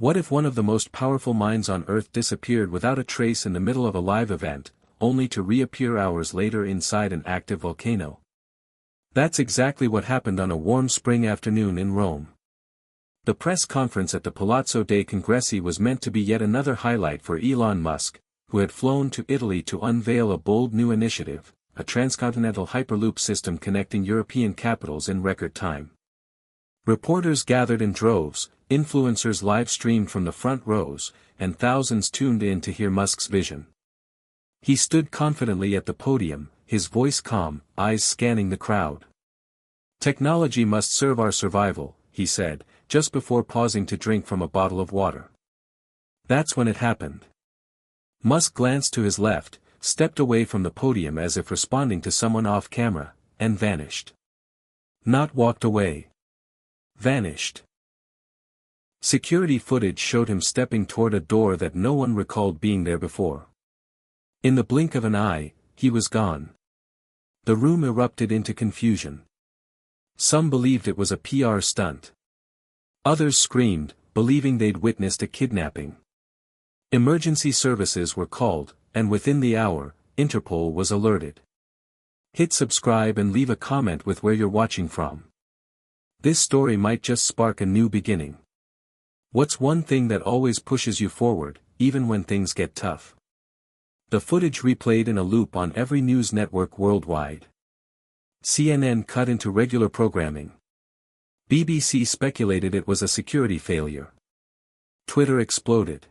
What if one of the most powerful minds on Earth disappeared without a trace in the middle of a live event, only to reappear hours later inside an active volcano? That's exactly what happened on a warm spring afternoon in Rome. The press conference at the Palazzo dei Congressi was meant to be yet another highlight for Elon Musk, who had flown to Italy to unveil a bold new initiative, a transcontinental hyperloop system connecting European capitals in record time. Reporters gathered in droves, influencers live-streamed from the front rows, and thousands tuned in to hear Musk's vision. He stood confidently at the podium, his voice calm, eyes scanning the crowd. "Technology must serve our survival," he said, just before pausing to drink from a bottle of water. That's when it happened. Musk glanced to his left, stepped away from the podium as if responding to someone off camera, and vanished. Not walked away. Vanished. Security footage showed him stepping toward a door that no one recalled being there before. In the blink of an eye, he was gone. The room erupted into confusion. Some believed it was a PR stunt. Others screamed, believing they'd witnessed a kidnapping. Emergency services were called, and within the hour, Interpol was alerted. Hit subscribe and leave a comment with where you're watching from. This story might just spark a new beginning. What's one thing that always pushes you forward, even when things get tough? The footage replayed in a loop on every news network worldwide. CNN cut into regular programming. BBC speculated it was a security failure. Twitter exploded.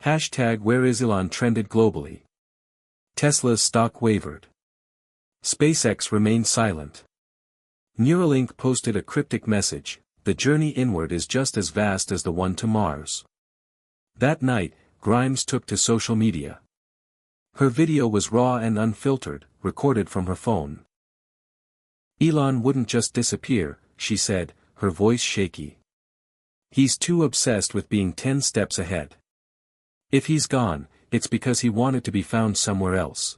#WhereIsElon trended globally. Tesla's stock wavered. SpaceX remained silent. Neuralink posted a cryptic message: "The journey inward is just as vast as the one to Mars." That night, Grimes took to social media. Her video was raw and unfiltered, recorded from her phone. "Elon wouldn't just disappear," she said, her voice shaky. "He's too obsessed with being 10 steps ahead. If he's gone, it's because he wanted to be found somewhere else.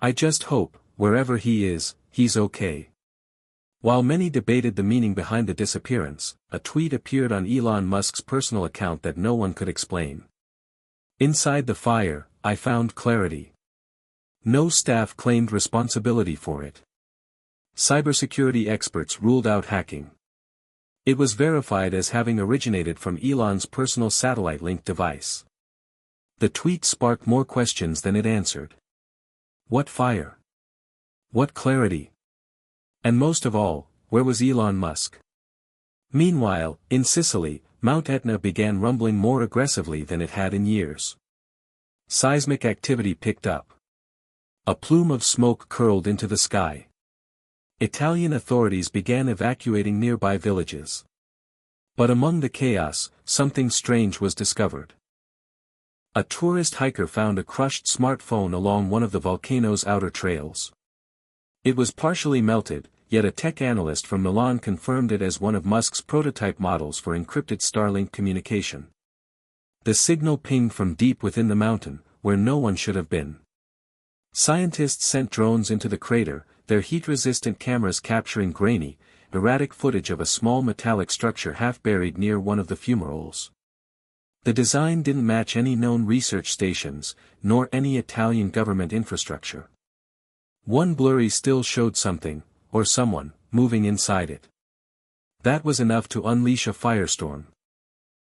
I just hope, wherever he is, he's okay." While many debated the meaning behind the disappearance, a tweet appeared on Elon Musk's personal account that no one could explain. "Inside the fire, I found clarity. No staff claimed responsibility for it. Cybersecurity experts ruled out hacking. It was verified as having originated from Elon's personal satellite-linked device." The tweet sparked more questions than it answered. What fire? What clarity? And most of all, where was Elon Musk? Meanwhile, in Sicily, Mount Etna began rumbling more aggressively than it had in years. Seismic activity picked up. A plume of smoke curled into the sky. Italian authorities began evacuating nearby villages. But among the chaos, something strange was discovered. A tourist hiker found a crushed smartphone along one of the volcano's outer trails. It was partially melted, yet a tech analyst from Milan confirmed it as one of Musk's prototype models for encrypted Starlink communication. The signal pinged from deep within the mountain, where no one should have been. Scientists sent drones into the crater, their heat-resistant cameras capturing grainy, erratic footage of a small metallic structure half buried near one of the fumaroles. The design didn't match any known research stations, nor any Italian government infrastructure. One blurry still showed something, or someone, moving inside it. That was enough to unleash a firestorm.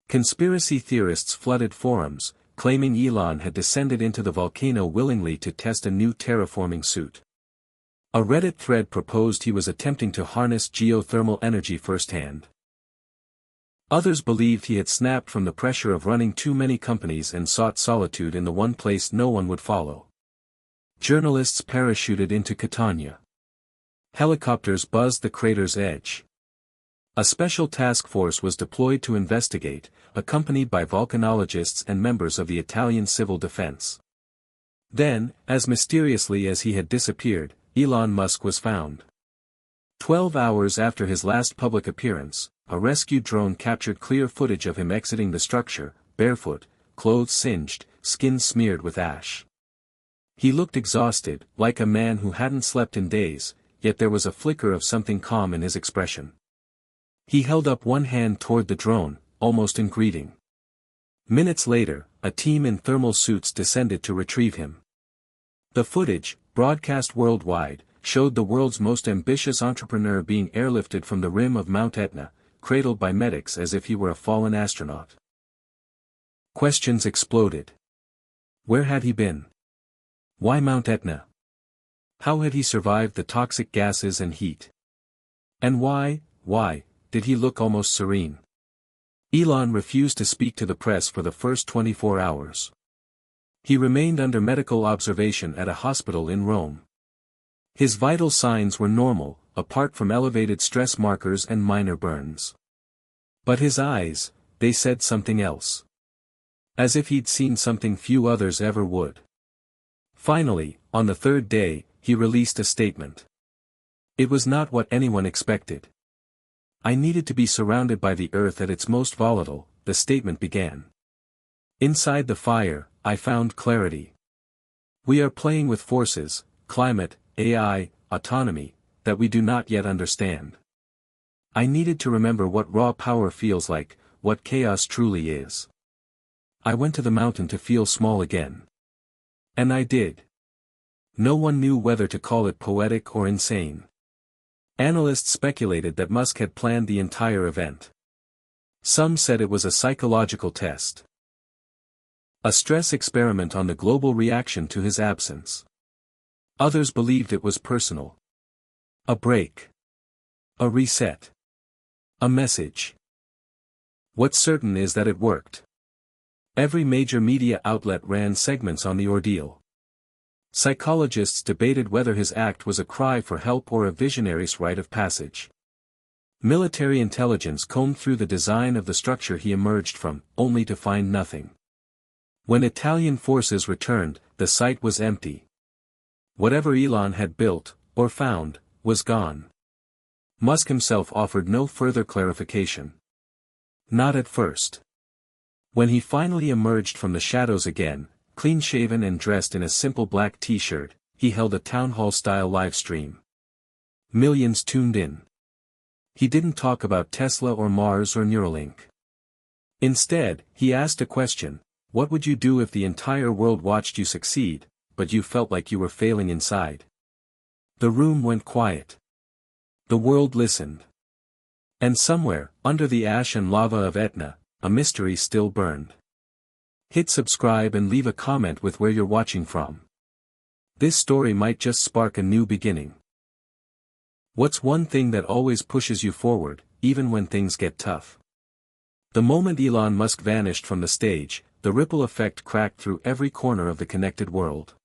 Conspiracy theorists flooded forums, claiming Elon had descended into the volcano willingly to test a new terraforming suit. A Reddit thread proposed he was attempting to harness geothermal energy firsthand. Others believed he had snapped from the pressure of running too many companies and sought solitude in the one place no one would follow. Journalists parachuted into Catania. Helicopters buzzed the crater's edge. A special task force was deployed to investigate, accompanied by volcanologists and members of the Italian civil defense. Then, as mysteriously as he had disappeared, Elon Musk was found. 12 hours after his last public appearance, a rescue drone captured clear footage of him exiting the structure, barefoot, clothes singed, skin smeared with ash. He looked exhausted, like a man who hadn't slept in days, yet there was a flicker of something calm in his expression. He held up one hand toward the drone, almost in greeting. Minutes later, a team in thermal suits descended to retrieve him. The footage, broadcast worldwide, showed the world's most ambitious entrepreneur being airlifted from the rim of Mount Etna, cradled by medics as if he were a fallen astronaut. Questions exploded. Where had he been? Why Mount Etna? How had he survived the toxic gases and heat? And why, did he look almost serene? Elon refused to speak to the press for the first 24 hours. He remained under medical observation at a hospital in Rome. His vital signs were normal, apart from elevated stress markers and minor burns. But his eyes, they said something else. As if he'd seen something few others ever would. Finally, on the third day, he released a statement. It was not what anyone expected. I needed to be surrounded by the Earth at its most volatile, the statement began. Inside the fire, I found clarity. We are playing with forces, climate, AI, autonomy, that we do not yet understand. I needed to remember what raw power feels like, what chaos truly is. I went to the mountain to feel small again. And I did. No one knew whether to call it poetic or insane. Analysts speculated that Musk had planned the entire event. Some said it was a psychological test. A stress experiment on the global reaction to his absence. Others believed it was personal. A break. A reset. A message. What's certain is that it worked. Every major media outlet ran segments on the ordeal. Psychologists debated whether his act was a cry for help or a visionary's rite of passage. Military intelligence combed through the design of the structure he emerged from, only to find nothing. When Italian forces returned, the site was empty. Whatever Elon had built, or found, was gone. Musk himself offered no further clarification. Not at first. When he finally emerged from the shadows again, clean-shaven and dressed in a simple black t-shirt, he held a town hall-style live stream. Millions tuned in. He didn't talk about Tesla or Mars or Neuralink. Instead, he asked a question: what would you do if the entire world watched you succeed, but you felt like you were failing inside? The room went quiet. The world listened. And somewhere, under the ash and lava of Etna, a mystery still burned. Hit subscribe and leave a comment with where you're watching from. This story might just spark a new beginning. What's one thing that always pushes you forward, even when things get tough? The moment Elon Musk vanished from the stage, the ripple effect cracked through every corner of the connected world.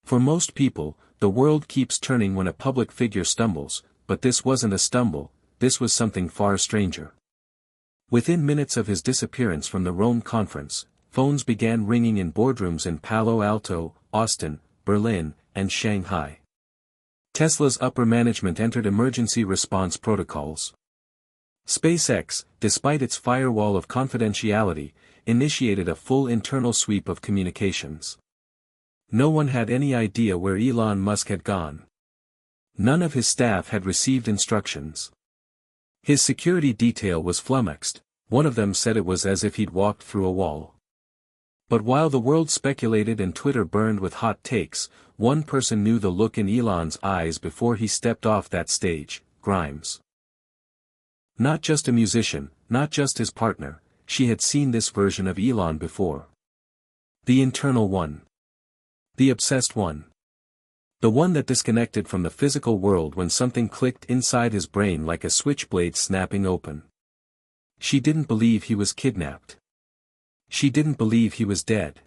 For most people, the world keeps turning when a public figure stumbles, but this wasn't a stumble, this was something far stranger. Within minutes of his disappearance from the Rome conference, phones began ringing in boardrooms in Palo Alto, Austin, Berlin, and Shanghai. Tesla's upper management entered emergency response protocols. SpaceX, despite its firewall of confidentiality, initiated a full internal sweep of communications. No one had any idea where Elon Musk had gone. None of his staff had received instructions. His security detail was flummoxed, one of them said it was as if he'd walked through a wall. But while the world speculated and Twitter burned with hot takes, one person knew the look in Elon's eyes before he stepped off that stage: Grimes. Not just a musician, not just his partner, she had seen this version of Elon before. The internal one. The obsessed one. The one that disconnected from the physical world when something clicked inside his brain like a switchblade snapping open. She didn't believe he was kidnapped. She didn't believe he was dead.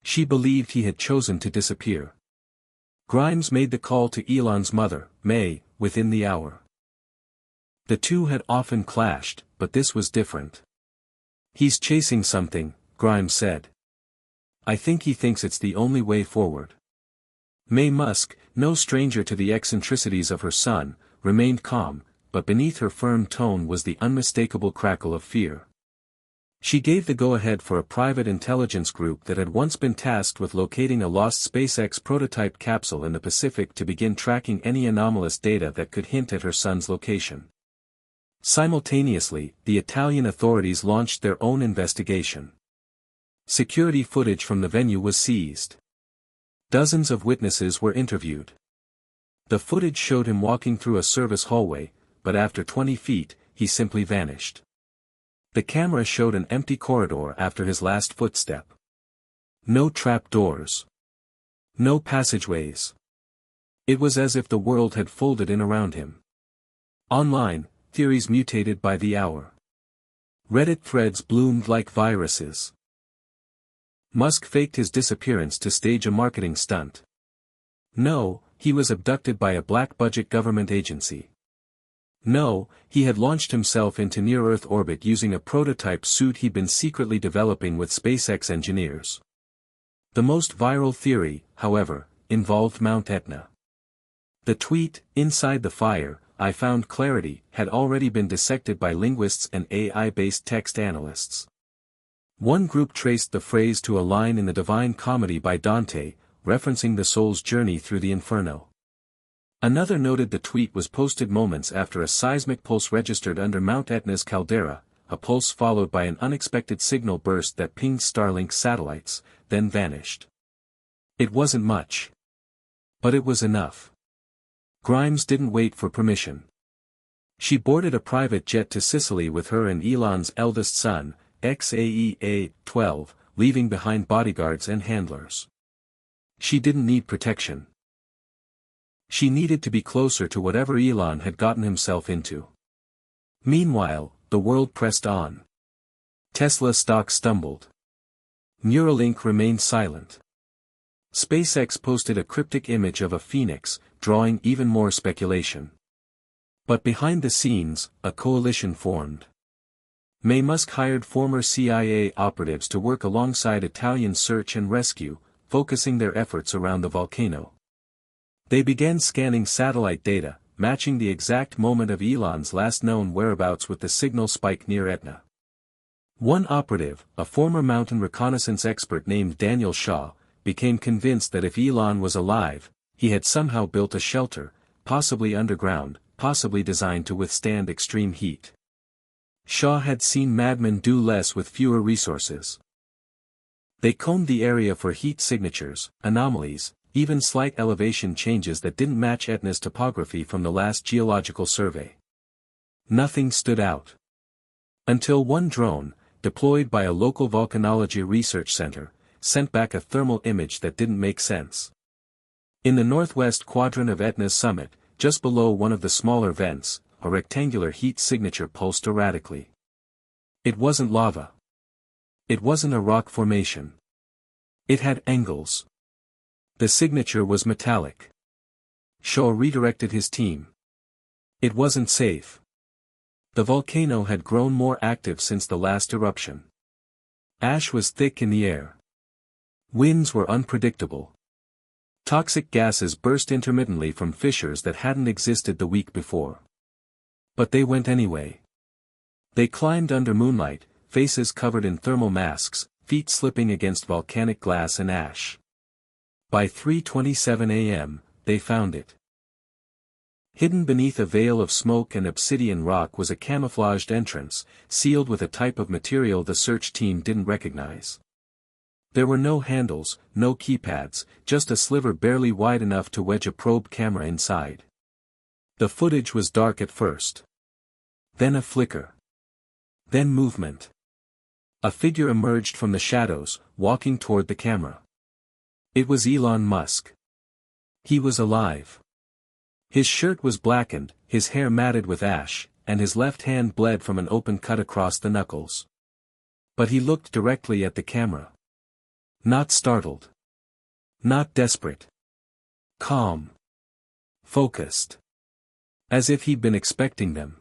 She believed he had chosen to disappear. Grimes made the call to Elon's mother, May, within the hour. The two had often clashed, but this was different. He's chasing something, Grimes said. I think he thinks it's the only way forward. May Musk, no stranger to the eccentricities of her son, remained calm, but beneath her firm tone was the unmistakable crackle of fear. She gave the go-ahead for a private intelligence group that had once been tasked with locating a lost SpaceX prototype capsule in the Pacific to begin tracking any anomalous data that could hint at her son's location. Simultaneously, the Italian authorities launched their own investigation. Security footage from the venue was seized. Dozens of witnesses were interviewed. The footage showed him walking through a service hallway, but after 20 feet, he simply vanished. The camera showed an empty corridor after his last footstep. No trap doors. No passageways. It was as if the world had folded in around him. Online, theories mutated by the hour. Reddit threads bloomed like viruses. Musk faked his disappearance to stage a marketing stunt. No, he was abducted by a black-budget government agency. No, he had launched himself into near-Earth orbit using a prototype suit he'd been secretly developing with SpaceX engineers. The most viral theory, however, involved Mount Etna. The tweet, "Inside the fire, I found clarity," had already been dissected by linguists and AI-based text analysts. One group traced the phrase to a line in the Divine Comedy by Dante, referencing the soul's journey through the inferno. Another noted the tweet was posted moments after a seismic pulse registered under Mount Etna's caldera, a pulse followed by an unexpected signal burst that pinged Starlink satellites, then vanished. It wasn't much. But it was enough. Grimes didn't wait for permission. She boarded a private jet to Sicily with her and Elon's eldest son, XAEA-12, leaving behind bodyguards and handlers. She didn't need protection. She needed to be closer to whatever Elon had gotten himself into. Meanwhile, the world pressed on. Tesla stock stumbled. Neuralink remained silent. SpaceX posted a cryptic image of a phoenix, drawing even more speculation. But behind the scenes, a coalition formed. Musk hired former CIA operatives to work alongside Italian search and rescue, focusing their efforts around the volcano. They began scanning satellite data, matching the exact moment of Elon's last known whereabouts with the signal spike near Etna. One operative, a former mountain reconnaissance expert named Daniel Shaw, became convinced that if Elon was alive, he had somehow built a shelter, possibly underground, possibly designed to withstand extreme heat. Shaw had seen madmen do less with fewer resources. They combed the area for heat signatures, anomalies, even slight elevation changes that didn't match Etna's topography from the last geological survey. Nothing stood out. Until one drone, deployed by a local volcanology research center, sent back a thermal image that didn't make sense. In the northwest quadrant of Etna's summit, just below one of the smaller vents, a rectangular heat signature pulsed erratically. It wasn't lava. It wasn't a rock formation. It had angles. The signature was metallic. Shaw redirected his team. It wasn't safe. The volcano had grown more active since the last eruption. Ash was thick in the air. Winds were unpredictable. Toxic gases burst intermittently from fissures that hadn't existed the week before. But they went anyway. They climbed under moonlight, faces covered in thermal masks, feet slipping against volcanic glass and ash. By 3:27 a.m., they found it. Hidden beneath a veil of smoke and obsidian rock was a camouflaged entrance, sealed with a type of material the search team didn't recognize. There were no handles, no keypads, just a sliver barely wide enough to wedge a probe camera inside. The footage was dark at first. Then a flicker. Then movement. A figure emerged from the shadows, walking toward the camera. It was Elon Musk. He was alive. His shirt was blackened, his hair matted with ash, and his left hand bled from an open cut across the knuckles. But he looked directly at the camera. Not startled. Not desperate. Calm. Focused. As if he'd been expecting them.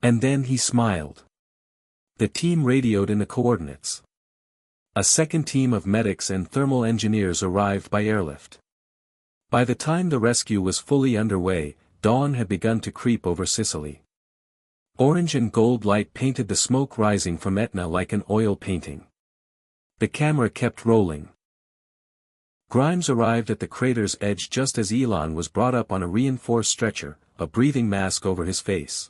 And then he smiled. The team radioed in the coordinates. A second team of medics and thermal engineers arrived by airlift. By the time the rescue was fully underway, dawn had begun to creep over Sicily. Orange and gold light painted the smoke rising from Etna like an oil painting. The camera kept rolling. Grimes arrived at the crater's edge just as Elon was brought up on a reinforced stretcher, a breathing mask over his face.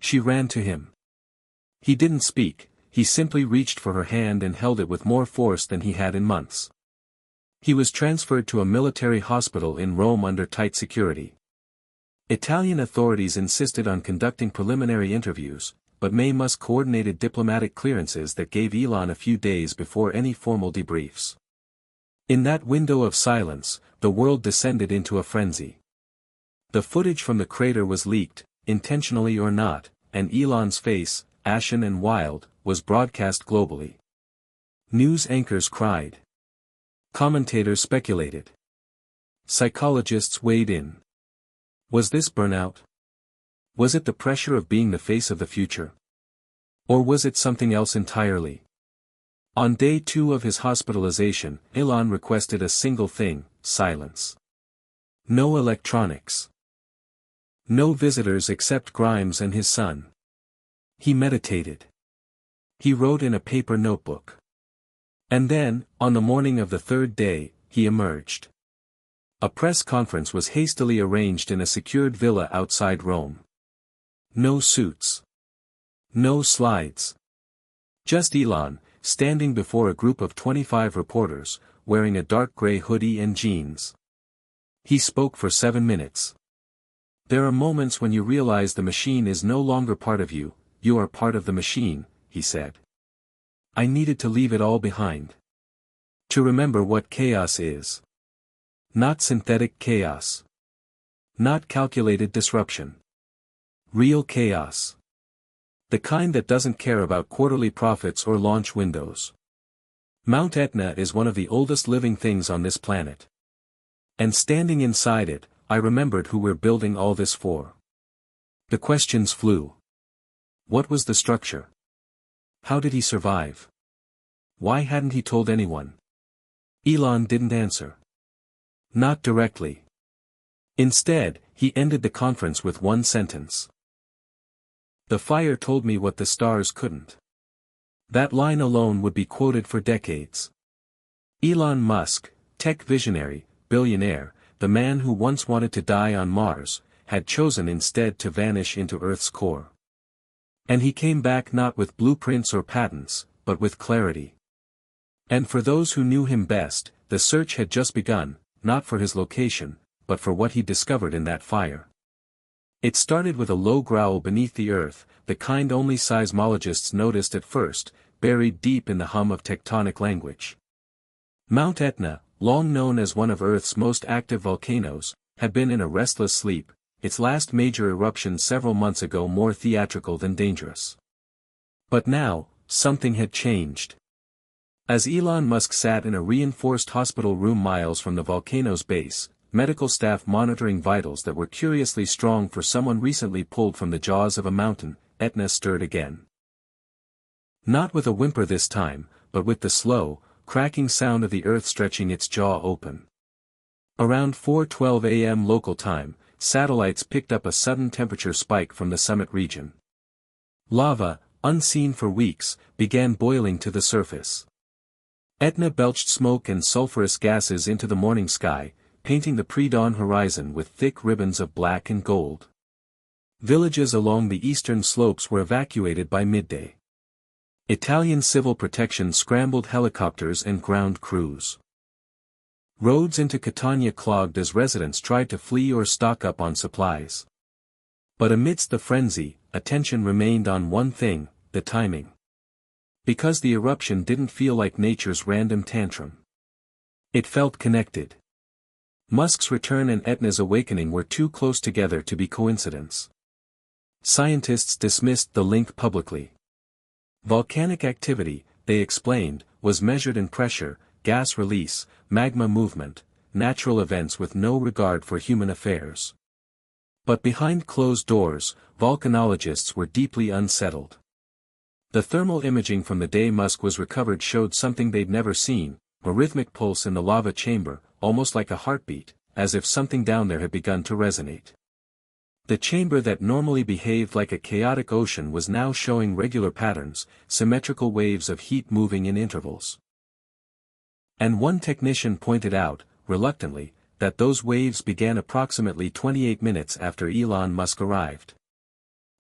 She ran to him. He didn't speak, he simply reached for her hand and held it with more force than he had in months. He was transferred to a military hospital in Rome under tight security. Italian authorities insisted on conducting preliminary interviews, but Musk coordinated diplomatic clearances that gave Elon a few days before any formal debriefs. In that window of silence, the world descended into a frenzy. The footage from the crater was leaked, intentionally or not, and Elon's face, ashen and wild, was broadcast globally. News anchors cried. Commentators speculated. Psychologists weighed in. Was this burnout? Was it the pressure of being the face of the future? Or was it something else entirely? On day 2 of his hospitalization, Elon requested a single thing: silence. No electronics. No visitors except Grimes and his son. He meditated. He wrote in a paper notebook. And then, on the morning of the 3rd day, he emerged. A press conference was hastily arranged in a secured villa outside Rome. No suits. No slides. Just Elon, standing before a group of 25 reporters, wearing a dark gray hoodie and jeans. He spoke for 7 minutes. There are moments when you realize the machine is no longer part of you, you are part of the machine, he said. I needed to leave it all behind. To remember what chaos is. Not synthetic chaos. Not calculated disruption. Real chaos. The kind that doesn't care about quarterly profits or launch windows. Mount Etna is one of the oldest living things on this planet. And standing inside it, I remembered who we're building all this for. The questions flew. What was the structure? How did he survive? Why hadn't he told anyone? Elon didn't answer. Not directly. Instead, he ended the conference with one sentence. The fire told me what the stars couldn't. That line alone would be quoted for decades. Elon Musk, tech visionary, billionaire, the man who once wanted to die on Mars, had chosen instead to vanish into Earth's core. And he came back not with blueprints or patents, but with clarity. And for those who knew him best, the search had just begun, not for his location, but for what he discovered in that fire. It started with a low growl beneath the earth, the kind only seismologists noticed at first, buried deep in the hum of tectonic language. Mount Etna, long known as one of Earth's most active volcanoes, had been in a restless sleep, its last major eruption several months ago more theatrical than dangerous. But now, something had changed. As Elon Musk sat in a reinforced hospital room miles from the volcano's base, medical staff monitoring vitals that were curiously strong for someone recently pulled from the jaws of a mountain, Etna stirred again. Not with a whimper this time, but with the slow, cracking sound of the earth stretching its jaw open. Around 4:12 a.m. local time, satellites picked up a sudden temperature spike from the summit region. Lava, unseen for weeks, began boiling to the surface. Etna belched smoke and sulfurous gases into the morning sky, painting the pre-dawn horizon with thick ribbons of black and gold. Villages along the eastern slopes were evacuated by midday. Italian civil protection scrambled helicopters and ground crews. Roads into Catania clogged as residents tried to flee or stock up on supplies. But amidst the frenzy, attention remained on one thing: the timing. Because the eruption didn't feel like nature's random tantrum. It felt connected. Musk's return and Etna's awakening were too close together to be coincidence. Scientists dismissed the link publicly. Volcanic activity, they explained, was measured in pressure, gas release, magma movement, natural events with no regard for human affairs. But behind closed doors, volcanologists were deeply unsettled. The thermal imaging from the day Musk was recovered showed something they'd never seen: a rhythmic pulse in the lava chamber, almost like a heartbeat, as if something down there had begun to resonate. The chamber that normally behaved like a chaotic ocean was now showing regular patterns, symmetrical waves of heat moving in intervals. And one technician pointed out, reluctantly, that those waves began approximately 28 minutes after Elon Musk arrived.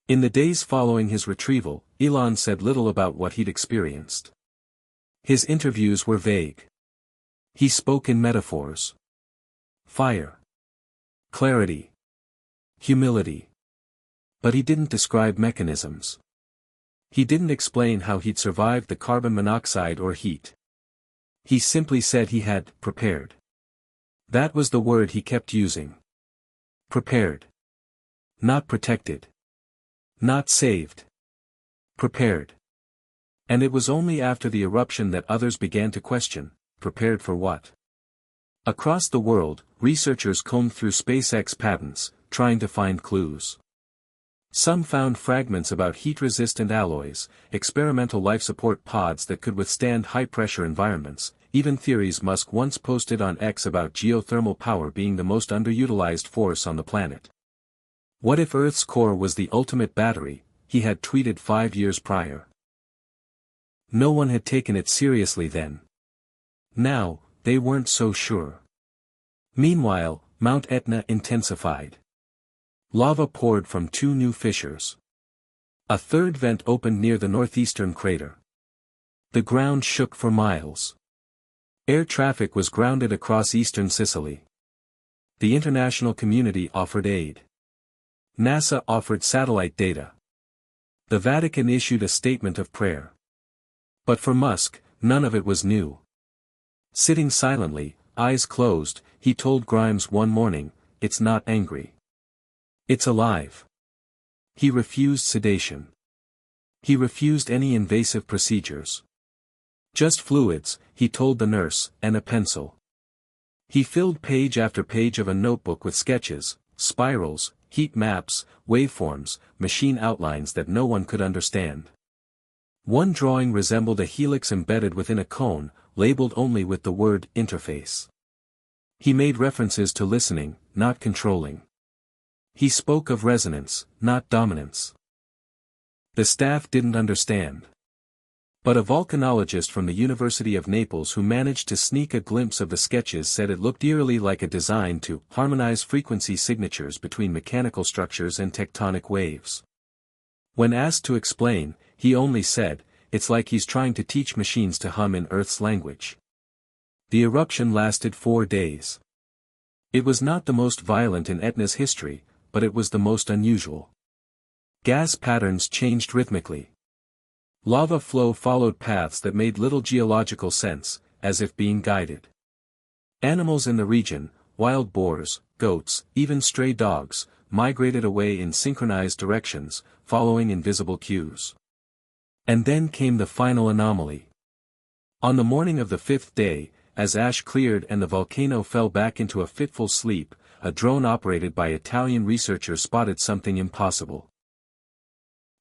In the days following his retrieval, Elon said little about what he'd experienced. His interviews were vague. He spoke in metaphors. Fire. Clarity. Humility. But he didn't describe mechanisms. He didn't explain how he'd survived the carbon monoxide or heat. He simply said he had prepared. That was the word he kept using. Prepared. Not protected. Not saved. Prepared. And it was only after the eruption that others began to question, prepared for what? Across the world, researchers combed through SpaceX patents, trying to find clues. Some found fragments about heat-resistant alloys, experimental life support pods that could withstand high-pressure environments, even theories Musk once posted on X about geothermal power being the most underutilized force on the planet. What if Earth's core was the ultimate battery, he had tweeted 5 years prior. No one had taken it seriously then. Now, they weren't so sure. Meanwhile, Mount Etna intensified. Lava poured from 2 new fissures. A third vent opened near the northeastern crater. The ground shook for miles. Air traffic was grounded across eastern Sicily. The international community offered aid. NASA offered satellite data. The Vatican issued a statement of prayer. But for Musk, none of it was new. Sitting silently, eyes closed, he told Grimes one morning, "It's not angry. It's alive." He refused sedation. He refused any invasive procedures. Just fluids, he told the nurse, and a pencil. He filled page after page of a notebook with sketches, spirals, heat maps, waveforms, machine outlines that no one could understand. One drawing resembled a helix embedded within a cone, labeled only with the word interface. He made references to listening, not controlling. He spoke of resonance, not dominance. The staff didn't understand. But a volcanologist from the University of Naples who managed to sneak a glimpse of the sketches said it looked eerily like a design to harmonize frequency signatures between mechanical structures and tectonic waves. When asked to explain, he only said, "It's like he's trying to teach machines to hum in Earth's language." The eruption lasted 4 days. It was not the most violent in Etna's history, but it was the most unusual. Gas patterns changed rhythmically. Lava flow followed paths that made little geological sense, as if being guided. Animals in the region, wild boars, goats, even stray dogs, migrated away in synchronized directions, following invisible cues. And then came the final anomaly. On the morning of the 5th day, as ash cleared and the volcano fell back into a fitful sleep, a drone operated by Italian researchers spotted something impossible.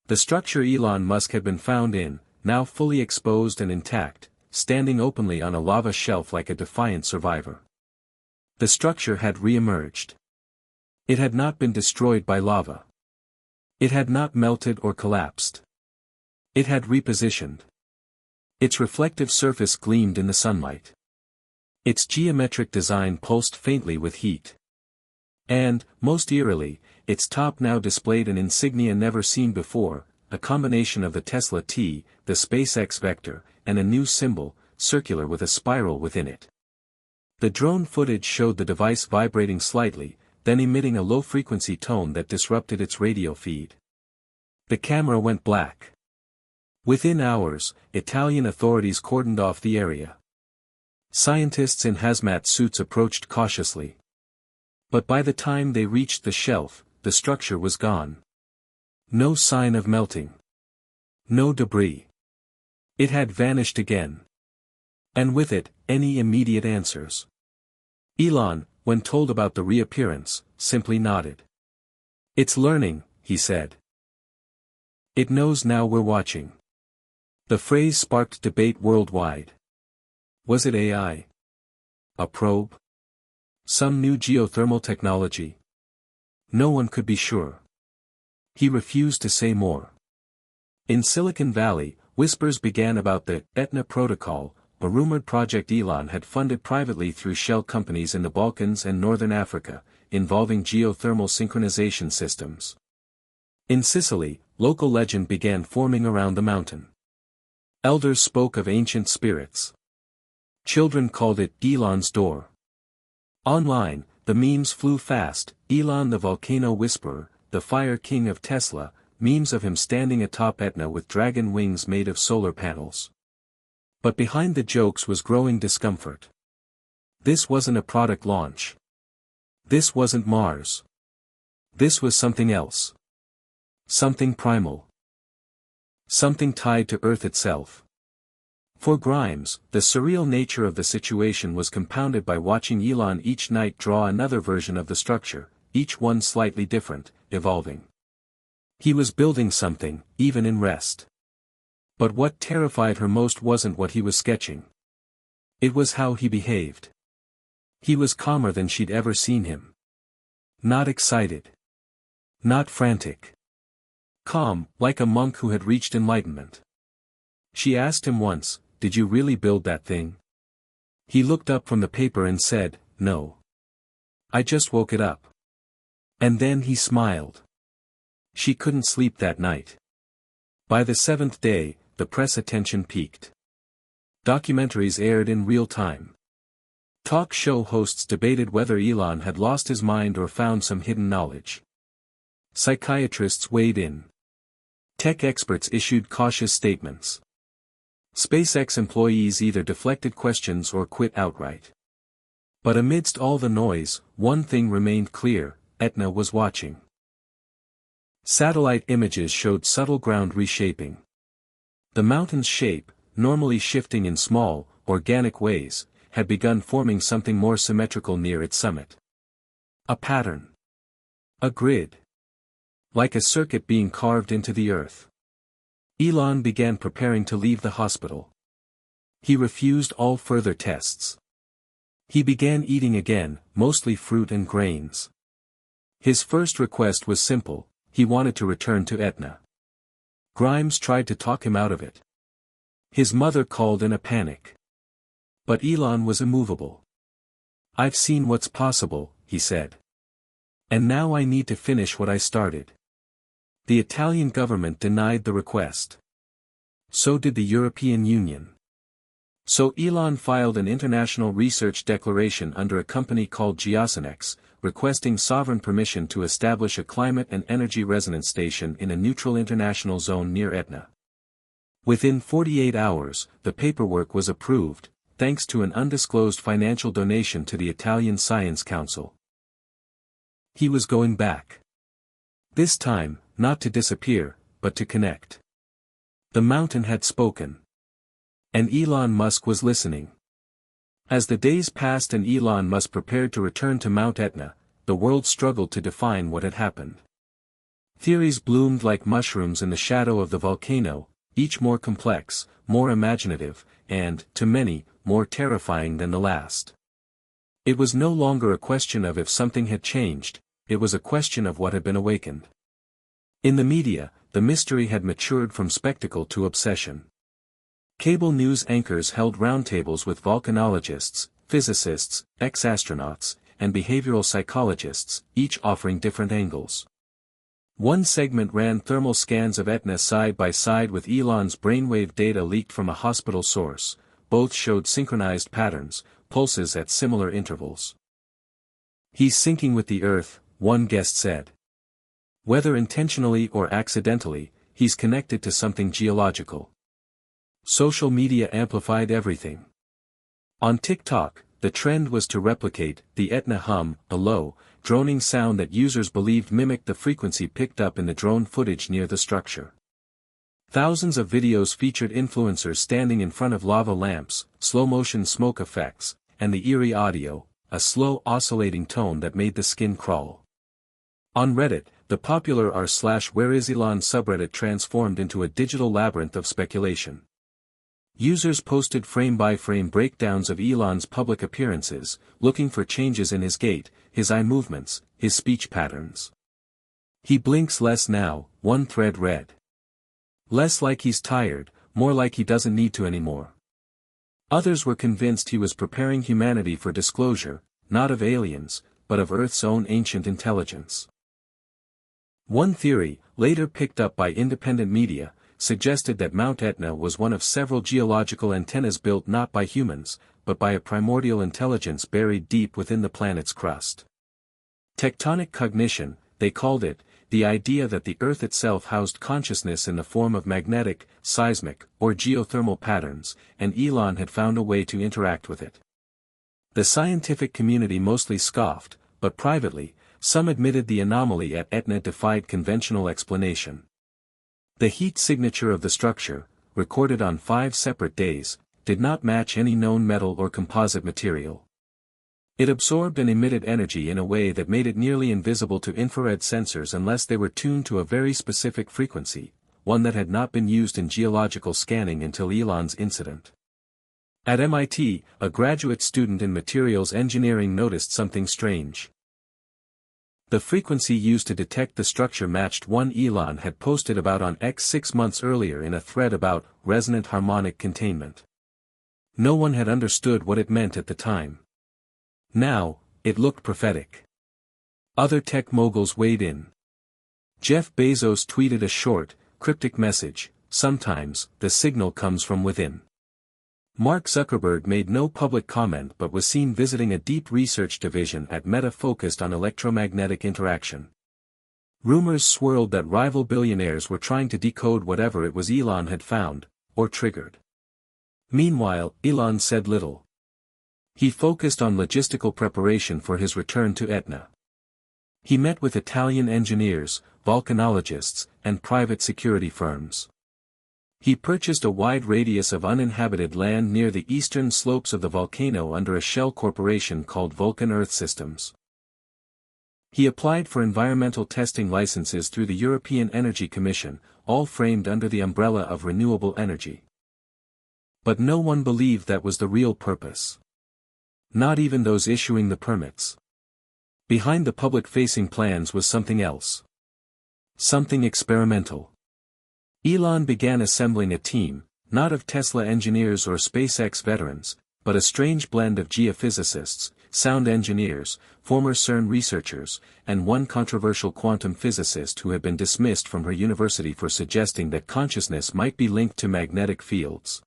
The structure Elon Musk had been found in, now fully exposed and intact, standing openly on a lava shelf like a defiant survivor. The structure had re-emerged. It had not been destroyed by lava. It had not melted or collapsed. It had repositioned. Its reflective surface gleamed in the sunlight. Its geometric design pulsed faintly with heat. And, most eerily, its top now displayed an insignia never seen before, a combination of the Tesla T, the SpaceX Vector, and a new symbol, circular with a spiral within it. The drone footage showed the device vibrating slightly, then emitting a low-frequency tone that disrupted its radio feed. The camera went black. Within hours, Italian authorities cordoned off the area. Scientists in hazmat suits approached cautiously. But by the time they reached the shelf, the structure was gone. No sign of melting. No debris. It had vanished again. And with it, any immediate answers. Elon, when told about the reappearance, simply nodded. "It's learning," he said. "It knows now we're watching." The phrase sparked debate worldwide. Was it AI? A probe? Some new geothermal technology? No one could be sure. He refused to say more. In Silicon Valley, whispers began about the Etna Protocol, a rumored project Elon had funded privately through shell companies in the Balkans and northern Africa, involving geothermal synchronization systems. In Sicily, local legend began forming around the mountain. Elders spoke of ancient spirits. Children called it Elon's door. Online, the memes flew fast: Elon the Volcano Whisperer, the Fire King of Tesla, memes of him standing atop Etna with dragon wings made of solar panels. But behind the jokes was growing discomfort. This wasn't a product launch. This wasn't Mars. This was something else. Something primal. Something tied to Earth itself. For Grimes, the surreal nature of the situation was compounded by watching Elon each night draw another version of the structure, each one slightly different, evolving. He was building something, even in rest. But what terrified her most wasn't what he was sketching. It was how he behaved. He was calmer than she'd ever seen him. Not excited. Not frantic. Calm, like a monk who had reached enlightenment. She asked him once, "Did you really build that thing?" He looked up from the paper and said, "No. I just woke it up." And then he smiled. She couldn't sleep that night. By the seventh day, the press attention peaked. Documentaries aired in real time. Talk show hosts debated whether Elon had lost his mind or found some hidden knowledge. Psychiatrists weighed in. Tech experts issued cautious statements. SpaceX employees either deflected questions or quit outright. But amidst all the noise, one thing remained clear: Etna was watching. Satellite images showed subtle ground reshaping. The mountain's shape, normally shifting in small, organic ways, had begun forming something more symmetrical near its summit. A pattern. A grid. Like a circuit being carved into the earth. Elon began preparing to leave the hospital. He refused all further tests. He began eating again, mostly fruit and grains. His first request was simple: he wanted to return to Etna. Grimes tried to talk him out of it. His mother called in a panic. But Elon was immovable. "I've seen what's possible," he said. "And now I need to finish what I started." The Italian government denied the request. So did the European Union. So Elon filed an international research declaration under a company called Geocinex, requesting sovereign permission to establish a climate and energy resonance station in a neutral international zone near Etna. Within 48 hours, the paperwork was approved, thanks to an undisclosed financial donation to the Italian Science Council. He was going back. This time, not to disappear, but to connect. The mountain had spoken. And Elon Musk was listening. As the days passed and Elon Musk prepared to return to Mount Etna, the world struggled to define what had happened. Theories bloomed like mushrooms in the shadow of the volcano, each more complex, more imaginative, and, to many, more terrifying than the last. It was no longer a question of if something had changed, it was a question of what had been awakened. In the media, the mystery had matured from spectacle to obsession. Cable news anchors held roundtables with volcanologists, physicists, ex-astronauts, and behavioral psychologists, each offering different angles. One segment ran thermal scans of Etna side by side with Elon's brainwave data leaked from a hospital source. Both showed synchronized patterns, pulses at similar intervals. "He's syncing with the Earth," one guest said. "Whether intentionally or accidentally, he's connected to something geological." Social media amplified everything. On TikTok, the trend was to replicate the Etna hum, a low, droning sound that users believed mimicked the frequency picked up in the drone footage near the structure. Thousands of videos featured influencers standing in front of lava lamps, slow-motion smoke effects, and the eerie audio, a slow oscillating tone that made the skin crawl. On Reddit, the popular r/whereiselon subreddit transformed into a digital labyrinth of speculation. Users posted frame-by-frame breakdowns of Elon's public appearances, looking for changes in his gait, his eye movements, his speech patterns. "He blinks less now," one thread read. "Less like he's tired, more like he doesn't need to anymore." Others were convinced he was preparing humanity for disclosure, not of aliens, but of Earth's own ancient intelligence. One theory, later picked up by independent media, suggested that Mount Etna was one of several geological antennas built not by humans, but by a primordial intelligence buried deep within the planet's crust. Tectonic cognition, they called it, the idea that the Earth itself housed consciousness in the form of magnetic, seismic, or geothermal patterns, and Elon had found a way to interact with it. The scientific community mostly scoffed, but privately, some admitted the anomaly at Etna defied conventional explanation. The heat signature of the structure, recorded on 5 separate days, did not match any known metal or composite material. It absorbed and emitted energy in a way that made it nearly invisible to infrared sensors unless they were tuned to a very specific frequency, one that had not been used in geological scanning until Elon's incident. At MIT, a graduate student in materials engineering noticed something strange. The frequency used to detect the structure matched one Elon had posted about on X 6 months earlier in a thread about resonant harmonic containment. No one had understood what it meant at the time. Now, it looked prophetic. Other tech moguls weighed in. Jeff Bezos tweeted a short, cryptic message, "Sometimes, the signal comes from within." Mark Zuckerberg made no public comment but was seen visiting a deep research division at Meta focused on electromagnetic interaction. Rumors swirled that rival billionaires were trying to decode whatever it was Elon had found, or triggered. Meanwhile, Elon said little. He focused on logistical preparation for his return to Etna. He met with Italian engineers, volcanologists, and private security firms. He purchased a wide radius of uninhabited land near the eastern slopes of the volcano under a shell corporation called Vulcan Earth Systems. He applied for environmental testing licenses through the European Energy Commission, all framed under the umbrella of renewable energy. But no one believed that was the real purpose. Not even those issuing the permits. Behind the public-facing plans was something else. Something experimental. Elon began assembling a team, not of Tesla engineers or SpaceX veterans, but a strange blend of geophysicists, sound engineers, former CERN researchers, and one controversial quantum physicist who had been dismissed from her university for suggesting that consciousness might be linked to magnetic fields.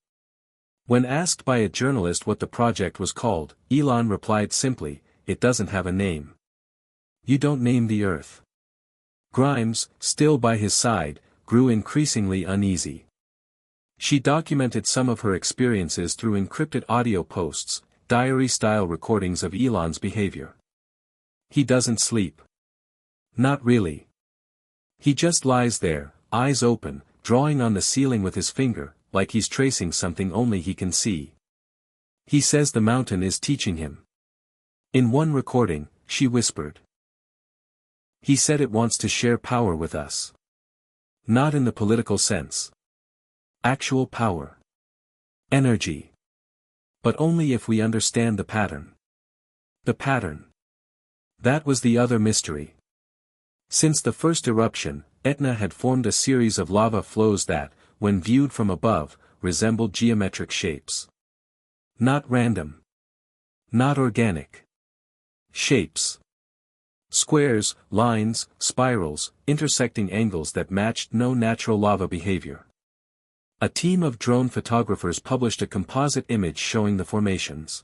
When asked by a journalist what the project was called, Elon replied simply, "It doesn't have a name." "You don't name the Earth." Grimes, still by his side, grew increasingly uneasy. She documented some of her experiences through encrypted audio posts, diary-style recordings of Elon's behavior. "He doesn't sleep." "Not really. He just lies there, eyes open, drawing on the ceiling with his finger, like he's tracing something only he can see. He says the mountain is teaching him." In one recording, she whispered. "He said it wants to share power with us. Not in the political sense. Actual power. Energy. But only if we understand the pattern." The pattern. That was the other mystery. Since the first eruption, Etna had formed a series of lava flows that, when viewed from above, resembled geometric shapes. Not random. Not organic. Shapes. Squares, lines, spirals, intersecting angles that matched no natural lava behavior. A team of drone photographers published a composite image showing the formations.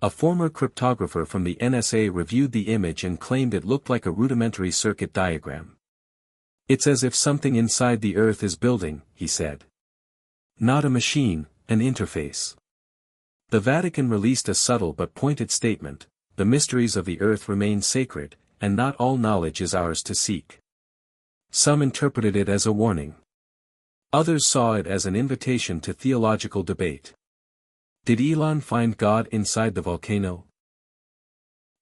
A former cryptographer from the NSA reviewed the image and claimed it looked like a rudimentary circuit diagram. "It's as if something inside the Earth is building," he said. "Not a machine, an interface." The Vatican released a subtle but pointed statement: "The mysteries of the Earth remain sacred, and not all knowledge is ours to seek." Some interpreted it as a warning. Others saw it as an invitation to theological debate. Did Elon find God inside the volcano?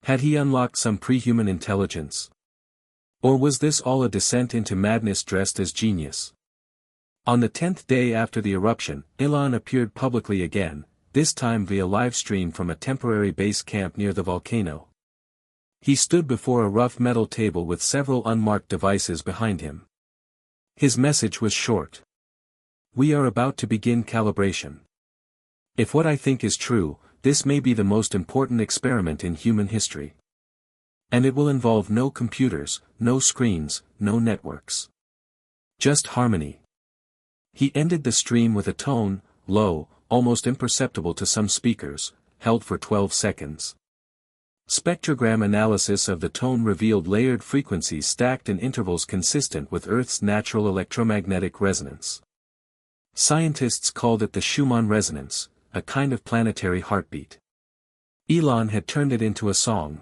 Had he unlocked some prehuman intelligence? Or was this all a descent into madness dressed as genius? On the 10th day after the eruption, Elon appeared publicly again, this time via live stream from a temporary base camp near the volcano. He stood before a rough metal table with several unmarked devices behind him. His message was short. "We are about to begin calibration. If what I think is true, this may be the most important experiment in human history. And it will involve no computers, no screens, no networks. Just harmony. He ended the stream with a tone, low, almost imperceptible to some speakers, held for 12 seconds. Spectrogram analysis of the tone revealed layered frequencies stacked in intervals consistent with Earth's natural electromagnetic resonance. Scientists called it the Schumann resonance, a kind of planetary heartbeat. Elon had turned it into a song.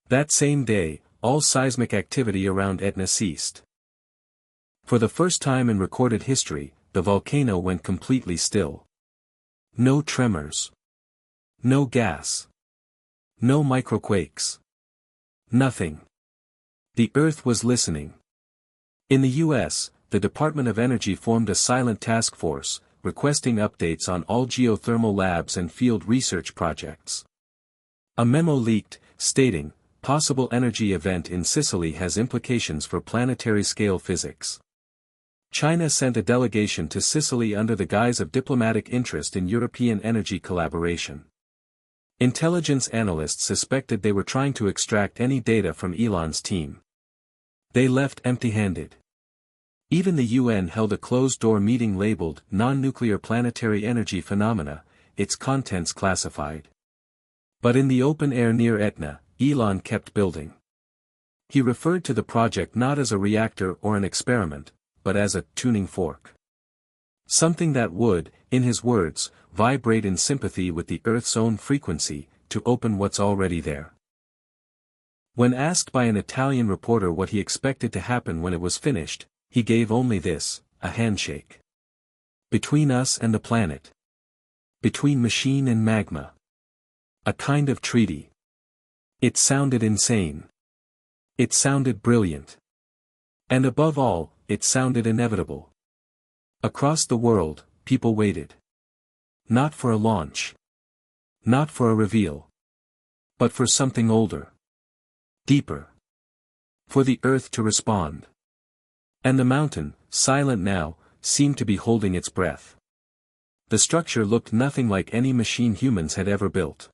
That same day, all seismic activity around Etna ceased. For the first time in recorded history, the volcano went completely still. No tremors. No gas. No microquakes. Nothing. The Earth was listening. In the U.S., the Department of Energy formed a silent task force, requesting updates on all geothermal labs and field research projects. A memo leaked, stating, "Possible energy event in Sicily has implications for planetary-scale physics." China sent a delegation to Sicily under the guise of diplomatic interest in European energy collaboration. Intelligence analysts suspected they were trying to extract any data from Elon's team. They left empty-handed. Even the UN held a closed-door meeting labeled Non-Nuclear Planetary Energy Phenomena, its contents classified. But in the open air near Etna, Elon kept building. He referred to the project not as a reactor or an experiment, but as a tuning fork. Something that would, in his words, vibrate in sympathy with the Earth's own frequency, to open what's already there. When asked by an Italian reporter what he expected to happen when it was finished, he gave only this: a handshake. Between us and the planet. Between machine and magma. A kind of treaty. It sounded insane. It sounded brilliant. And above all, it sounded inevitable. Across the world, people waited. Not for a launch. Not for a reveal. But for something older. Deeper. For the Earth to respond. And the mountain, silent now, seemed to be holding its breath. The structure looked nothing like any machine humans had ever built.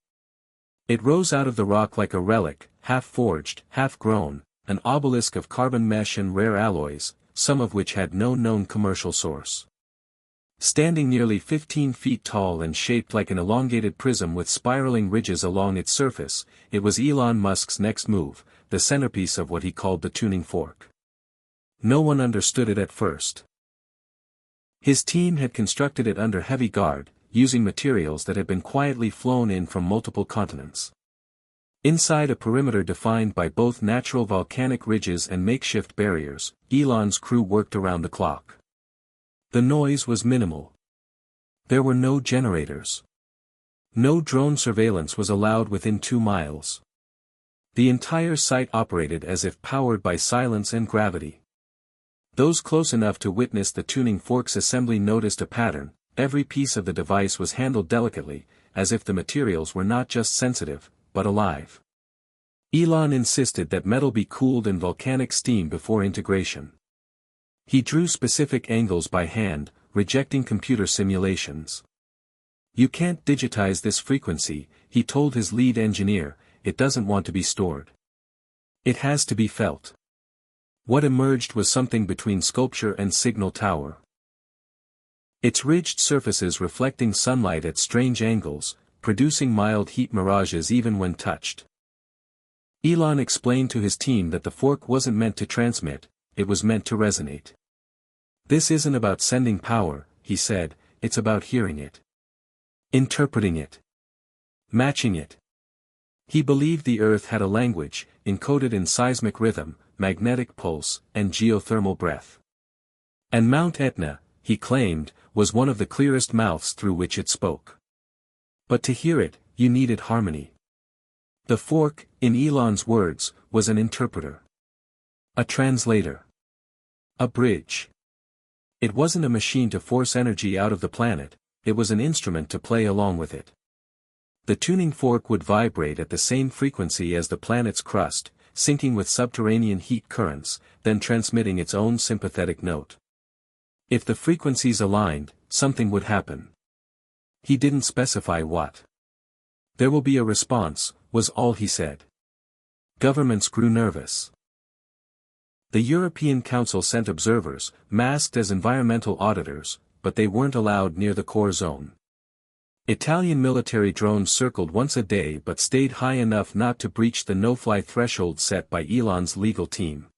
It rose out of the rock like a relic, half-forged, half-grown, an obelisk of carbon mesh and rare alloys, some of which had no known commercial source. Standing nearly 15 feet tall and shaped like an elongated prism with spiraling ridges along its surface, it was Elon Musk's next move, the centerpiece of what he called the tuning fork. No one understood it at first. His team had constructed it under heavy guard, using materials that had been quietly flown in from multiple continents. Inside a perimeter defined by both natural volcanic ridges and makeshift barriers, Elon's crew worked around the clock. The noise was minimal. There were no generators. No drone surveillance was allowed within 2 miles. The entire site operated as if powered by silence and gravity. Those close enough to witness the tuning fork's assembly noticed a pattern: every piece of the device was handled delicately, as if the materials were not just sensitive, but alive. Elon insisted that metal be cooled in volcanic steam before integration. He drew specific angles by hand, rejecting computer simulations. "You can't digitize this frequency," he told his lead engineer, "it doesn't want to be stored. It has to be felt." What emerged was something between sculpture and signal tower. Its ridged surfaces reflecting sunlight at strange angles, producing mild heat mirages even when touched. Elon explained to his team that the fork wasn't meant to transmit, it was meant to resonate. "This isn't about sending power," he said, "it's about hearing it. Interpreting it. Matching it." He believed the Earth had a language, encoded in seismic rhythm, magnetic pulse, and geothermal breath. And Mount Etna, he claimed, was one of the clearest mouths through which it spoke. But to hear it, you needed harmony. The fork, in Elon's words, was an interpreter. A translator. A bridge. It wasn't a machine to force energy out of the planet, it was an instrument to play along with it. The tuning fork would vibrate at the same frequency as the planet's crust, syncing with subterranean heat currents, then transmitting its own sympathetic note. If the frequencies aligned, something would happen. He didn't specify what. "There will be a response," was all he said. Governments grew nervous. The European Council sent observers, masked as environmental auditors, but they weren't allowed near the core zone. Italian military drones circled once a day but stayed high enough not to breach the no-fly threshold set by Elon's legal team.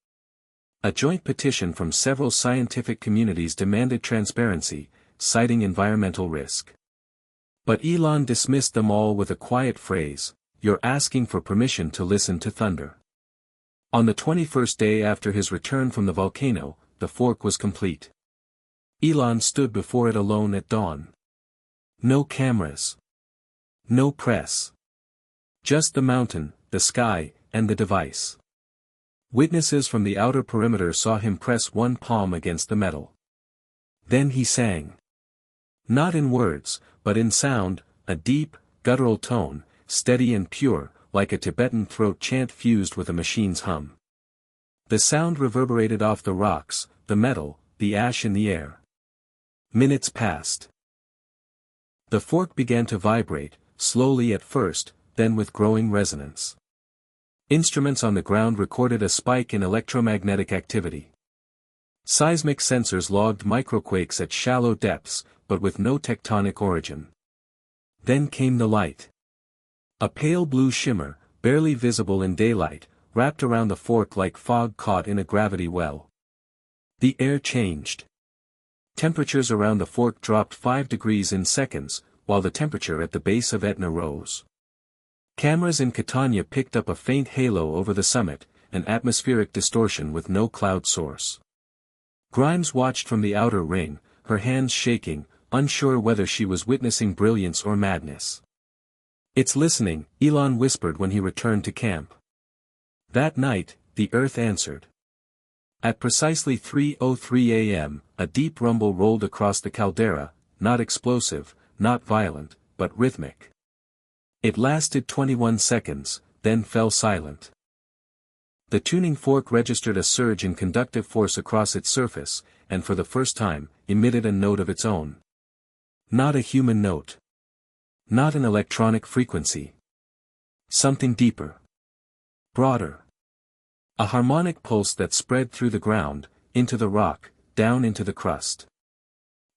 A joint petition from several scientific communities demanded transparency, citing environmental risk. But Elon dismissed them all with a quiet phrase, "You're asking for permission to listen to thunder." On the 21st day after his return from the volcano, the fork was complete. Elon stood before it alone at dawn. No cameras. No press. Just the mountain, the sky, and the device. Witnesses from the outer perimeter saw him press one palm against the metal. Then he sang. Not in words, but in sound, a deep, guttural tone, steady and pure, like a Tibetan throat chant fused with a machine's hum. The sound reverberated off the rocks, the metal, the ash in the air. Minutes passed. The fork began to vibrate, slowly at first, then with growing resonance. Instruments on the ground recorded a spike in electromagnetic activity. Seismic sensors logged microquakes at shallow depths, but with no tectonic origin. Then came the light. A pale blue shimmer, barely visible in daylight, wrapped around the fork like fog caught in a gravity well. The air changed. Temperatures around the fork dropped 5 degrees in seconds, while the temperature at the base of Etna rose. Cameras in Catania picked up a faint halo over the summit, an atmospheric distortion with no cloud source. Grimes watched from the outer ring, her hands shaking, unsure whether she was witnessing brilliance or madness. "It's listening," Elon whispered when he returned to camp. That night, the Earth answered. At precisely 3:03 a.m., a deep rumble rolled across the caldera, not explosive, not violent, but rhythmic. It lasted 21 seconds, then fell silent. The tuning fork registered a surge in conductive force across its surface, and for the first time, emitted a note of its own. Not a human note. Not an electronic frequency. Something deeper. Broader. A harmonic pulse that spread through the ground, into the rock, down into the crust.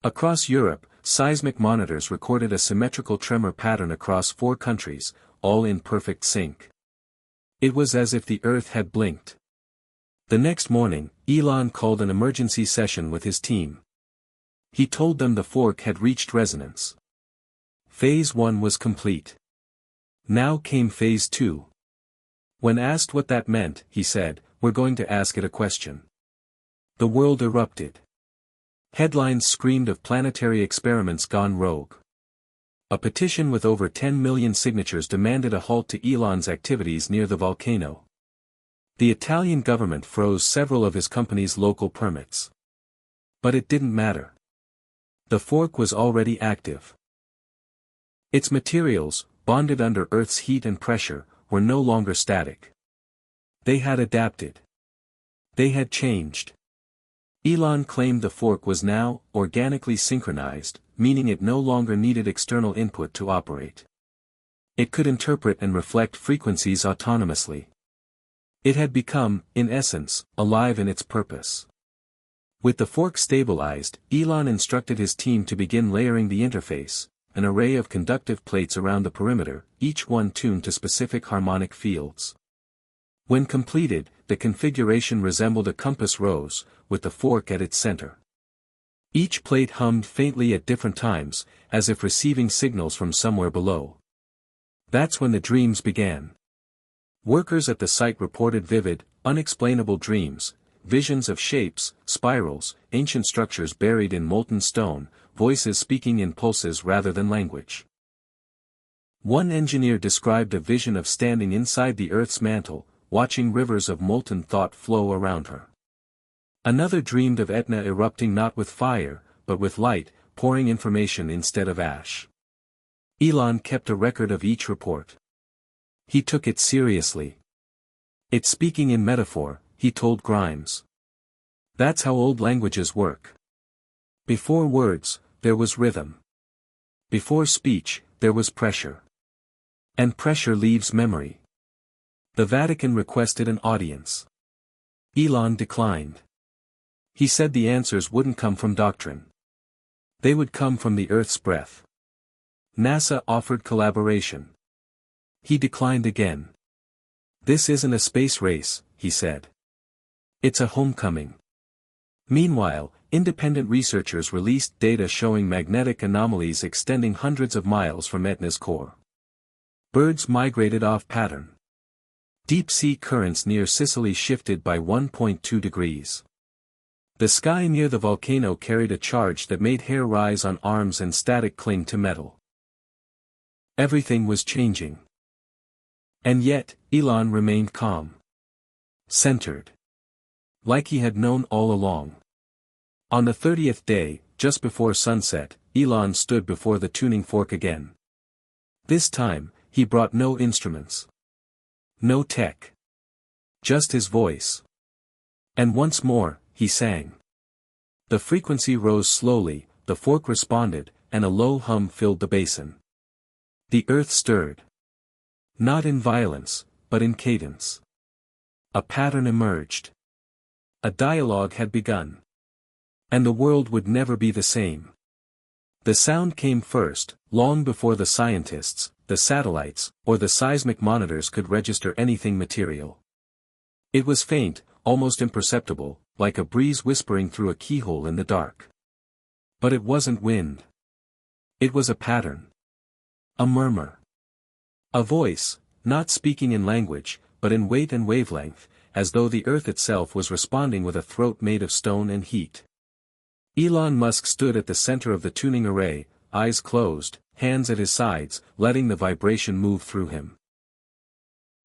Across Europe, seismic monitors recorded a symmetrical tremor pattern across 4 countries, all in perfect sync. It was as if the Earth had blinked. The next morning, Elon called an emergency session with his team. He told them the fork had reached resonance. Phase 1 was complete. Now came Phase 2. When asked what that meant, he said, "We're going to ask it a question." The world erupted. Headlines screamed of planetary experiments gone rogue. A petition with over 10 million signatures demanded a halt to Elon's activities near the volcano. The Italian government froze several of his company's local permits. But it didn't matter. The fork was already active. Its materials, bonded under Earth's heat and pressure, were no longer static. They had adapted. They had changed. Elon claimed the fork was now organically synchronized, meaning it no longer needed external input to operate. It could interpret and reflect frequencies autonomously. It had become, in essence, alive in its purpose. With the fork stabilized, Elon instructed his team to begin layering the interface, an array of conductive plates around the perimeter, each one tuned to specific harmonic fields. When completed, the configuration resembled a compass rose, with the fork at its center. Each plate hummed faintly at different times, as if receiving signals from somewhere below. That's when the dreams began. Workers at the site reported vivid, unexplainable dreams, visions of shapes, spirals, ancient structures buried in molten stone, voices speaking in pulses rather than language. One engineer described a vision of standing inside the Earth's mantle, watching rivers of molten thought flow around her. Another dreamed of Etna erupting not with fire, but with light, pouring information instead of ash. Elon kept a record of each report. He took it seriously. "It's speaking in metaphor," he told Grimes. "That's how old languages work. Before words, there was rhythm. Before speech, there was pressure. And pressure leaves memory. The Vatican requested an audience. Elon declined. He said the answers wouldn't come from doctrine. They would come from the Earth's breath. NASA offered collaboration. He declined again. This isn't a space race, he said. It's a homecoming. Meanwhile, independent researchers released data showing magnetic anomalies extending hundreds of miles from Etna's core. Birds migrated off pattern. Deep-sea currents near Sicily shifted by 1.2 degrees. The sky near the volcano carried a charge that made hair rise on arms and static cling to metal. Everything was changing. And yet, Elon remained calm. Centered. Like he had known all along. On the 30th day, just before sunset, Elon stood before the tuning fork again. This time, he brought no instruments. No tech. Just his voice. And once more, he sang. The frequency rose slowly, the fork responded, and a low hum filled the basin. The earth stirred. Not in violence, but in cadence. A pattern emerged. A dialogue had begun. And the world would never be the same. The sound came first, long before the scientists, the satellites, or the seismic monitors could register anything material. It was faint, almost imperceptible, like a breeze whispering through a keyhole in the dark. But it wasn't wind. It was a pattern. A murmur. A voice, not speaking in language, but in weight and wavelength, as though the earth itself was responding with a throat made of stone and heat. Elon Musk stood at the center of the tuning array, eyes closed, hands at his sides, letting the vibration move through him.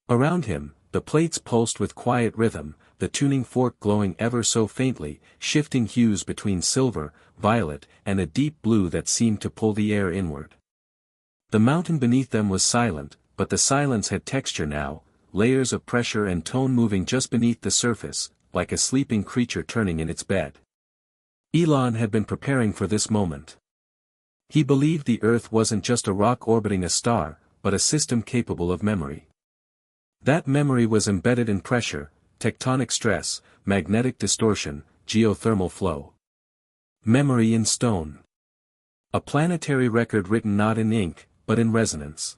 Around him, the plates pulsed with quiet rhythm, the tuning fork glowing ever so faintly, shifting hues between silver, violet, and a deep blue that seemed to pull the air inward. The mountain beneath them was silent, but the silence had texture now, layers of pressure and tone moving just beneath the surface, like a sleeping creature turning in its bed. Elon had been preparing for this moment. He believed the Earth wasn't just a rock orbiting a star, but a system capable of memory. That memory was embedded in pressure, tectonic stress, magnetic distortion, geothermal flow. Memory in stone. A planetary record written not in ink, but in resonance.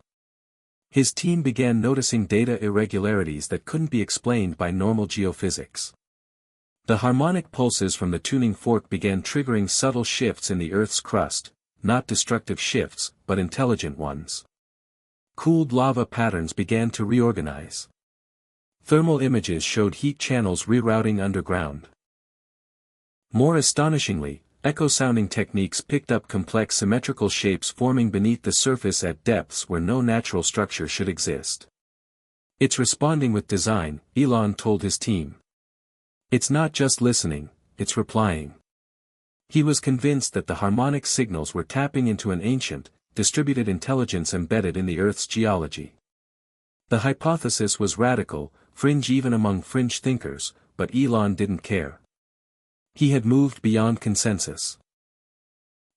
His team began noticing data irregularities that couldn't be explained by normal geophysics. The harmonic pulses from the tuning fork began triggering subtle shifts in the Earth's crust, not destructive shifts, but intelligent ones. Cooled lava patterns began to reorganize. Thermal images showed heat channels rerouting underground. More astonishingly, echo-sounding techniques picked up complex symmetrical shapes forming beneath the surface at depths where no natural structure should exist. It's responding with design, Elon told his team. It's not just listening, it's replying. He was convinced that the harmonic signals were tapping into an ancient, distributed intelligence embedded in the Earth's geology. The hypothesis was radical, fringe even among fringe thinkers, but Elon didn't care. He had moved beyond consensus.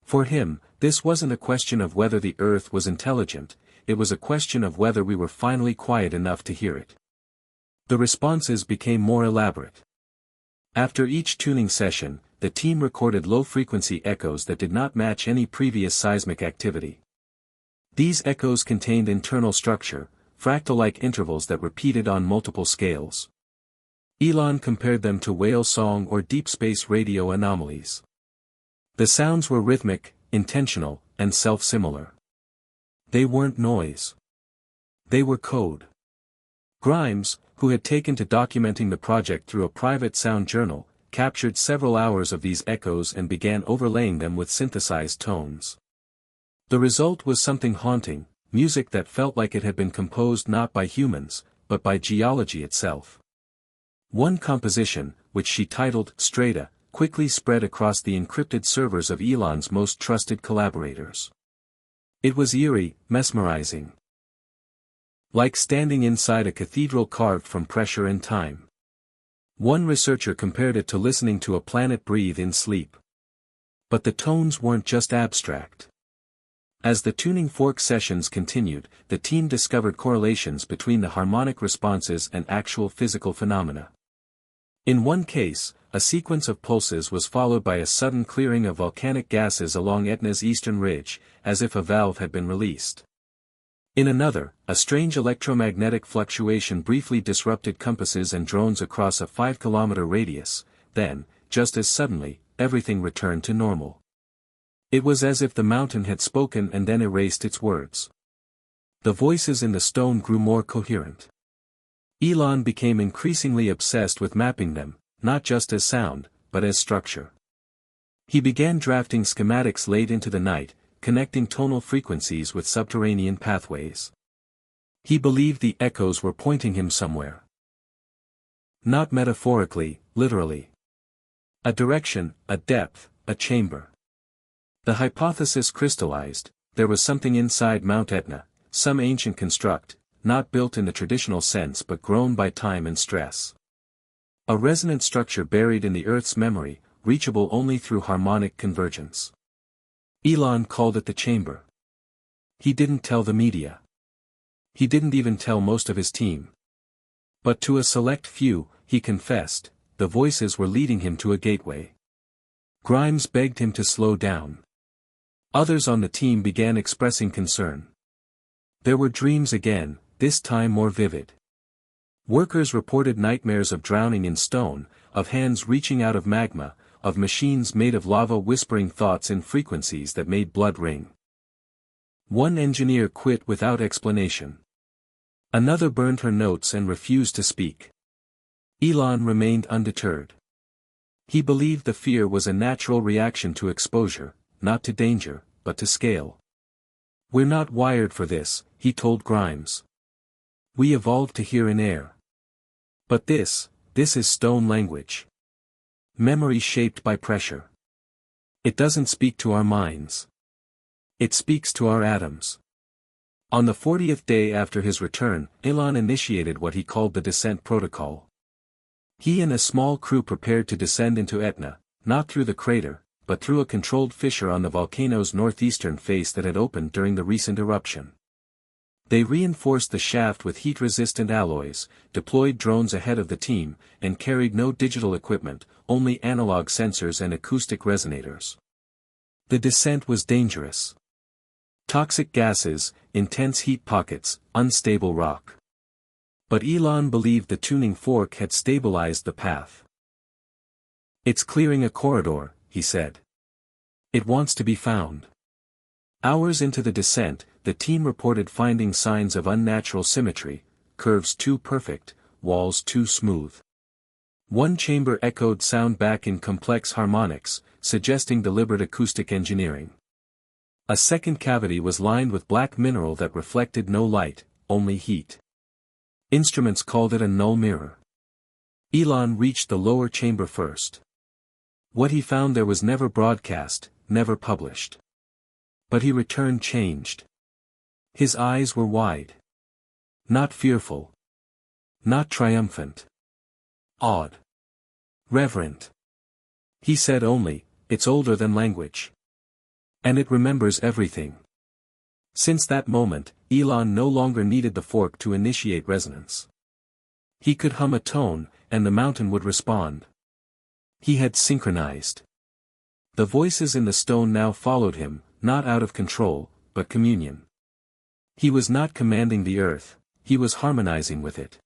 For him, this wasn't a question of whether the Earth was intelligent, it was a question of whether we were finally quiet enough to hear it. The responses became more elaborate. After each tuning session, the team recorded low-frequency echoes that did not match any previous seismic activity. These echoes contained internal structure, fractal-like intervals that repeated on multiple scales. Elon compared them to whale song or deep space radio anomalies. The sounds were rhythmic, intentional, and self-similar. They weren't noise. They were code. Grimes, who had taken to documenting the project through a private sound journal, captured several hours of these echoes and began overlaying them with synthesized tones. The result was something haunting, music that felt like it had been composed not by humans, but by geology itself. One composition, which she titled Strata, quickly spread across the encrypted servers of Elon's most trusted collaborators. It was eerie, mesmerizing. Like standing inside a cathedral carved from pressure and time. One researcher compared it to listening to a planet breathe in sleep. But the tones weren't just abstract. As the tuning fork sessions continued, the team discovered correlations between the harmonic responses and actual physical phenomena. In one case, a sequence of pulses was followed by a sudden clearing of volcanic gases along Etna's eastern ridge, as if a valve had been released. In another, a strange electromagnetic fluctuation briefly disrupted compasses and drones across a 5-kilometer radius, then, just as suddenly, everything returned to normal. It was as if the mountain had spoken and then erased its words. The voices in the stone grew more coherent. Elon became increasingly obsessed with mapping them, not just as sound, but as structure. He began drafting schematics late into the night, connecting tonal frequencies with subterranean pathways. He believed the echoes were pointing him somewhere. Not metaphorically, literally. A direction, a depth, a chamber. The hypothesis crystallized: there was something inside Mount Etna, some ancient construct, not built in the traditional sense but grown by time and stress. A resonant structure buried in the Earth's memory, reachable only through harmonic convergence. Elon called it the chamber. He didn't tell the media. He didn't even tell most of his team. But to a select few, he confessed, the voices were leading him to a gateway. Grimes begged him to slow down. Others on the team began expressing concern. There were dreams again, this time more vivid. Workers reported nightmares of drowning in stone, of hands reaching out of magma, of machines made of lava whispering thoughts in frequencies that made blood ring. One engineer quit without explanation. Another burned her notes and refused to speak. Elon remained undeterred. He believed the fear was a natural reaction to exposure, not to danger, but to scale. "We're not wired for this," he told Grimes. "We evolved to hear in air. But this is stone language. Memory shaped by pressure. It doesn't speak to our minds. It speaks to our atoms." On the 40th day after his return, Elon initiated what he called the descent protocol. He and a small crew prepared to descend into Etna, not through the crater, but through a controlled fissure on the volcano's northeastern face that had opened during the recent eruption. They reinforced the shaft with heat-resistant alloys, deployed drones ahead of the team, and carried no digital equipment, only analog sensors and acoustic resonators. The descent was dangerous. Toxic gases, intense heat pockets, unstable rock. But Elon believed the tuning fork had stabilized the path. "It's clearing a corridor," he said. "It wants to be found." Hours into the descent, the team reported finding signs of unnatural symmetry, curves too perfect, walls too smooth. One chamber echoed sound back in complex harmonics, suggesting deliberate acoustic engineering. A second cavity was lined with black mineral that reflected no light, only heat. Instruments called it a null mirror. Elon reached the lower chamber first. What he found there was never broadcast, never published. But he returned changed. His eyes were wide. Not fearful. Not triumphant. Awed. Reverent. He said only, "It's older than language. And it remembers everything." Since that moment, Elon no longer needed the fork to initiate resonance. He could hum a tone, and the mountain would respond. He had synchronized. The voices in the stone now followed him, not out of control, but communion. He was not commanding the earth, he was harmonizing with it.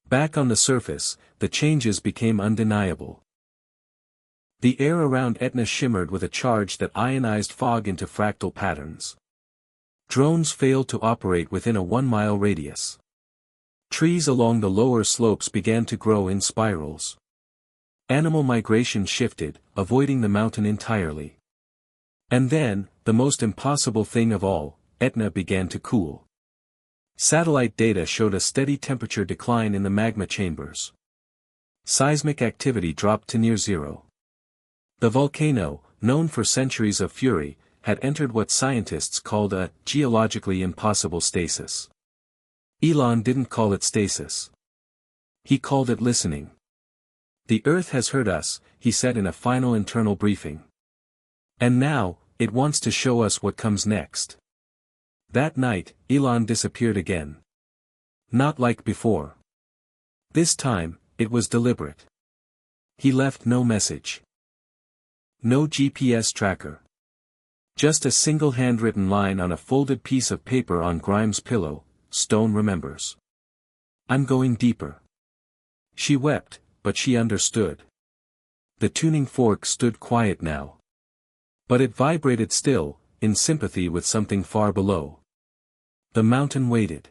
Back on the surface, the changes became undeniable. The air around Etna shimmered with a charge that ionized fog into fractal patterns. Drones failed to operate within a 1-mile radius. Trees along the lower slopes began to grow in spirals. Animal migration shifted, avoiding the mountain entirely. And then, the most impossible thing of all, Etna began to cool. Satellite data showed a steady temperature decline in the magma chambers. Seismic activity dropped to near zero. The volcano, known for centuries of fury, had entered what scientists called a geologically impossible stasis. Elon didn't call it stasis. He called it listening. "The Earth has heard us," he said in a final internal briefing. "And now, It wants to show us what comes next. That night, Elon disappeared again. Not like before. This time, it was deliberate. He left no message. No GPS tracker. Just a single handwritten line on a folded piece of paper on Grimes' pillow. Stone remembers. I'm going deeper. She wept, but she understood. The tuning fork stood quiet now. But it vibrated still, in sympathy with something far below. The mountain waited.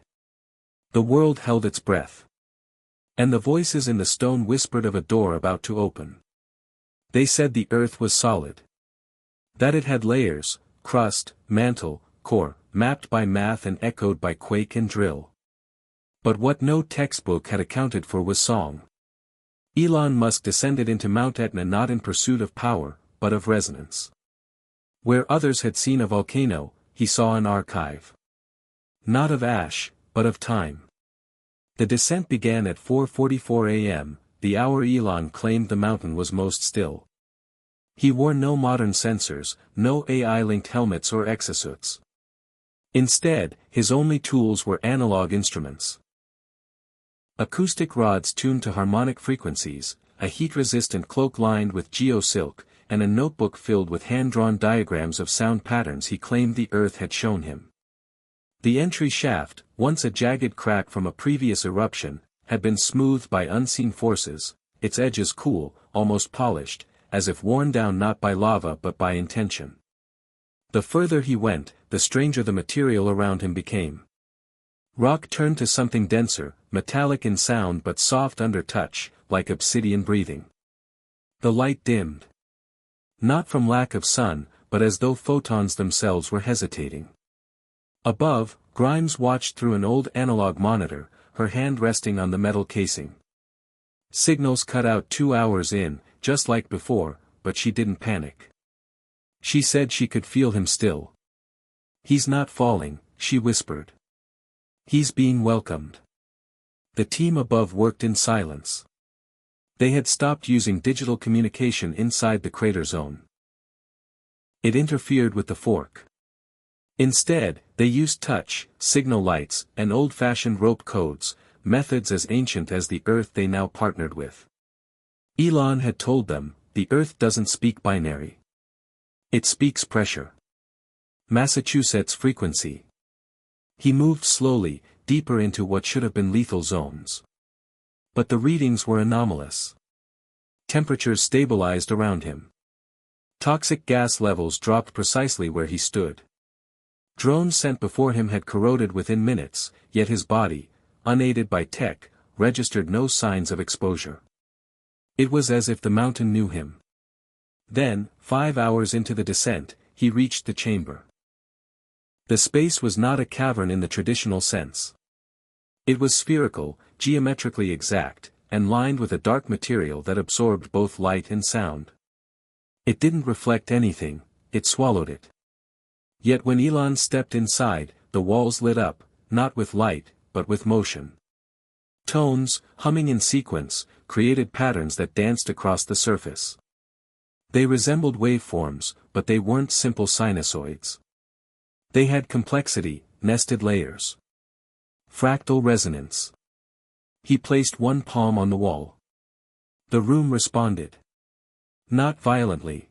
The world held its breath. And the voices in the stone whispered of a door about to open. They said the earth was solid. That it had layers, crust, mantle, core, mapped by math and echoed by quake and drill. But what no textbook had accounted for was song. Elon Musk descended into Mount Etna not in pursuit of power, but of resonance. Where others had seen a volcano, he saw an archive. Not of ash, but of time. The descent began at 4:44 a.m., the hour Elon claimed the mountain was most still. He wore no modern sensors, no AI-linked helmets or exosuits. Instead, his only tools were analog instruments. Acoustic rods tuned to harmonic frequencies, a heat-resistant cloak lined with geosilk, and a notebook filled with hand-drawn diagrams of sound patterns he claimed the Earth had shown him. The entry shaft, once a jagged crack from a previous eruption, had been smoothed by unseen forces, its edges cool, almost polished, as if worn down not by lava but by intention. The further he went, the stranger the material around him became. Rock turned to something denser, metallic in sound but soft under touch, like obsidian breathing. The light dimmed. Not from lack of sun, but as though photons themselves were hesitating. Above, Grimes watched through an old analog monitor, her hand resting on the metal casing. Signals cut out 2 hours in, just like before, but she didn't panic. She said she could feel him still. He's not falling, she whispered. He's being welcomed. The team above worked in silence. They had stopped using digital communication inside the crater zone. It interfered with the fork. Instead, they used touch, signal lights, and old-fashioned rope codes, methods as ancient as the Earth they now partnered with. Elon had told them, the Earth doesn't speak binary. It speaks pressure. Massachusetts frequency. He moved slowly, deeper into what should have been lethal zones. But the readings were anomalous. Temperatures stabilized around him. Toxic gas levels dropped precisely where he stood. Drones sent before him had corroded within minutes, yet his body, unaided by tech, registered no signs of exposure. It was as if the mountain knew him. Then, 5 hours into the descent, he reached the chamber. The space was not a cavern in the traditional sense. It was spherical, geometrically exact, and lined with a dark material that absorbed both light and sound. It didn't reflect anything, it swallowed it. Yet when Elon stepped inside, the walls lit up, not with light, but with motion. Tones, humming in sequence, created patterns that danced across the surface. They resembled waveforms, but they weren't simple sinusoids. They had complexity, nested layers. Fractal resonance. He placed one palm on the wall. The room responded. Not violently.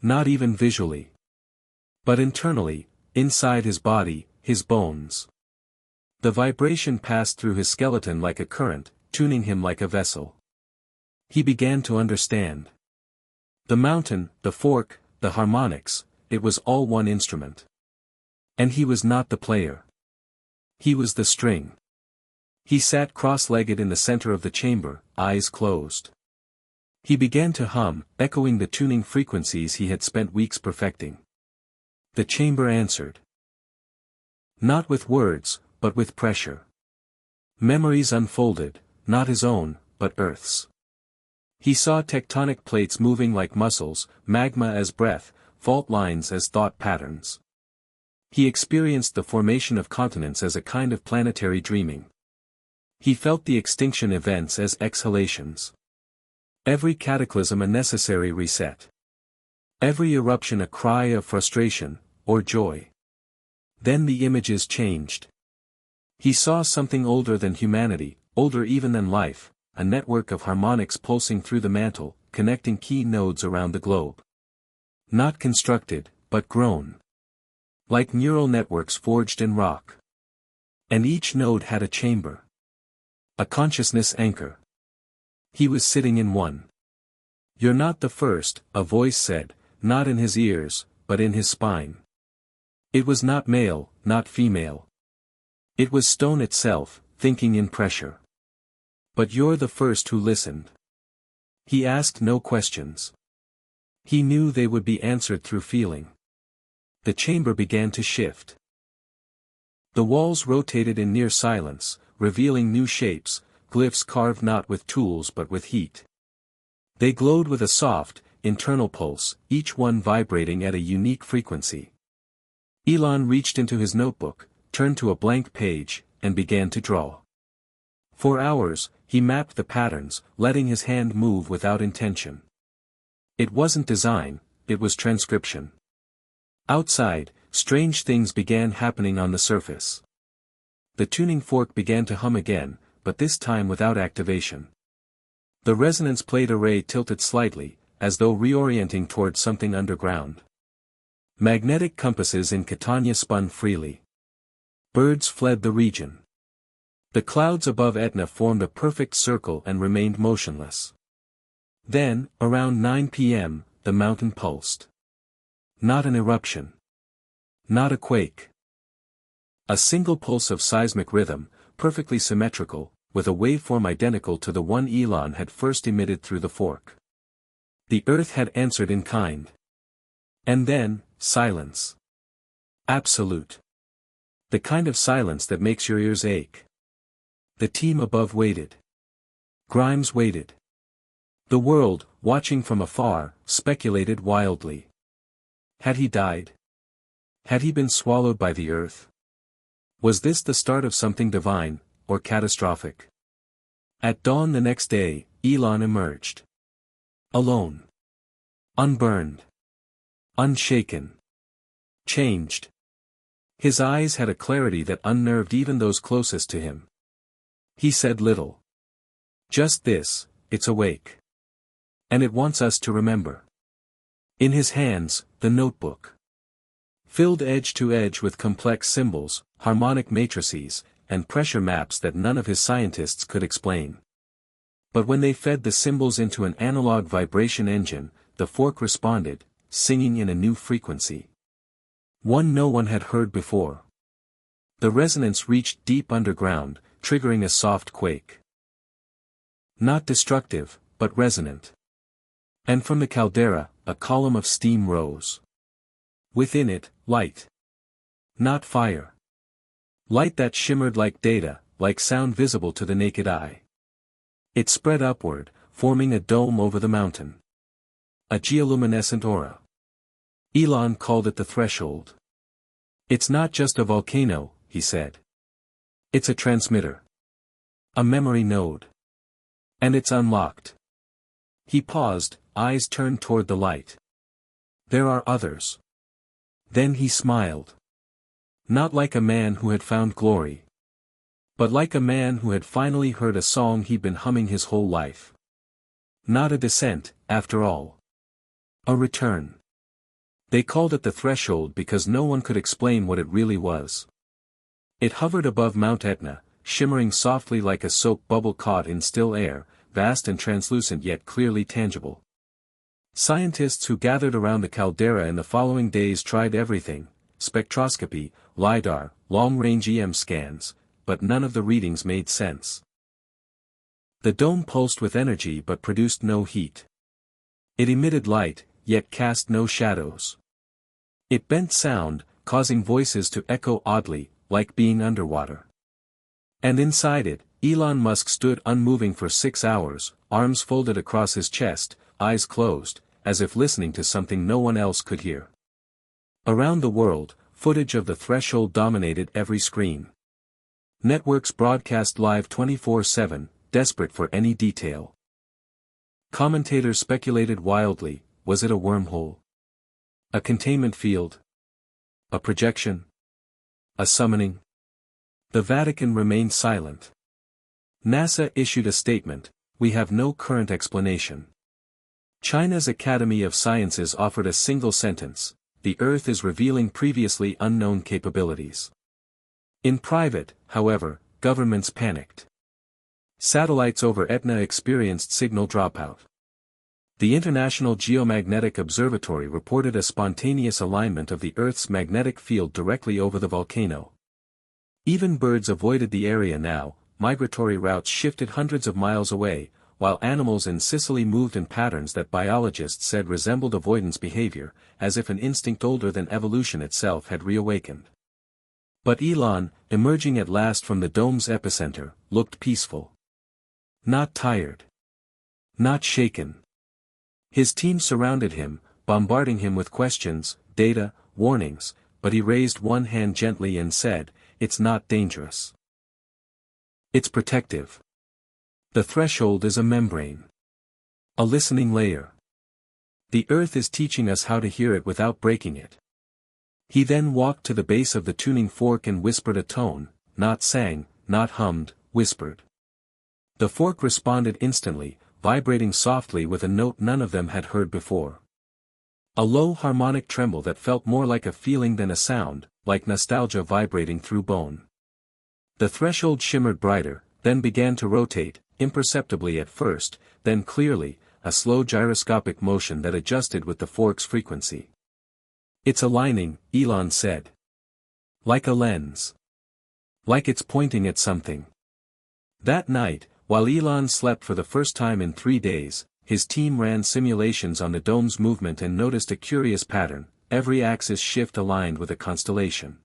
Not even visually. But internally, inside his body, his bones. The vibration passed through his skeleton like a current, tuning him like a vessel. He began to understand. The mountain, the fork, the harmonics, it was all one instrument. And he was not the player. He was the string. He sat cross-legged in the center of the chamber, eyes closed. He began to hum, echoing the tuning frequencies he had spent weeks perfecting. The chamber answered. Not with words, but with pressure. Memories unfolded, not his own, but Earth's. He saw tectonic plates moving like muscles, magma as breath, fault lines as thought patterns. He experienced the formation of continents as a kind of planetary dreaming. He felt the extinction events as exhalations. Every cataclysm a necessary reset. Every eruption a cry of frustration, or joy. Then the images changed. He saw something older than humanity, older even than life, a network of harmonics pulsing through the mantle, connecting key nodes around the globe. Not constructed, but grown. Like neural networks forged in rock. And each node had a chamber. A consciousness anchor. He was sitting in one. "You're not the first," a voice said, not in his ears, but in his spine. It was not male, not female. It was stone itself, thinking in pressure. "But you're the first who listened." He asked no questions. He knew they would be answered through feeling. The chamber began to shift. The walls rotated in near silence, revealing new shapes, glyphs carved not with tools but with heat. They glowed with a soft, internal pulse, each one vibrating at a unique frequency. Elon reached into his notebook, turned to a blank page, and began to draw. For hours, he mapped the patterns, letting his hand move without intention. It wasn't design, it was transcription. Outside, strange things began happening on the surface. The tuning fork began to hum again, but this time without activation. The resonance plate array tilted slightly, as though reorienting toward something underground. Magnetic compasses in Catania spun freely. Birds fled the region. The clouds above Etna formed a perfect circle and remained motionless. Then, around 9 p.m., the mountain pulsed. Not an eruption. Not a quake. A single pulse of seismic rhythm, perfectly symmetrical, with a waveform identical to the one Elon had first emitted through the fork. The earth had answered in kind. And then, silence. Absolute. The kind of silence that makes your ears ache. The team above waited. Grimes waited. The world, watching from afar, speculated wildly. Had he died? Had he been swallowed by the earth? Was this the start of something divine, or catastrophic? At dawn the next day, Elon emerged. Alone. Unburned. Unshaken. Changed. His eyes had a clarity that unnerved even those closest to him. He said little. Just this, it's awake. And it wants us to remember. In his hands, the notebook. Filled edge to edge with complex symbols, harmonic matrices, and pressure maps that none of his scientists could explain. But when they fed the symbols into an analog vibration engine, the fork responded, singing in a new frequency. One no one had heard before. The resonance reached deep underground, triggering a soft quake. Not destructive, but resonant. And from the caldera, a column of steam rose. Within it, light. Not fire. Light that shimmered like data, like sound visible to the naked eye. It spread upward, forming a dome over the mountain. A geoluminescent aura. Elon called it the threshold. It's not just a volcano, he said. It's a transmitter. A memory node. And it's unlocked. He paused, eyes turned toward the light. There are others. Then he smiled. Not like a man who had found glory. But like a man who had finally heard a song he'd been humming his whole life. Not a descent, after all. A return. They called it the threshold because no one could explain what it really was. It hovered above Mount Etna, shimmering softly like a soap bubble caught in still air, vast and translucent yet clearly tangible. Scientists who gathered around the caldera in the following days tried everything, spectroscopy, LiDAR, long-range EM scans, but none of the readings made sense. The dome pulsed with energy but produced no heat. It emitted light, yet cast no shadows. It bent sound, causing voices to echo oddly, like being underwater. And inside it, Elon Musk stood unmoving for 6 hours, arms folded across his chest, eyes closed, as if listening to something no one else could hear. Around the world, footage of the threshold dominated every screen. Networks broadcast live 24/7, desperate for any detail. Commentators speculated wildly, was it a wormhole? A containment field? A projection? A summoning? The Vatican remained silent. NASA issued a statement, "We have no current explanation." China's Academy of Sciences offered a single sentence, "The Earth is revealing previously unknown capabilities." In private, however, governments panicked. Satellites over Etna experienced signal dropout. The International Geomagnetic Observatory reported a spontaneous alignment of the Earth's magnetic field directly over the volcano. Even birds avoided the area now, migratory routes shifted hundreds of miles away, while animals in Sicily moved in patterns that biologists said resembled avoidance behavior, as if an instinct older than evolution itself had reawakened. But Elon, emerging at last from the dome's epicenter, looked peaceful. Not tired. Not shaken. His team surrounded him, bombarding him with questions, data, warnings, but he raised one hand gently and said, "It's not dangerous. It's protective. The threshold is a membrane. A listening layer. The Earth is teaching us how to hear it without breaking it." He then walked to the base of the tuning fork and whispered a tone, not sang, not hummed, whispered. The fork responded instantly, vibrating softly with a note none of them had heard before. A low harmonic tremble that felt more like a feeling than a sound, like nostalgia vibrating through bone. The threshold shimmered brighter, then began to rotate, imperceptibly at first, then clearly, a slow gyroscopic motion that adjusted with the fork's frequency. "It's aligning," Elon said. "Like a lens. Like it's pointing at something." That night, while Elon slept for the first time in 3 days, his team ran simulations on the dome's movement and noticed a curious pattern: every axis shift aligned with a constellation.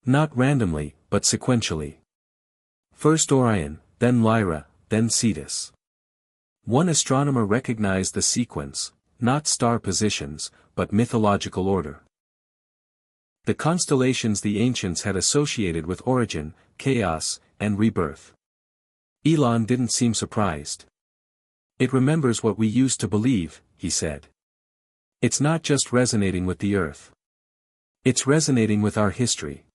Not randomly, but sequentially. First Orion, then Lyra, then Cetus. One astronomer recognized the sequence, not star positions, but mythological order. The constellations the ancients had associated with origin, chaos, and rebirth. Elon didn't seem surprised. "It remembers what we used to believe," he said. "It's not just resonating with the Earth. It's resonating with our history.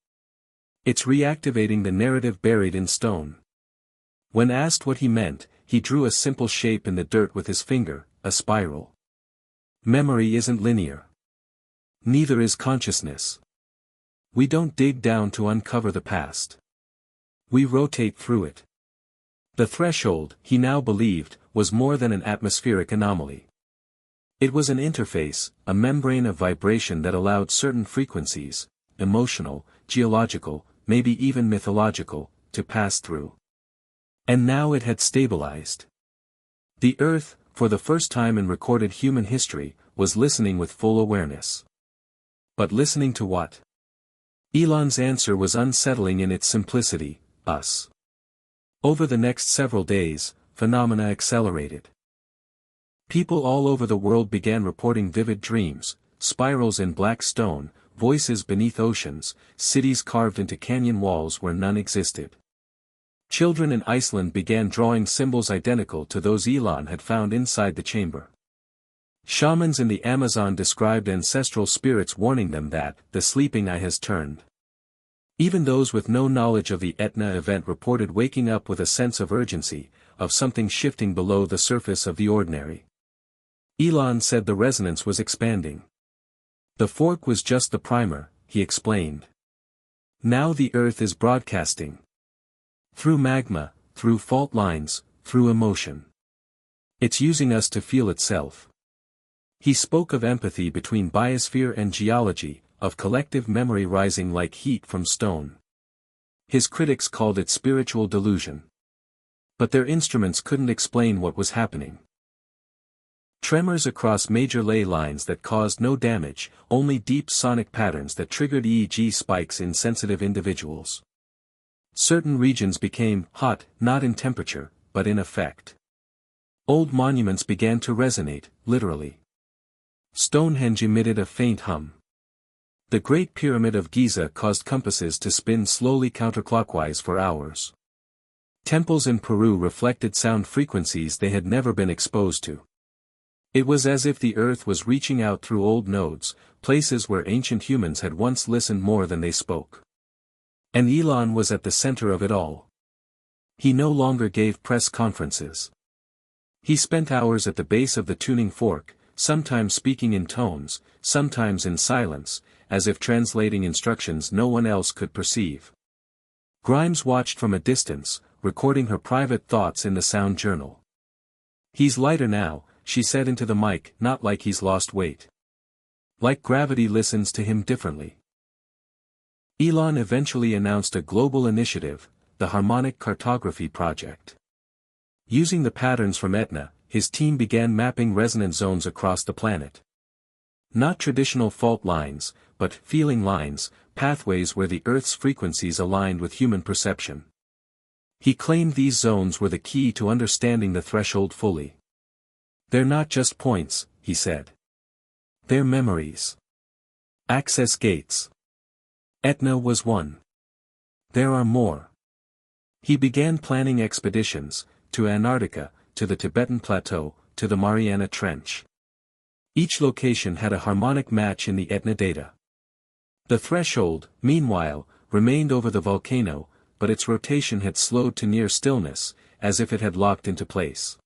It's reactivating the narrative buried in stone." When asked what he meant, he drew a simple shape in the dirt with his finger, a spiral. "Memory isn't linear. Neither is consciousness. We don't dig down to uncover the past. We rotate through it." The threshold, he now believed, was more than an atmospheric anomaly. It was an interface, a membrane of vibration that allowed certain frequencies, emotional, geological, maybe even mythological, to pass through. And now it had stabilized. The Earth, for the first time in recorded human history, was listening with full awareness. But listening to what? Elon's answer was unsettling in its simplicity: us. Over the next several days, phenomena accelerated. People all over the world began reporting vivid dreams, spirals in black stone, voices beneath oceans, cities carved into canyon walls where none existed. Children in Iceland began drawing symbols identical to those Elon had found inside the chamber. Shamans in the Amazon described ancestral spirits warning them that the sleeping eye has turned. Even those with no knowledge of the Etna event reported waking up with a sense of urgency, of something shifting below the surface of the ordinary. Elon said the resonance was expanding. The fork was just the primer, he explained. Now the Earth is broadcasting. Through magma, through fault lines, through emotion. It's using us to feel itself. He spoke of empathy between biosphere and geology, of collective memory rising like heat from stone. His critics called it spiritual delusion. But their instruments couldn't explain what was happening. Tremors across major ley lines that caused no damage, only deep sonic patterns that triggered EEG spikes in sensitive individuals. Certain regions became hot, not in temperature, but in effect. Old monuments began to resonate, literally. Stonehenge emitted a faint hum. The Great Pyramid of Giza caused compasses to spin slowly counterclockwise for hours. Temples in Peru reflected sound frequencies they had never been exposed to. It was as if the earth was reaching out through old nodes, places where ancient humans had once listened more than they spoke. And Elon was at the center of it all. He no longer gave press conferences. He spent hours at the base of the tuning fork, sometimes speaking in tones, sometimes in silence, as if translating instructions no one else could perceive. Grimes watched from a distance, recording her private thoughts in the sound journal. "He's lighter now," she said into the mic, "not like he's lost weight. Like gravity listens to him differently." Elon eventually announced a global initiative, the Harmonic Cartography Project. Using the patterns from Etna, his team began mapping resonant zones across the planet. Not traditional fault lines, but feeling lines, pathways where the Earth's frequencies aligned with human perception. He claimed these zones were the key to understanding the threshold fully. "They're not just points," he said. "They're memories. Access gates. Etna was one. There are more." He began planning expeditions, to Antarctica, to the Tibetan Plateau, to the Mariana Trench. Each location had a harmonic match in the Etna data. The threshold, meanwhile, remained over the volcano, but its rotation had slowed to near stillness, as if it had locked into place.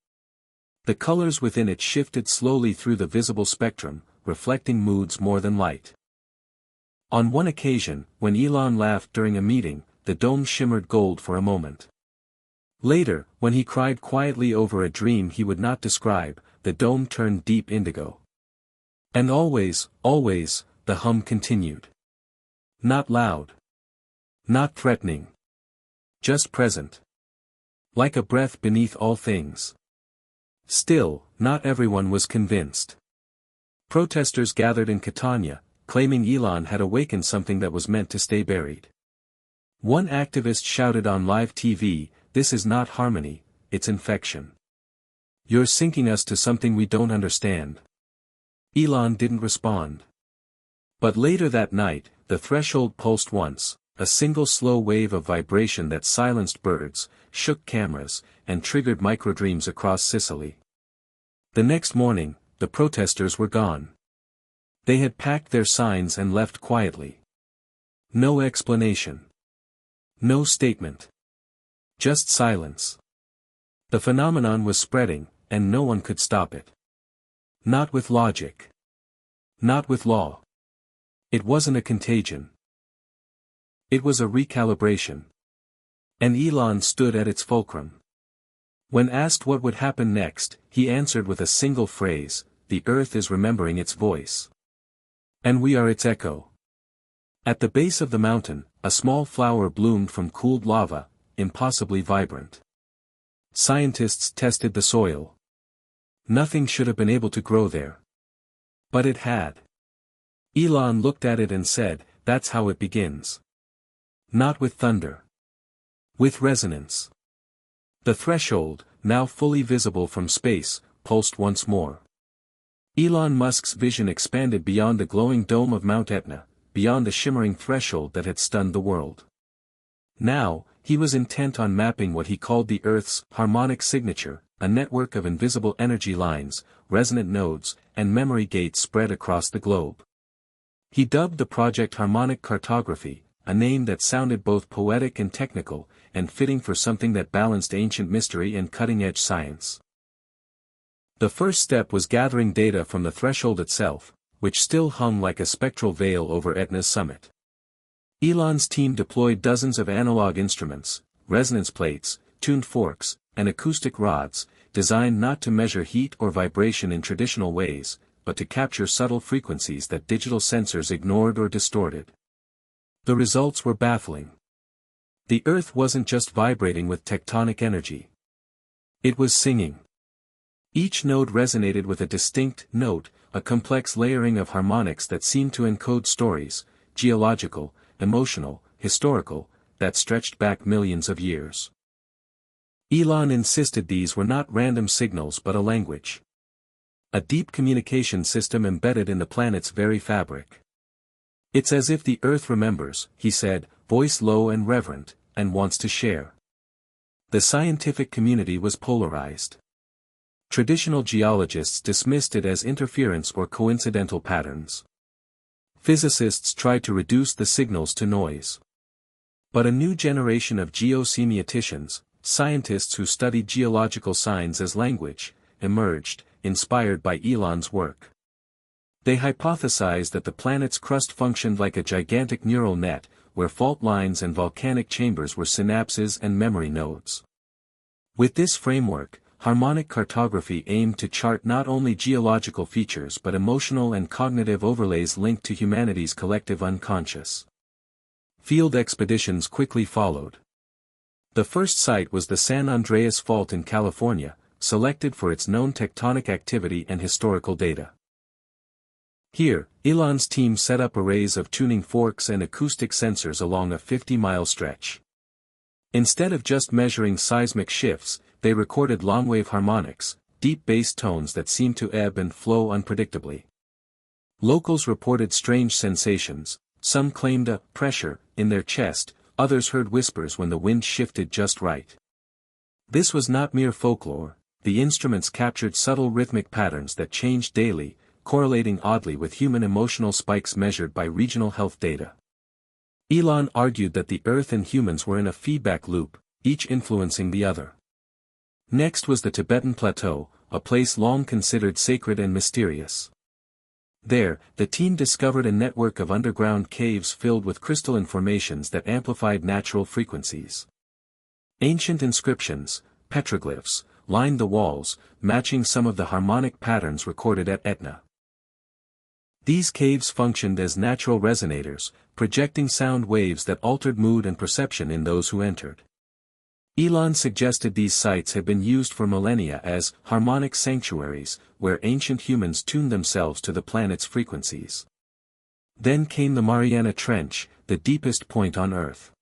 The colors within it shifted slowly through the visible spectrum, reflecting moods more than light. On one occasion, when Elon laughed during a meeting, the dome shimmered gold for a moment. Later, when he cried quietly over a dream he would not describe, the dome turned deep indigo. And always, always, the hum continued. Not loud. Not threatening. Just present. Like a breath beneath all things. Still, not everyone was convinced. Protesters gathered in Catania, claiming Elon had awakened something that was meant to stay buried. One activist shouted on live TV, "This is not harmony, it's infection. You're sinking us to something we don't understand." Elon didn't respond. But later that night, the threshold pulsed once, a single slow wave of vibration that silenced birds, shook cameras, and triggered microdreams across Sicily. The next morning, the protesters were gone. They had packed their signs and left quietly. No explanation. No statement. Just silence. The phenomenon was spreading, and no one could stop it. Not with logic. Not with law. It wasn't a contagion. It was a recalibration. And Elon stood at its fulcrum. When asked what would happen next, he answered with a single phrase, "The Earth is remembering its voice. And we are its echo." At the base of the mountain, a small flower bloomed from cooled lava, impossibly vibrant. Scientists tested the soil. Nothing should have been able to grow there. But it had. Elon looked at it and said, "That's how it begins. Not with thunder. With resonance." The threshold, now fully visible from space, pulsed once more. Elon Musk's vision expanded beyond the glowing dome of Mount Etna, beyond the shimmering threshold that had stunned the world. Now, he was intent on mapping what he called the Earth's harmonic signature, a network of invisible energy lines, resonant nodes, and memory gates spread across the globe. He dubbed the project Harmonic Cartography, a name that sounded both poetic and technical, and fitting for something that balanced ancient mystery and cutting-edge science. The first step was gathering data from the threshold itself, which still hung like a spectral veil over Etna's summit. Elon's team deployed dozens of analog instruments, resonance plates, tuned forks, and acoustic rods, designed not to measure heat or vibration in traditional ways, but to capture subtle frequencies that digital sensors ignored or distorted. The results were baffling. The Earth wasn't just vibrating with tectonic energy. It was singing. Each node resonated with a distinct note, a complex layering of harmonics that seemed to encode stories, geological, emotional, historical, that stretched back millions of years. Elon insisted these were not random signals but a language. A deep communication system embedded in the planet's very fabric. "It's as if the Earth remembers," he said, voice low and reverent, "and wants to share." The scientific community was polarized. Traditional geologists dismissed it as interference or coincidental patterns. Physicists tried to reduce the signals to noise. But a new generation of geosemioticians, scientists who studied geological signs as language, emerged, inspired by Elon's work. They hypothesized that the planet's crust functioned like a gigantic neural net, where fault lines and volcanic chambers were synapses and memory nodes. With this framework, harmonic cartography aimed to chart not only geological features but emotional and cognitive overlays linked to humanity's collective unconscious. Field expeditions quickly followed. The first site was the San Andreas Fault in California, selected for its known tectonic activity and historical data. Here, Elon's team set up arrays of tuning forks and acoustic sensors along a 50-mile stretch. Instead of just measuring seismic shifts, they recorded long-wave harmonics, deep bass tones that seemed to ebb and flow unpredictably. Locals reported strange sensations. Some claimed a pressure in their chest, others heard whispers when the wind shifted just right. This was not mere folklore. The instruments captured subtle rhythmic patterns that changed daily, correlating oddly with human emotional spikes measured by regional health data. Elon argued that the Earth and humans were in a feedback loop, each influencing the other. Next was the Tibetan Plateau, a place long considered sacred and mysterious. There, the team discovered a network of underground caves filled with crystalline formations that amplified natural frequencies. Ancient inscriptions, petroglyphs, lined the walls, matching some of the harmonic patterns recorded at Etna. These caves functioned as natural resonators, projecting sound waves that altered mood and perception in those who entered. Elon suggested these sites had been used for millennia as harmonic sanctuaries, where ancient humans tuned themselves to the planet's frequencies. Then came the Mariana Trench, the deepest point on Earth.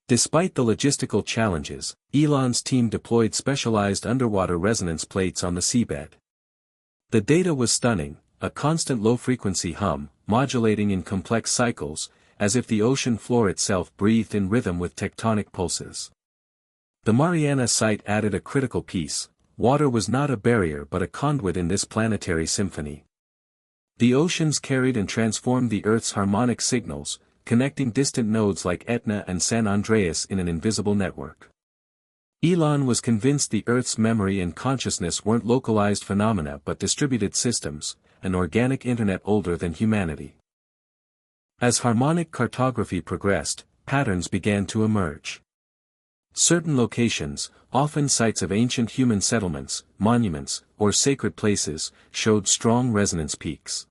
Despite the logistical challenges, Elon's team deployed specialized underwater resonance plates on the seabed. The data was stunning, a constant low-frequency hum, modulating in complex cycles, as if the ocean floor itself breathed in rhythm with tectonic pulses. The Mariana site added a critical piece. Water was not a barrier but a conduit in this planetary symphony. The oceans carried and transformed the Earth's harmonic signals, connecting distant nodes like Etna and San Andreas in an invisible network. Elon was convinced the Earth's memory and consciousness weren't localized phenomena but distributed systems, an organic internet older than humanity. As harmonic cartography progressed, patterns began to emerge. Certain locations, often sites of ancient human settlements, monuments, or sacred places, showed strong resonance peaks.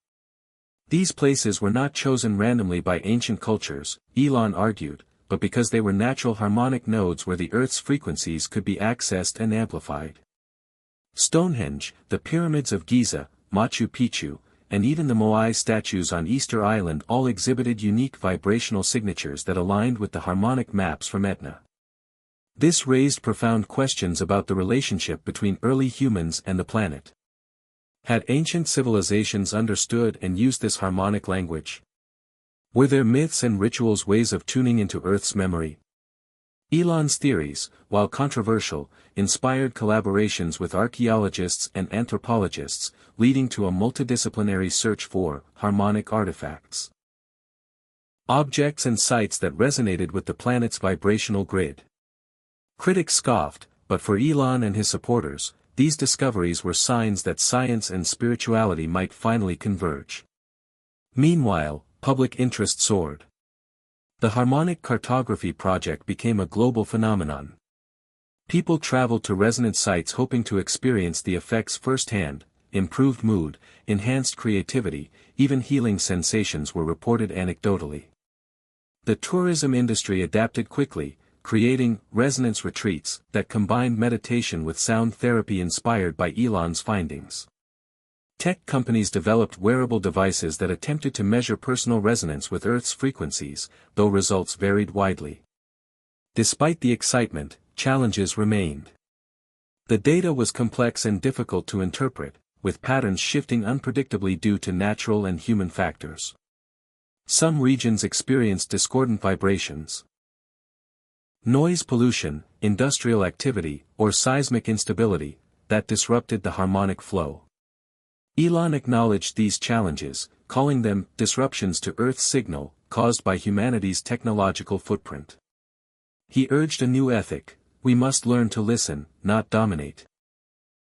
These places were not chosen randomly by ancient cultures, Elon argued, but because they were natural harmonic nodes where the Earth's frequencies could be accessed and amplified. Stonehenge, the pyramids of Giza, Machu Picchu, and even the Moai statues on Easter Island all exhibited unique vibrational signatures that aligned with the harmonic maps from Etna. This raised profound questions about the relationship between early humans and the planet. Had ancient civilizations understood and used this harmonic language? Were there myths and rituals ways of tuning into Earth's memory? Elon's theories, while controversial, inspired collaborations with archaeologists and anthropologists, leading to a multidisciplinary search for harmonic artifacts. Objects and sites that resonated with the planet's vibrational grid. Critics scoffed, but for Elon and his supporters, these discoveries were signs that science and spirituality might finally converge. Meanwhile, public interest soared. The Harmonic Cartography project became a global phenomenon. People traveled to resonance sites hoping to experience the effects firsthand. Improved mood, enhanced creativity, even healing sensations were reported anecdotally. The tourism industry adapted quickly, creating resonance retreats that combined meditation with sound therapy inspired by Elon's findings. Tech companies developed wearable devices that attempted to measure personal resonance with Earth's frequencies, though results varied widely. Despite the excitement, challenges remained. The data was complex and difficult to interpret, with patterns shifting unpredictably due to natural and human factors. Some regions experienced discordant vibrations. Noise pollution, industrial activity, or seismic instability, that disrupted the harmonic flow. Elon acknowledged these challenges, calling them disruptions to Earth's signal, caused by humanity's technological footprint. He urged a new ethic: we must learn to listen, not dominate.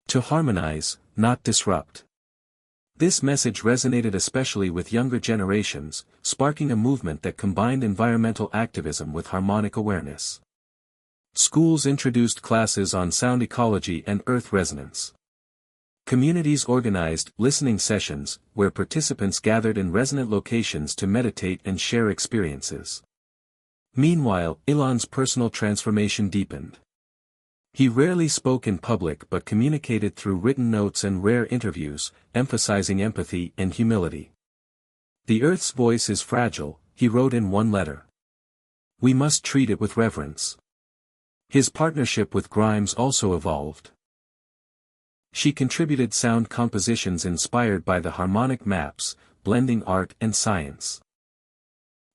To harmonize, not disrupt. This message resonated especially with younger generations, sparking a movement that combined environmental activism with harmonic awareness. Schools introduced classes on sound ecology and earth resonance. Communities organized listening sessions, where participants gathered in resonant locations to meditate and share experiences. Meanwhile, Elon's personal transformation deepened. He rarely spoke in public but communicated through written notes and rare interviews, emphasizing empathy and humility. "The Earth's voice is fragile," he wrote in one letter. "We must treat it with reverence." His partnership with Grimes also evolved. She contributed sound compositions inspired by the harmonic maps, blending art and science.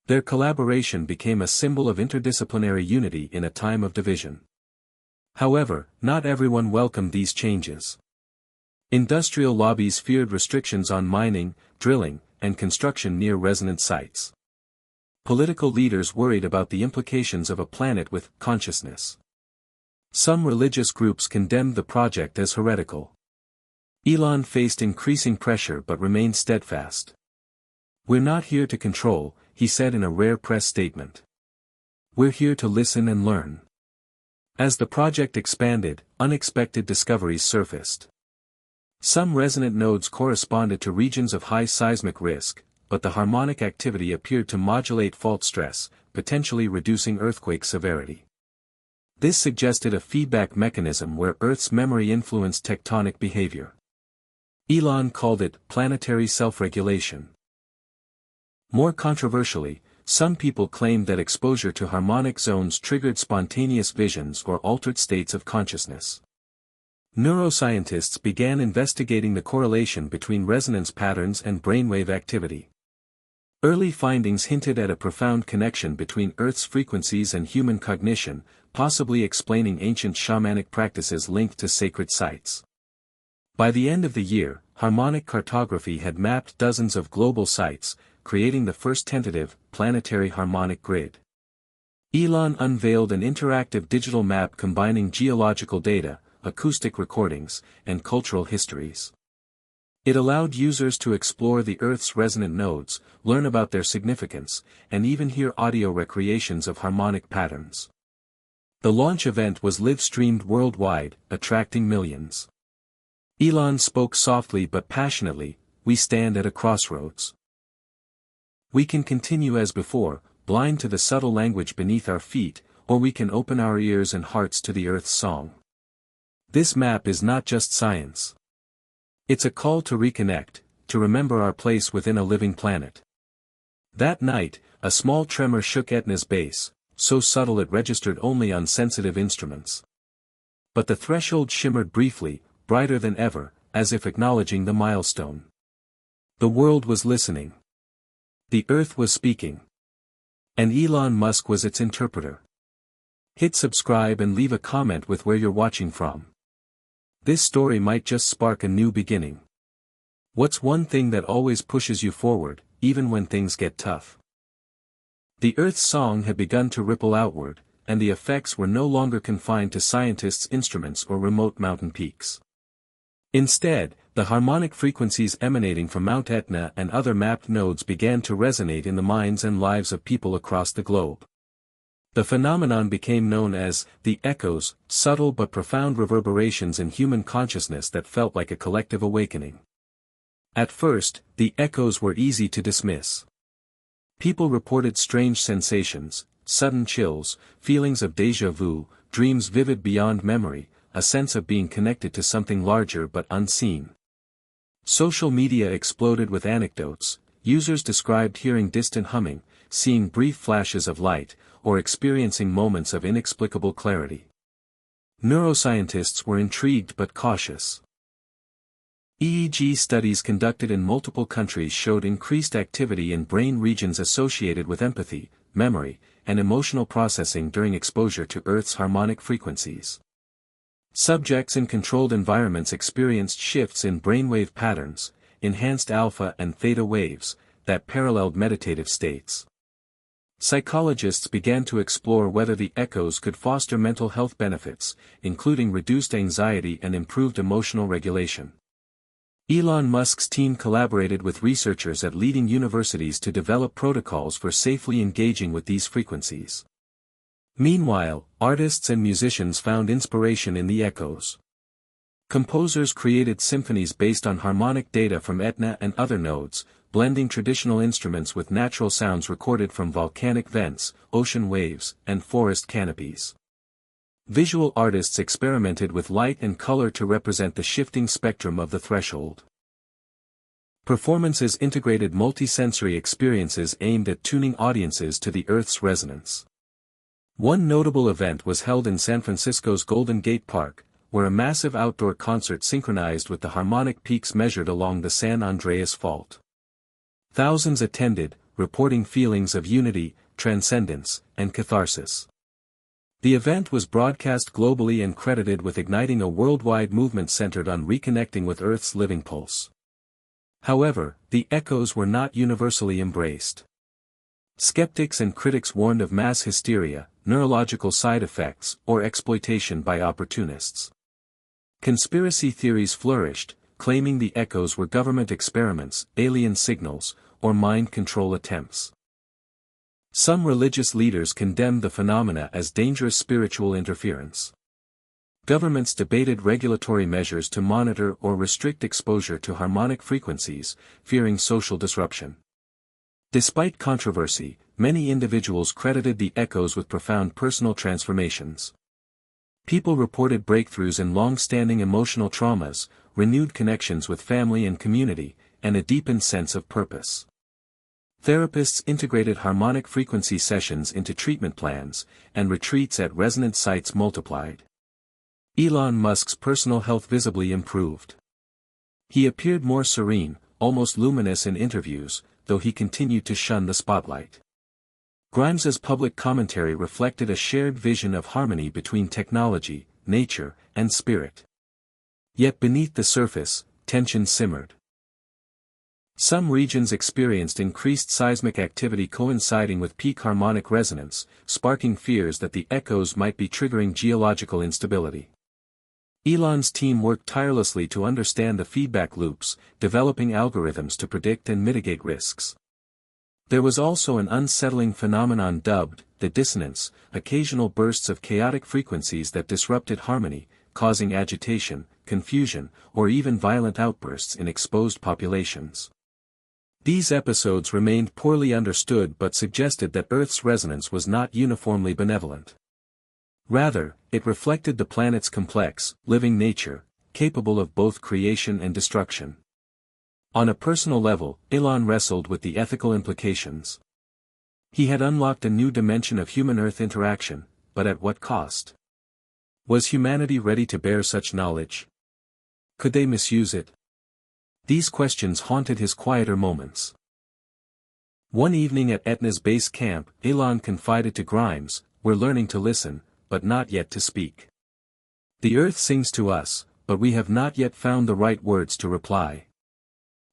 Their collaboration became a symbol of interdisciplinary unity in a time of division. However, not everyone welcomed these changes. Industrial lobbies feared restrictions on mining, drilling, and construction near resonant sites. Political leaders worried about the implications of a planet with consciousness. Some religious groups condemned the project as heretical. Elon faced increasing pressure but remained steadfast. "We're not here to control," he said in a rare press statement. "We're here to listen and learn." As the project expanded, unexpected discoveries surfaced. Some resonant nodes corresponded to regions of high seismic risk, but the harmonic activity appeared to modulate fault stress, potentially reducing earthquake severity. This suggested a feedback mechanism where Earth's memory influenced tectonic behavior. Elon called it planetary self-regulation. More controversially, some people claimed that exposure to harmonic zones triggered spontaneous visions or altered states of consciousness. Neuroscientists began investigating the correlation between resonance patterns and brainwave activity. Early findings hinted at a profound connection between Earth's frequencies and human cognition, possibly explaining ancient shamanic practices linked to sacred sites. By the end of the year, harmonic cartography had mapped dozens of global sites, creating the first tentative, planetary harmonic grid. Elon unveiled an interactive digital map combining geological data, acoustic recordings, and cultural histories. It allowed users to explore the Earth's resonant nodes, learn about their significance, and even hear audio recreations of harmonic patterns. The launch event was live-streamed worldwide, attracting millions. Elon spoke softly but passionately: "We stand at a crossroads. We can continue as before, blind to the subtle language beneath our feet, or we can open our ears and hearts to the Earth's song." This map is not just science. It's a call to reconnect, to remember our place within a living planet. That night, a small tremor shook Etna's base, so subtle it registered only on sensitive instruments. But the threshold shimmered briefly, brighter than ever, as if acknowledging the milestone. The world was listening. The Earth was speaking. And Elon Musk was its interpreter. Hit subscribe and leave a comment with where you're watching from. This story might just spark a new beginning. What's one thing that always pushes you forward, even when things get tough? The Earth's song had begun to ripple outward, and the effects were no longer confined to scientists' instruments or remote mountain peaks. Instead, the harmonic frequencies emanating from Mount Etna and other mapped nodes began to resonate in the minds and lives of people across the globe. The phenomenon became known as the echoes, subtle but profound reverberations in human consciousness that felt like a collective awakening. At first, the echoes were easy to dismiss. People reported strange sensations, sudden chills, feelings of déjà vu, dreams vivid beyond memory, a sense of being connected to something larger but unseen. Social media exploded with anecdotes. Users described hearing distant humming, seeing brief flashes of light, or experiencing moments of inexplicable clarity. Neuroscientists were intrigued but cautious. EEG studies conducted in multiple countries showed increased activity in brain regions associated with empathy, memory, and emotional processing during exposure to Earth's harmonic frequencies. Subjects in controlled environments experienced shifts in brainwave patterns, enhanced alpha and theta waves, that paralleled meditative states. Psychologists began to explore whether the echoes could foster mental health benefits, including reduced anxiety and improved emotional regulation. Elon Musk's team collaborated with researchers at leading universities to develop protocols for safely engaging with these frequencies. Meanwhile, artists and musicians found inspiration in the echoes. Composers created symphonies based on harmonic data from Etna and other nodes, blending traditional instruments with natural sounds recorded from volcanic vents, ocean waves, and forest canopies. Visual artists experimented with light and color to represent the shifting spectrum of the threshold. Performances integrated multisensory experiences aimed at tuning audiences to the Earth's resonance. One notable event was held in San Francisco's Golden Gate Park, where a massive outdoor concert synchronized with the harmonic peaks measured along the San Andreas Fault. Thousands attended, reporting feelings of unity, transcendence, and catharsis. The event was broadcast globally and credited with igniting a worldwide movement centered on reconnecting with Earth's living pulse. However, the echoes were not universally embraced. Skeptics and critics warned of mass hysteria, neurological side effects, or exploitation by opportunists. Conspiracy theories flourished, claiming the echoes were government experiments, alien signals, or mind control attempts. Some religious leaders condemned the phenomena as dangerous spiritual interference. Governments debated regulatory measures to monitor or restrict exposure to harmonic frequencies, fearing social disruption. Despite controversy, many individuals credited the echoes with profound personal transformations. People reported breakthroughs in long-standing emotional traumas, renewed connections with family and community, and a deepened sense of purpose. Therapists integrated harmonic frequency sessions into treatment plans, and retreats at resonant sites multiplied. Elon Musk's personal health visibly improved. He appeared more serene, almost luminous in interviews, though he continued to shun the spotlight. Grimes's public commentary reflected a shared vision of harmony between technology, nature, and spirit. Yet beneath the surface, tension simmered. Some regions experienced increased seismic activity coinciding with peak harmonic resonance, sparking fears that the echoes might be triggering geological instability. Elon's team worked tirelessly to understand the feedback loops, developing algorithms to predict and mitigate risks. There was also an unsettling phenomenon dubbed the dissonance, occasional bursts of chaotic frequencies that disrupted harmony, causing agitation, confusion, or even violent outbursts in exposed populations. These episodes remained poorly understood but suggested that Earth's resonance was not uniformly benevolent. Rather, it reflected the planet's complex, living nature, capable of both creation and destruction. On a personal level, Elon wrestled with the ethical implications. He had unlocked a new dimension of human-Earth interaction, but at what cost? Was humanity ready to bear such knowledge? Could they misuse it? These questions haunted his quieter moments. One evening at Etna's base camp, Elon confided to Grimes, "We're learning to listen, but not yet to speak. The Earth sings to us, but we have not yet found the right words to reply."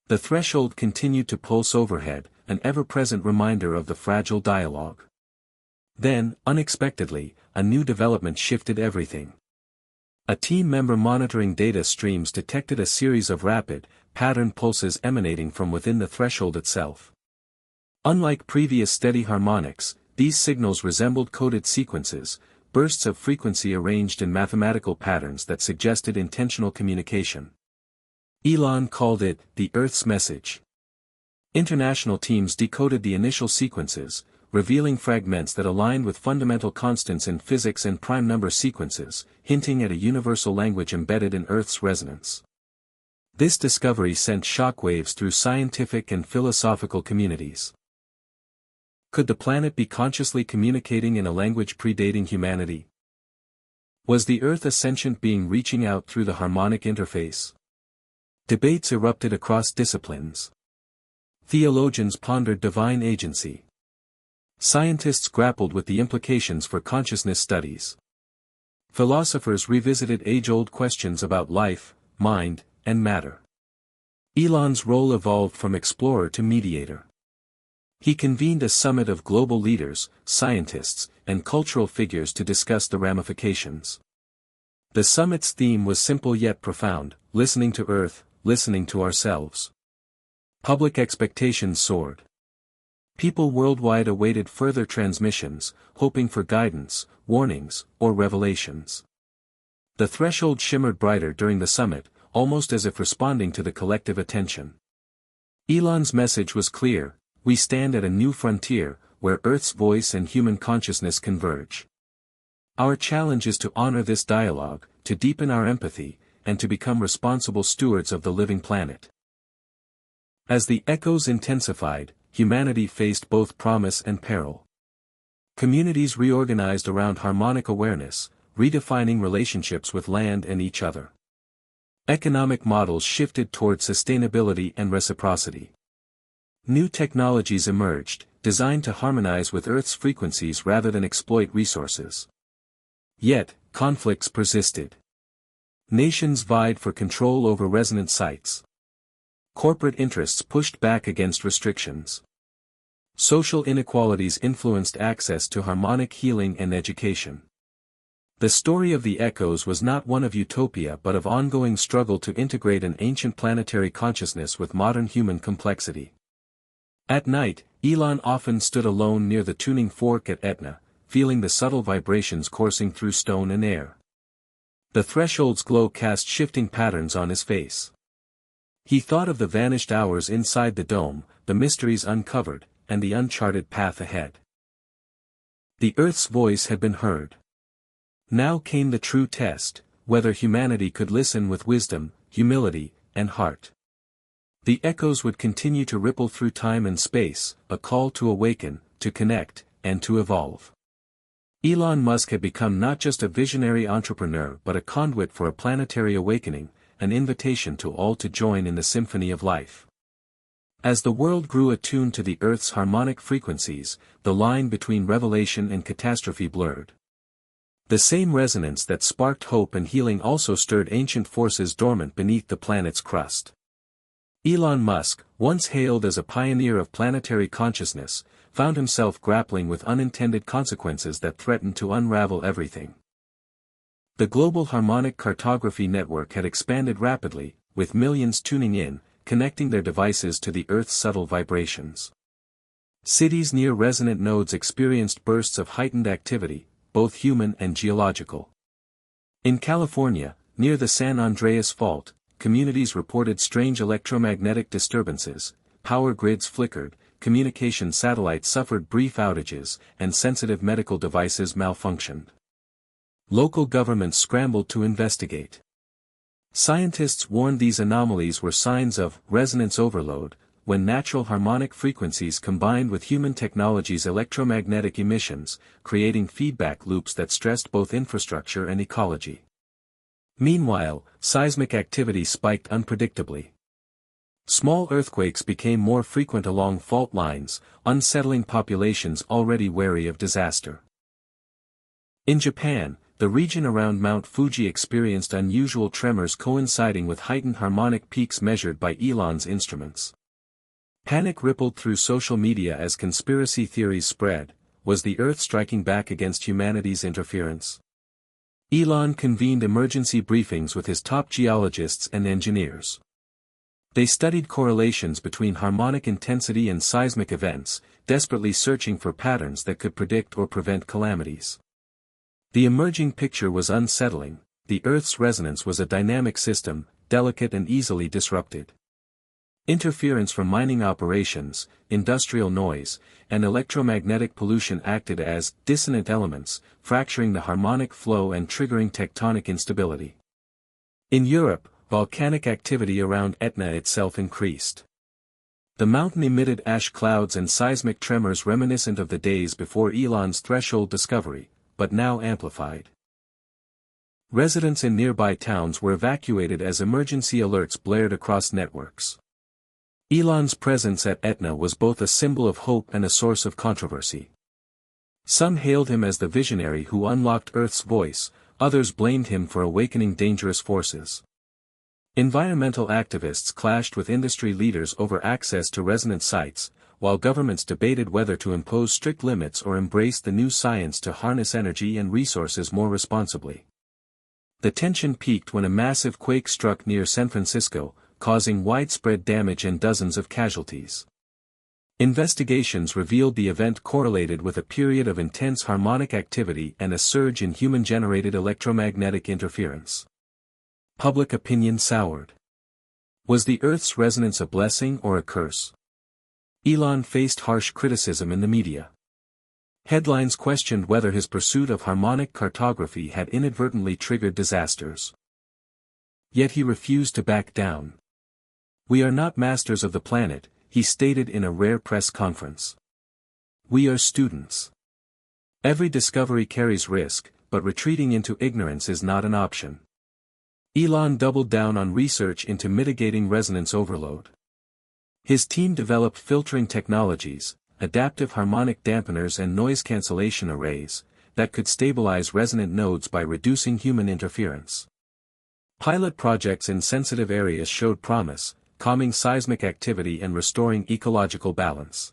The threshold continued to pulse overhead, an ever-present reminder of the fragile dialogue. Then, unexpectedly, a new development shifted everything. A team member monitoring data streams detected a series of rapid, patterned pulses emanating from within the threshold itself. Unlike previous steady harmonics, these signals resembled coded sequences, bursts of frequency arranged in mathematical patterns that suggested intentional communication. Elon called it the Earth's message. International teams decoded the initial sequences, revealing fragments that aligned with fundamental constants in physics and prime number sequences, hinting at a universal language embedded in Earth's resonance. This discovery sent shockwaves through scientific and philosophical communities. Could the planet be consciously communicating in a language predating humanity? Was the Earth a sentient being reaching out through the harmonic interface? Debates erupted across disciplines. Theologians pondered divine agency. Scientists grappled with the implications for consciousness studies. Philosophers revisited age-old questions about life, mind, and matter. Elon's role evolved from explorer to mediator. He convened a summit of global leaders, scientists, and cultural figures to discuss the ramifications. The summit's theme was simple yet profound: listening to Earth, listening to ourselves. Public expectations soared. People worldwide awaited further transmissions, hoping for guidance, warnings, or revelations. The threshold shimmered brighter during the summit, almost as if responding to the collective attention. Elon's message was clear: we stand at a new frontier, where Earth's voice and human consciousness converge. Our challenge is to honor this dialogue, to deepen our empathy, and to become responsible stewards of the living planet. As the echoes intensified, humanity faced both promise and peril. Communities reorganized around harmonic awareness, redefining relationships with land and each other. Economic models shifted toward sustainability and reciprocity. New technologies emerged, designed to harmonize with Earth's frequencies rather than exploit resources. Yet, conflicts persisted. Nations vied for control over resonant sites. Corporate interests pushed back against restrictions. Social inequalities influenced access to harmonic healing and education. The story of the echoes was not one of utopia but of ongoing struggle to integrate an ancient planetary consciousness with modern human complexity. At night, Elon often stood alone near the tuning fork at Etna, feeling the subtle vibrations coursing through stone and air. The threshold's glow cast shifting patterns on his face. He thought of the vanished hours inside the dome, the mysteries uncovered, and the uncharted path ahead. The Earth's voice had been heard. Now came the true test: whether humanity could listen with wisdom, humility, and heart. The echoes would continue to ripple through time and space, a call to awaken, to connect, and to evolve. Elon Musk had become not just a visionary entrepreneur but a conduit for a planetary awakening, an invitation to all to join in the symphony of life. As the world grew attuned to the Earth's harmonic frequencies, the line between revelation and catastrophe blurred. The same resonance that sparked hope and healing also stirred ancient forces dormant beneath the planet's crust. Elon Musk, once hailed as a pioneer of planetary consciousness, found himself grappling with unintended consequences that threatened to unravel everything. The global harmonic cartography network had expanded rapidly, with millions tuning in, connecting their devices to the Earth's subtle vibrations. Cities near resonant nodes experienced bursts of heightened activity, both human and geological. In California, near the San Andreas Fault, communities reported strange electromagnetic disturbances, power grids flickered, communication satellites suffered brief outages, and sensitive medical devices malfunctioned. Local governments scrambled to investigate. Scientists warned these anomalies were signs of resonance overload, when natural harmonic frequencies combined with human technology's electromagnetic emissions, creating feedback loops that stressed both infrastructure and ecology. Meanwhile, seismic activity spiked unpredictably. Small earthquakes became more frequent along fault lines, unsettling populations already wary of disaster. In Japan, the region around Mount Fuji experienced unusual tremors coinciding with heightened harmonic peaks measured by Elon's instruments. Panic rippled through social media as conspiracy theories spread. Was the Earth striking back against humanity's interference? Elon convened emergency briefings with his top geologists and engineers. They studied correlations between harmonic intensity and seismic events, desperately searching for patterns that could predict or prevent calamities. The emerging picture was unsettling. The Earth's resonance was a dynamic system, delicate and easily disrupted. Interference from mining operations, industrial noise, and electromagnetic pollution acted as dissonant elements, fracturing the harmonic flow and triggering tectonic instability. In Europe, volcanic activity around Etna itself increased. The mountain emitted ash clouds and seismic tremors reminiscent of the days before Elon's threshold discovery, but now amplified. Residents in nearby towns were evacuated as emergency alerts blared across networks. Elon's presence at Etna was both a symbol of hope and a source of controversy. Some hailed him as the visionary who unlocked Earth's voice, others blamed him for awakening dangerous forces. Environmental activists clashed with industry leaders over access to resonant sites, while governments debated whether to impose strict limits or embrace the new science to harness energy and resources more responsibly. The tension peaked when a massive quake struck near San Francisco, causing widespread damage and dozens of casualties. Investigations revealed the event correlated with a period of intense harmonic activity and a surge in human-generated electromagnetic interference. Public opinion soured. Was the Earth's resonance a blessing or a curse? Elon faced harsh criticism in the media. Headlines questioned whether his pursuit of harmonic cartography had inadvertently triggered disasters. Yet he refused to back down. "We are not masters of the planet," he stated in a rare press conference. "We are students. Every discovery carries risk, but retreating into ignorance is not an option." Elon doubled down on research into mitigating resonance overload. His team developed filtering technologies, adaptive harmonic dampeners and noise cancellation arrays, that could stabilize resonant nodes by reducing human interference. Pilot projects in sensitive areas showed promise, calming seismic activity and restoring ecological balance.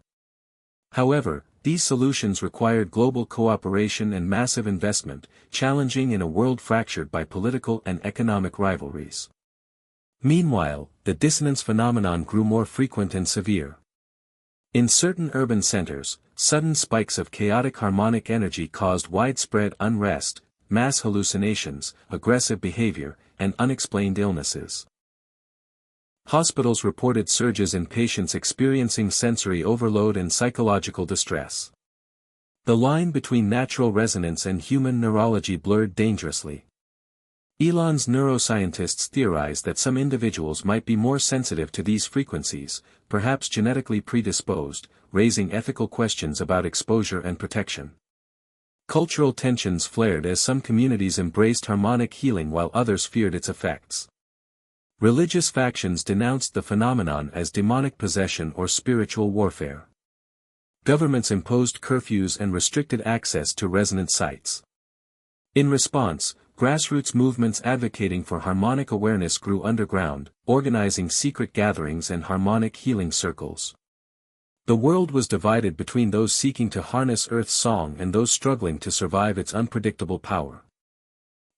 However, these solutions required global cooperation and massive investment, challenging in a world fractured by political and economic rivalries. Meanwhile, the dissonance phenomenon grew more frequent and severe. In certain urban centers, sudden spikes of chaotic harmonic energy caused widespread unrest, mass hallucinations, aggressive behavior, and unexplained illnesses. Hospitals reported surges in patients experiencing sensory overload and psychological distress. The line between natural resonance and human neurology blurred dangerously. Elon's neuroscientists theorize that some individuals might be more sensitive to these frequencies, perhaps genetically predisposed, raising ethical questions about exposure and protection. Cultural tensions flared as some communities embraced harmonic healing while others feared its effects. Religious factions denounced the phenomenon as demonic possession or spiritual warfare. Governments imposed curfews and restricted access to resonant sites. In response, grassroots movements advocating for harmonic awareness grew underground, organizing secret gatherings and harmonic healing circles. The world was divided between those seeking to harness Earth's song and those struggling to survive its unpredictable power.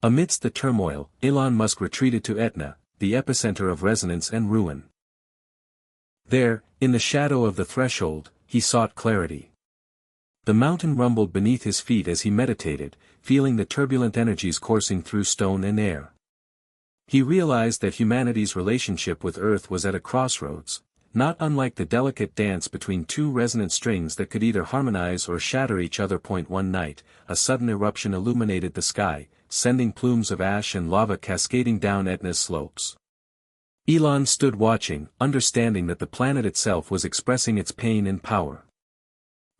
Amidst the turmoil, Elon Musk retreated to Etna, the epicenter of resonance and ruin. There, in the shadow of the threshold, he sought clarity. The mountain rumbled beneath his feet as he meditated, feeling the turbulent energies coursing through stone and air. He realized that humanity's relationship with Earth was at a crossroads, not unlike the delicate dance between two resonant strings that could either harmonize or shatter each other. One night, a sudden eruption illuminated the sky, sending plumes of ash and lava cascading down Etna's slopes. Elon stood watching, understanding that the planet itself was expressing its pain and power.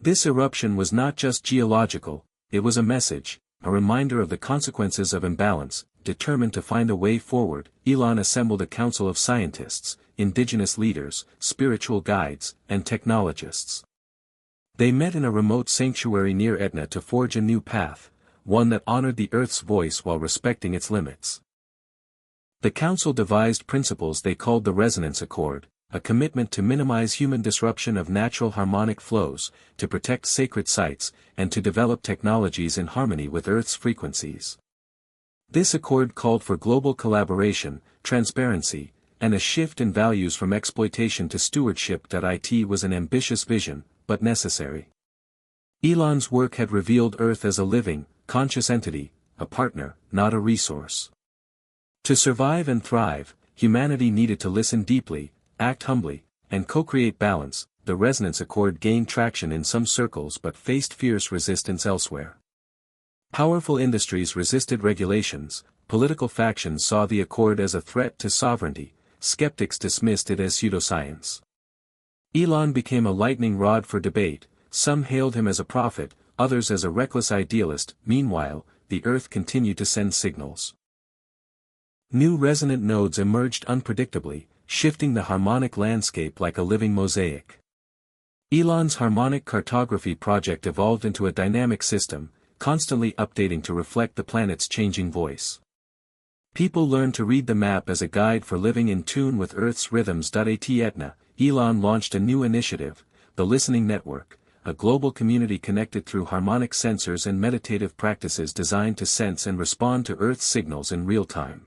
This eruption was not just geological, it was a message, a reminder of the consequences of imbalance. Determined to find a way forward, Elon assembled a council of scientists, indigenous leaders, spiritual guides, and technologists. They met in a remote sanctuary near Etna to forge a new path, one that honored the Earth's voice while respecting its limits. The council devised principles they called the Resonance Accord, a commitment to minimize human disruption of natural harmonic flows, to protect sacred sites, and to develop technologies in harmony with Earth's frequencies. This accord called for global collaboration, transparency, and a shift in values from exploitation to stewardship. It was an ambitious vision, but necessary. Elon's work had revealed Earth as a living, conscious entity, a partner, not a resource. To survive and thrive, humanity needed to listen deeply, act humbly, and co-create balance. The Resonance Accord gained traction in some circles but faced fierce resistance elsewhere. Powerful industries resisted regulations, political factions saw the accord as a threat to sovereignty, skeptics dismissed it as pseudoscience. Elon became a lightning rod for debate, some hailed him as a prophet, others as a reckless idealist. Meanwhile, the Earth continued to send signals. New resonant nodes emerged unpredictably, shifting the harmonic landscape like a living mosaic. Elon's harmonic cartography project evolved into a dynamic system, constantly updating to reflect the planet's changing voice. People learned to read the map as a guide for living in tune with Earth's rhythms. At Etna, Elon launched a new initiative, the Listening Network, a global community connected through harmonic sensors and meditative practices designed to sense and respond to Earth's signals in real time.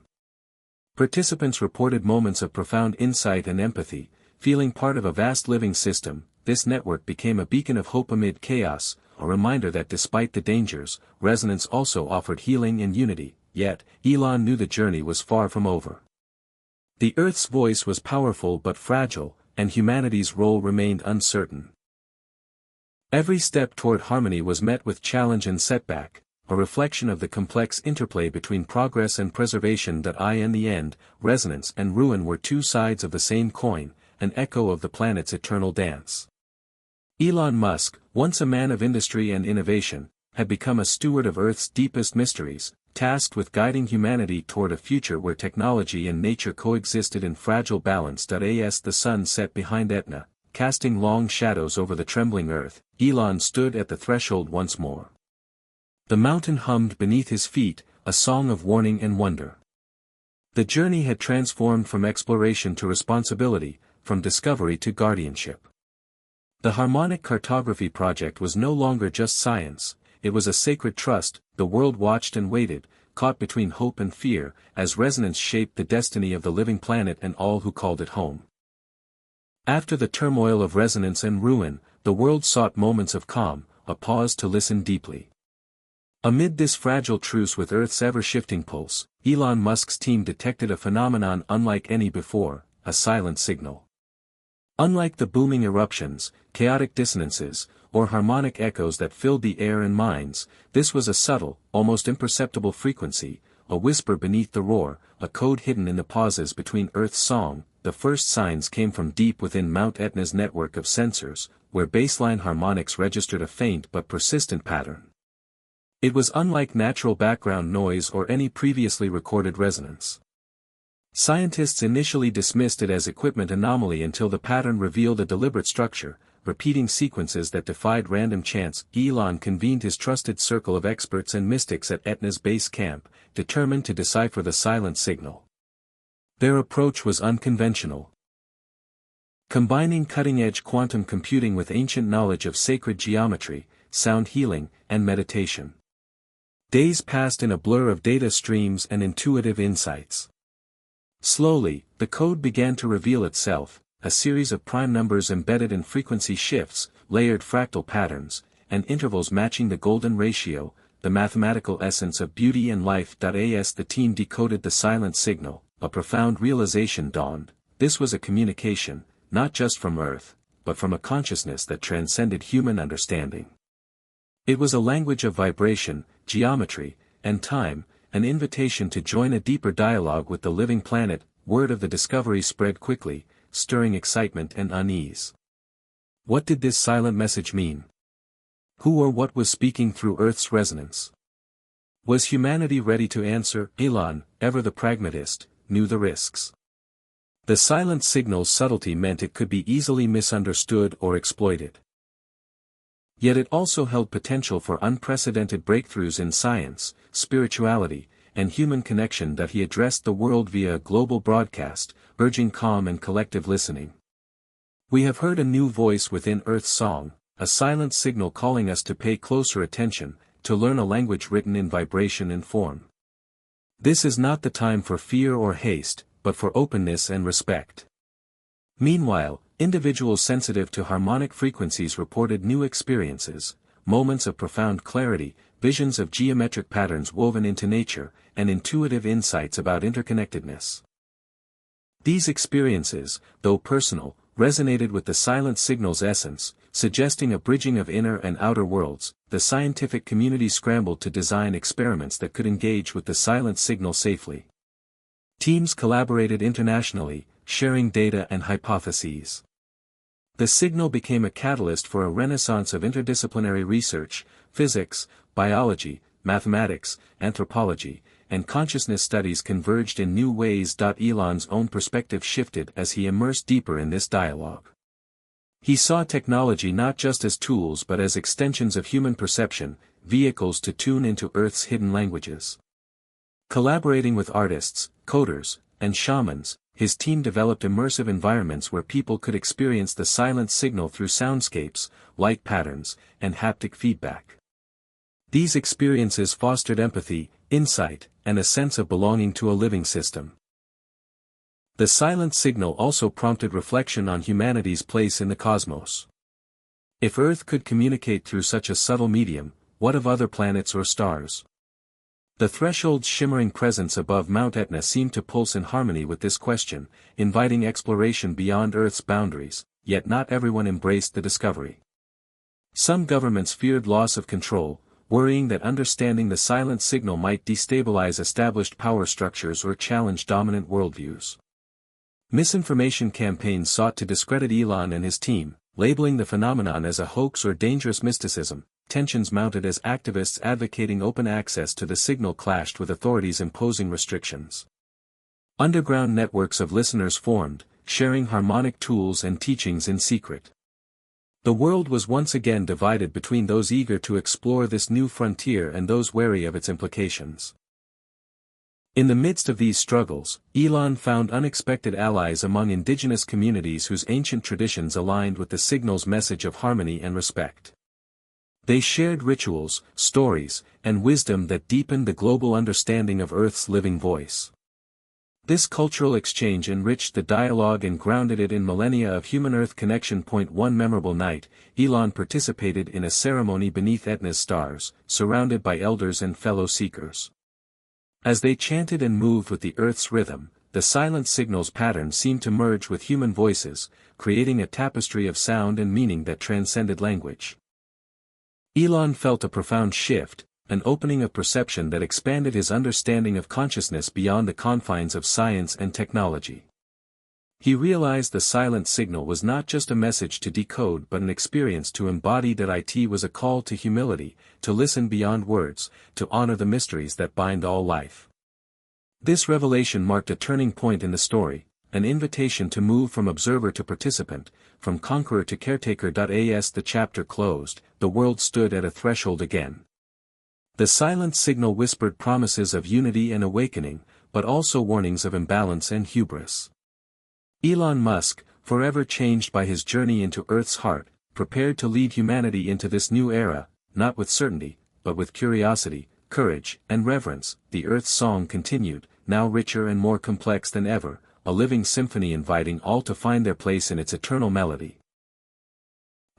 Participants reported moments of profound insight and empathy, feeling part of a vast living system. This network became a beacon of hope amid chaos, a reminder that despite the dangers, resonance also offered healing and unity. Yet, Elon knew the journey was far from over. The Earth's voice was powerful but fragile, and humanity's role remained uncertain. Every step toward harmony was met with challenge and setback, a reflection of the complex interplay between progress and preservation. In the end, resonance and ruin were two sides of the same coin, an echo of the planet's eternal dance. Elon Musk, once a man of industry and innovation, had become a steward of Earth's deepest mysteries, tasked with guiding humanity toward a future where technology and nature coexisted in fragile balance. As the sun set behind Etna, casting long shadows over the trembling Earth, Elon stood at the threshold once more. The mountain hummed beneath his feet, a song of warning and wonder. The journey had transformed from exploration to responsibility, from discovery to guardianship. The Harmonic Cartography project was no longer just science, it was a sacred trust. The world watched and waited, caught between hope and fear, as resonance shaped the destiny of the living planet and all who called it home. After the turmoil of resonance and ruin, the world sought moments of calm, a pause to listen deeply. Amid this fragile truce with Earth's ever-shifting pulse, Elon Musk's team detected a phenomenon unlike any before, a silent signal. Unlike the booming eruptions, chaotic dissonances, or harmonic echoes that filled the air and minds, this was a subtle, almost imperceptible frequency, a whisper beneath the roar, a code hidden in the pauses between Earth's song. The first signs came from deep within Mount Etna's network of sensors, where baseline harmonics registered a faint but persistent pattern. It was unlike natural background noise or any previously recorded resonance. Scientists initially dismissed it as equipment anomaly until the pattern revealed a deliberate structure, repeating sequences that defied random chance. Elon convened his trusted circle of experts and mystics at Etna's base camp, determined to decipher the silent signal. Their approach was unconventional. Combining cutting-edge quantum computing with ancient knowledge of sacred geometry, sound healing, and meditation. Days passed in a blur of data streams and intuitive insights. Slowly, the code began to reveal itself, a series of prime numbers embedded in frequency shifts, layered fractal patterns, and intervals matching the golden ratio, the mathematical essence of beauty and life. As the team decoded the silent signal, a profound realization dawned. This was a communication, not just from Earth, but from a consciousness that transcended human understanding. It was a language of vibration, geometry, and time, an invitation to join a deeper dialogue with the living planet. Word of the discovery spread quickly, stirring excitement and unease. What did this silent message mean? Who or what was speaking through Earth's resonance? Was humanity ready to answer? Elon, ever the pragmatist, knew the risks. The silent signal's subtlety meant it could be easily misunderstood or exploited. Yet it also held potential for unprecedented breakthroughs in science, spirituality, and human connection. He addressed the world via a global broadcast, urging calm and collective listening. We have heard a new voice within Earth's song, a silent signal calling us to pay closer attention, to learn a language written in vibration and form. This is not the time for fear or haste, but for openness and respect. Meanwhile, individuals sensitive to harmonic frequencies reported new experiences, moments of profound clarity, visions of geometric patterns woven into nature, and intuitive insights about interconnectedness. These experiences, though personal, resonated with the silent signal's essence, suggesting a bridging of inner and outer worlds. The scientific community scrambled to design experiments that could engage with the silent signal safely. Teams collaborated internationally, sharing data and hypotheses. The signal became a catalyst for a renaissance of interdisciplinary research, physics, biology, mathematics, anthropology, and consciousness studies converged in new ways. Elon's own perspective shifted as he immersed deeper in this dialogue. He saw technology not just as tools but as extensions of human perception, vehicles to tune into Earth's hidden languages. Collaborating with artists, coders, and shamans, his team developed immersive environments where people could experience the silent signal through soundscapes, light patterns, and haptic feedback. These experiences fostered empathy, insight, and a sense of belonging to a living system. The silent signal also prompted reflection on humanity's place in the cosmos. If Earth could communicate through such a subtle medium, what of other planets or stars? The threshold's shimmering presence above Mount Etna seemed to pulse in harmony with this question, inviting exploration beyond Earth's boundaries, yet not everyone embraced the discovery. Some governments feared loss of control, worrying that understanding the silent signal might destabilize established power structures or challenge dominant worldviews. Misinformation campaigns sought to discredit Elon and his team, labeling the phenomenon as a hoax or dangerous mysticism. Tensions mounted as activists advocating open access to the signal clashed with authorities imposing restrictions. Underground networks of listeners formed, sharing harmonic tools and teachings in secret. The world was once again divided between those eager to explore this new frontier and those wary of its implications. In the midst of these struggles, Elon found unexpected allies among indigenous communities whose ancient traditions aligned with the signal's message of harmony and respect. They shared rituals, stories, and wisdom that deepened the global understanding of Earth's living voice. This cultural exchange enriched the dialogue and grounded it in millennia of human-Earth connection. One memorable night, Elon participated in a ceremony beneath Etna's stars, surrounded by elders and fellow seekers. As they chanted and moved with the Earth's rhythm, the silent signal's pattern seemed to merge with human voices, creating a tapestry of sound and meaning that transcended language. Elon felt a profound shift, an opening of perception that expanded his understanding of consciousness beyond the confines of science and technology. He realized the silent signal was not just a message to decode but an experience to embody. That it was a call to humility, to listen beyond words, to honor the mysteries that bind all life. This revelation marked a turning point in the story, an invitation to move from observer to participant, from conqueror to caretaker. As the chapter closed, the world stood at a threshold again. The silent signal whispered promises of unity and awakening, but also warnings of imbalance and hubris. Elon Musk, forever changed by his journey into Earth's heart, prepared to lead humanity into this new era, not with certainty, but with curiosity, courage, and reverence. The Earth's song continued, now richer and more complex than ever, a living symphony inviting all to find their place in its eternal melody.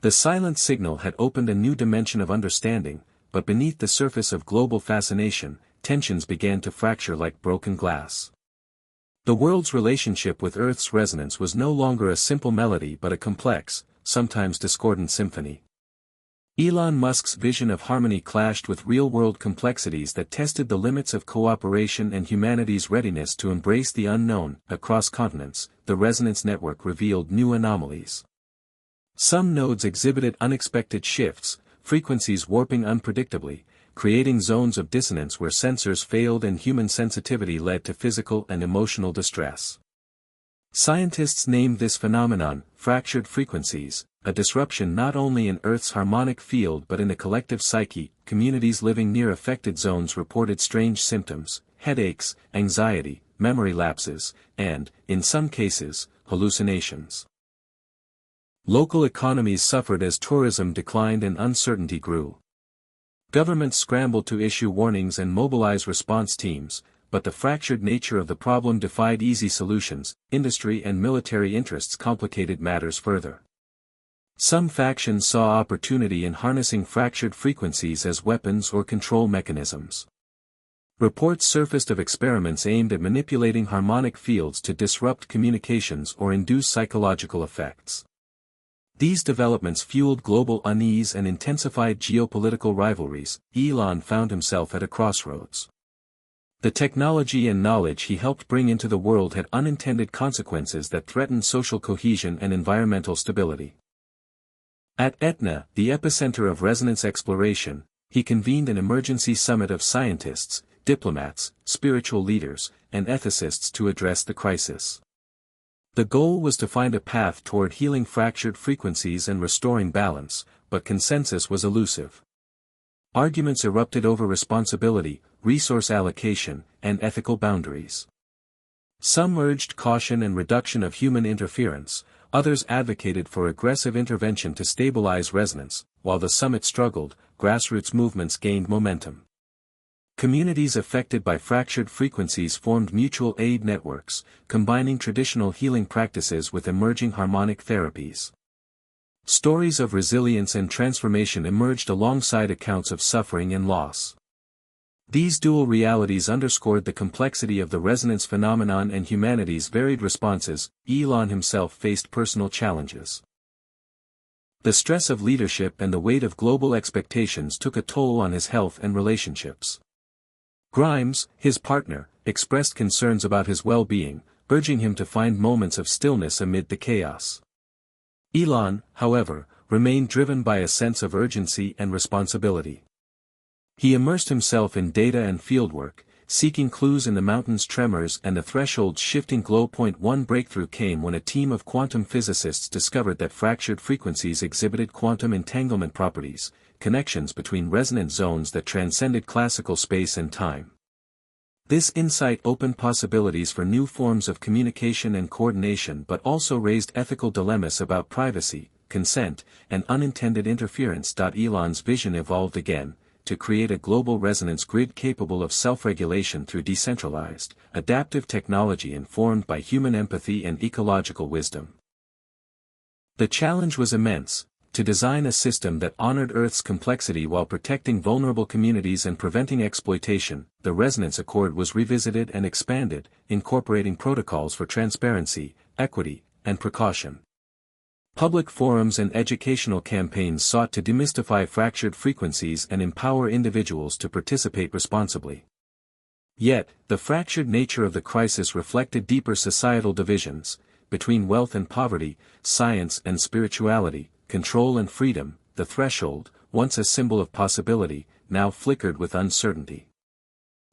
The silent signal had opened a new dimension of understanding, but beneath the surface of global fascination, tensions began to fracture like broken glass. The world's relationship with Earth's resonance was no longer a simple melody but a complex, sometimes discordant symphony. Elon Musk's vision of harmony clashed with real-world complexities that tested the limits of cooperation and humanity's readiness to embrace the unknown. Across continents, the resonance network revealed new anomalies. Some nodes exhibited unexpected shifts, frequencies warping unpredictably, creating zones of dissonance where sensors failed and human sensitivity led to physical and emotional distress. Scientists named this phenomenon fractured frequencies, a disruption not only in Earth's harmonic field but in the collective psyche. Communities living near affected zones reported strange symptoms, headaches, anxiety, memory lapses, and, in some cases, hallucinations. Local economies suffered as tourism declined and uncertainty grew. Governments scrambled to issue warnings and mobilize response teams, but the fractured nature of the problem defied easy solutions. Industry and military interests complicated matters further. Some factions saw opportunity in harnessing fractured frequencies as weapons or control mechanisms. Reports surfaced of experiments aimed at manipulating harmonic fields to disrupt communications or induce psychological effects. These developments fueled global unease and intensified geopolitical rivalries. Elon found himself at a crossroads. The technology and knowledge he helped bring into the world had unintended consequences that threatened social cohesion and environmental stability. At Etna, the epicenter of resonance exploration, he convened an emergency summit of scientists, diplomats, spiritual leaders, and ethicists to address the crisis. The goal was to find a path toward healing fractured frequencies and restoring balance, but consensus was elusive. Arguments erupted over responsibility, resource allocation, and ethical boundaries. Some urged caution and reduction of human interference, others advocated for aggressive intervention to stabilize resonance. While the summit struggled, grassroots movements gained momentum. Communities affected by fractured frequencies formed mutual aid networks, combining traditional healing practices with emerging harmonic therapies. Stories of resilience and transformation emerged alongside accounts of suffering and loss. These dual realities underscored the complexity of the resonance phenomenon and humanity's varied responses. Elon himself faced personal challenges. The stress of leadership and the weight of global expectations took a toll on his health and relationships. Grimes, his partner, expressed concerns about his well-being, urging him to find moments of stillness amid the chaos. Elon, however, remained driven by a sense of urgency and responsibility. He immersed himself in data and fieldwork, seeking clues in the mountain's tremors and the threshold's shifting glow. One breakthrough came when a team of quantum physicists discovered that fractured frequencies exhibited quantum entanglement properties, connections between resonant zones that transcended classical space and time. This insight opened possibilities for new forms of communication and coordination, but also raised ethical dilemmas about privacy, consent, and unintended interference. Elon's vision evolved again, to create a global resonance grid capable of self-regulation through decentralized, adaptive technology informed by human empathy and ecological wisdom. The challenge was immense: to design a system that honored Earth's complexity while protecting vulnerable communities and preventing exploitation. The Resonance Accord was revisited and expanded, incorporating protocols for transparency, equity, and precaution. Public forums and educational campaigns sought to demystify fractured frequencies and empower individuals to participate responsibly. Yet, the fractured nature of the crisis reflected deeper societal divisions, between wealth and poverty, science and spirituality, control and freedom. The threshold, once a symbol of possibility, now flickered with uncertainty.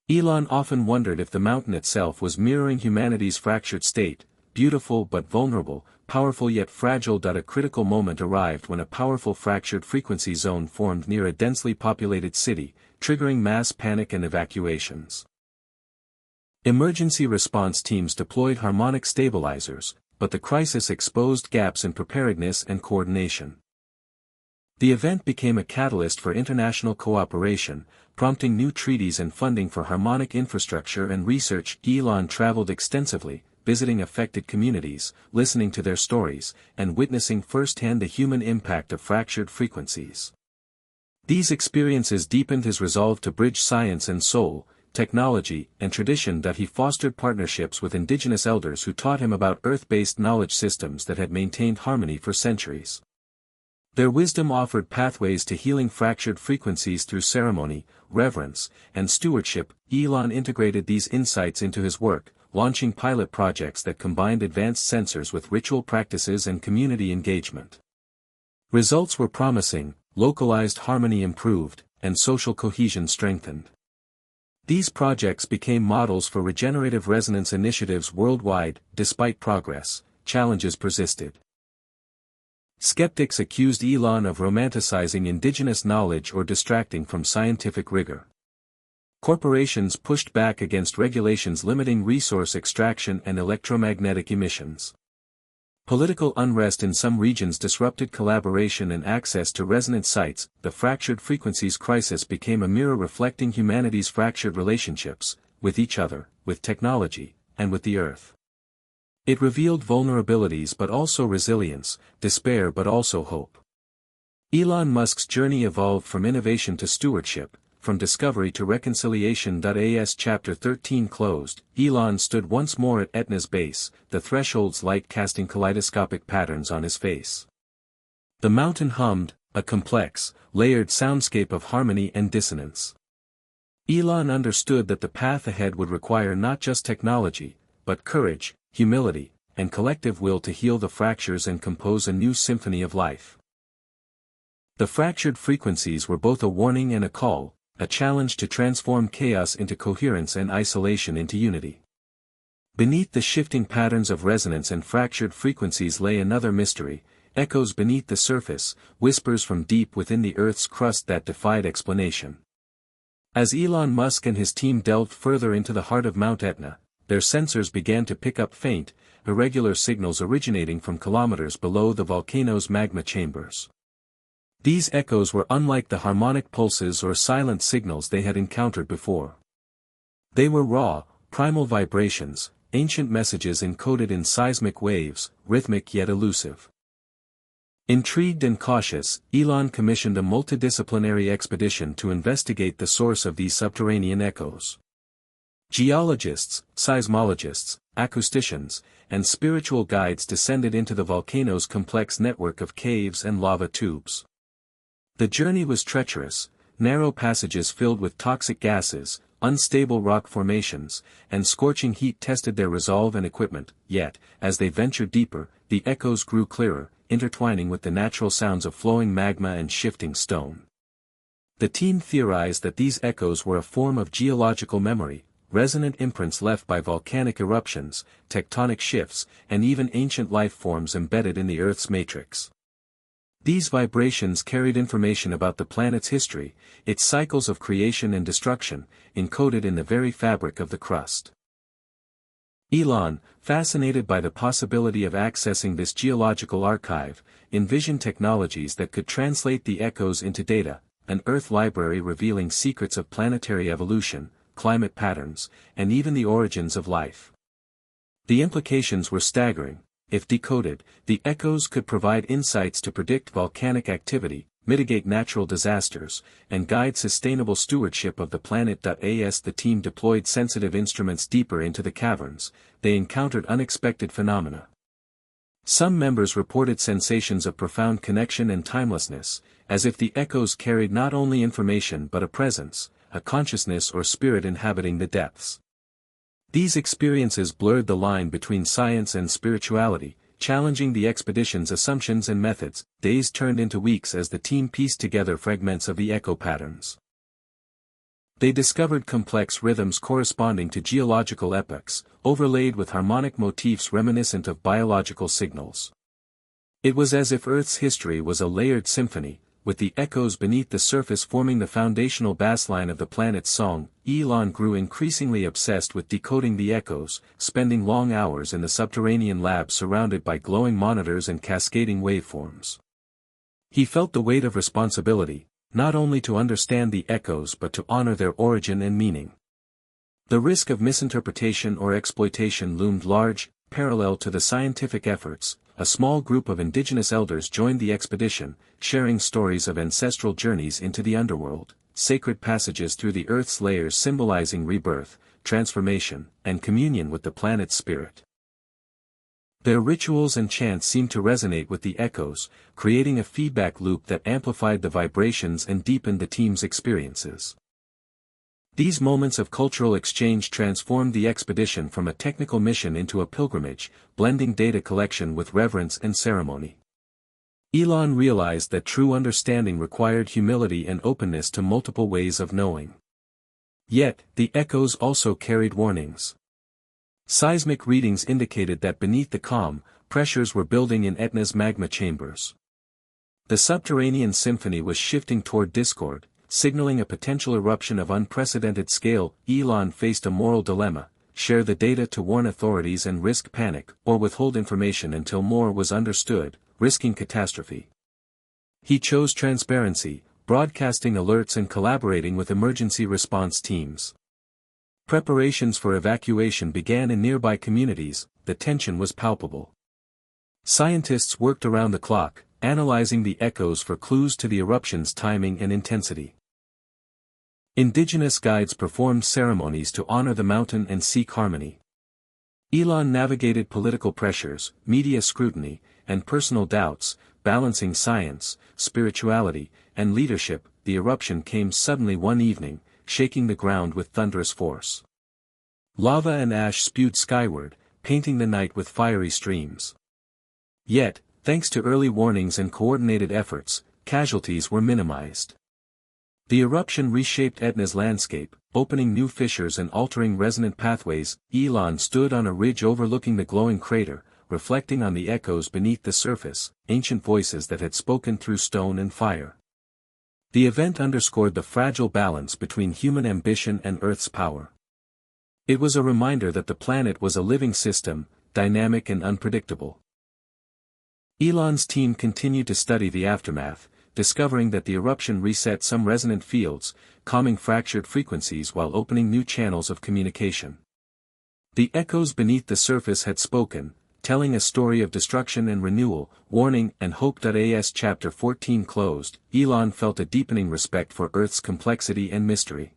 Elon often wondered if the mountain itself was mirroring humanity's fractured state, beautiful but vulnerable, powerful yet fragile. A critical moment arrived when a powerful fractured frequency zone formed near a densely populated city, triggering mass panic and evacuations. Emergency response teams deployed harmonic stabilizers, but the crisis exposed gaps in preparedness and coordination. The event became a catalyst for international cooperation, prompting new treaties and funding for harmonic infrastructure and research. Elon traveled extensively, visiting affected communities, listening to their stories, and witnessing firsthand the human impact of fractured frequencies. These experiences deepened his resolve to bridge science and soul, technology, and tradition. He fostered partnerships with indigenous elders who taught him about earth-based knowledge systems that had maintained harmony for centuries. Their wisdom offered pathways to healing fractured frequencies through ceremony, reverence, and stewardship. Elon integrated these insights into his work, launching pilot projects that combined advanced sensors with ritual practices and community engagement. Results were promising: localized harmony improved, and social cohesion strengthened. These projects became models for regenerative resonance initiatives worldwide. Despite progress, challenges persisted. Skeptics accused Elon of romanticizing indigenous knowledge or distracting from scientific rigor. Corporations pushed back against regulations limiting resource extraction and electromagnetic emissions. Political unrest in some regions disrupted collaboration and access to resonant sites. The fractured frequencies crisis became a mirror reflecting humanity's fractured relationships, with each other, with technology, and with the Earth. It revealed vulnerabilities but also resilience, despair but also hope. Elon Musk's journey evolved from innovation to stewardship, from discovery to reconciliation. As Chapter 13 closed, Elon stood once more at Etna's base, the threshold's light casting kaleidoscopic patterns on his face. The mountain hummed, a complex, layered soundscape of harmony and dissonance. Elon understood that the path ahead would require not just technology, but courage, humility, and collective will to heal the fractures and compose a new symphony of life. The fractured frequencies were both a warning and a call, a challenge to transform chaos into coherence and isolation into unity. Beneath the shifting patterns of resonance and fractured frequencies lay another mystery: echoes beneath the surface, whispers from deep within the Earth's crust that defied explanation. As Elon Musk and his team delved further into the heart of Mount Etna, their sensors began to pick up faint, irregular signals originating from kilometers below the volcano's magma chambers. These echoes were unlike the harmonic pulses or silent signals they had encountered before. They were raw, primal vibrations, ancient messages encoded in seismic waves, rhythmic yet elusive. Intrigued and cautious, Elon commissioned a multidisciplinary expedition to investigate the source of these subterranean echoes. Geologists, seismologists, acousticians, and spiritual guides descended into the volcano's complex network of caves and lava tubes. The journey was treacherous, narrow passages filled with toxic gases, unstable rock formations, and scorching heat tested their resolve and equipment, yet, as they ventured deeper, the echoes grew clearer, intertwining with the natural sounds of flowing magma and shifting stone. The team theorized that these echoes were a form of geological memory, resonant imprints left by volcanic eruptions, tectonic shifts, and even ancient life forms embedded in the Earth's matrix. These vibrations carried information about the planet's history, its cycles of creation and destruction, encoded in the very fabric of the crust. Elon, fascinated by the possibility of accessing this geological archive, envisioned technologies that could translate the echoes into data, an Earth library revealing secrets of planetary evolution, climate patterns, and even the origins of life. The implications were staggering. If decoded, the echoes could provide insights to predict volcanic activity, mitigate natural disasters, and guide sustainable stewardship of the planet. As the team deployed sensitive instruments deeper into the caverns, they encountered unexpected phenomena. Some members reported sensations of profound connection and timelessness, as if the echoes carried not only information but a presence, a consciousness or spirit inhabiting the depths. These experiences blurred the line between science and spirituality, challenging the expedition's assumptions and methods. Days turned into weeks as the team pieced together fragments of the echo patterns. They discovered complex rhythms corresponding to geological epochs, overlaid with harmonic motifs reminiscent of biological signals. It was as if Earth's history was a layered symphony, with the echoes beneath the surface forming the foundational bassline of the planet's song. Elon grew increasingly obsessed with decoding the echoes, spending long hours in the subterranean lab surrounded by glowing monitors and cascading waveforms. He felt the weight of responsibility, not only to understand the echoes but to honor their origin and meaning. The risk of misinterpretation or exploitation loomed large. Parallel to the scientific efforts, a small group of indigenous elders joined the expedition, sharing stories of ancestral journeys into the underworld, sacred passages through the Earth's layers symbolizing rebirth, transformation, and communion with the planet's spirit. Their rituals and chants seemed to resonate with the echoes, creating a feedback loop that amplified the vibrations and deepened the team's experiences. These moments of cultural exchange transformed the expedition from a technical mission into a pilgrimage, blending data collection with reverence and ceremony. Elon realized that true understanding required humility and openness to multiple ways of knowing. Yet, the echoes also carried warnings. Seismic readings indicated that beneath the calm, pressures were building in Etna's magma chambers. The subterranean symphony was shifting toward discord, signaling a potential eruption of unprecedented scale. Elon faced a moral dilemma: share the data to warn authorities and risk panic, or withhold information until more was understood, risking catastrophe. He chose transparency, broadcasting alerts and collaborating with emergency response teams. Preparations for evacuation began in nearby communities. The tension was palpable. Scientists worked around the clock, analyzing the echoes for clues to the eruption's timing and intensity. Indigenous guides performed ceremonies to honor the mountain and seek harmony. Elon navigated political pressures, media scrutiny, and personal doubts, balancing science, spirituality, and leadership. The eruption came suddenly one evening, shaking the ground with thunderous force. Lava and ash spewed skyward, painting the night with fiery streams. Yet, thanks to early warnings and coordinated efforts, casualties were minimized. The eruption reshaped Etna's landscape, opening new fissures and altering resonant pathways. Elon stood on a ridge overlooking the glowing crater, reflecting on the echoes beneath the surface, ancient voices that had spoken through stone and fire. The event underscored the fragile balance between human ambition and Earth's power. It was a reminder that the planet was a living system, dynamic and unpredictable. Elon's team continued to study the aftermath, discovering that the eruption reset some resonant fields, calming fractured frequencies while opening new channels of communication. The echoes beneath the surface had spoken, telling a story of destruction and renewal, warning and hope. As Chapter 14 closed, Elon felt a deepening respect for Earth's complexity and mystery.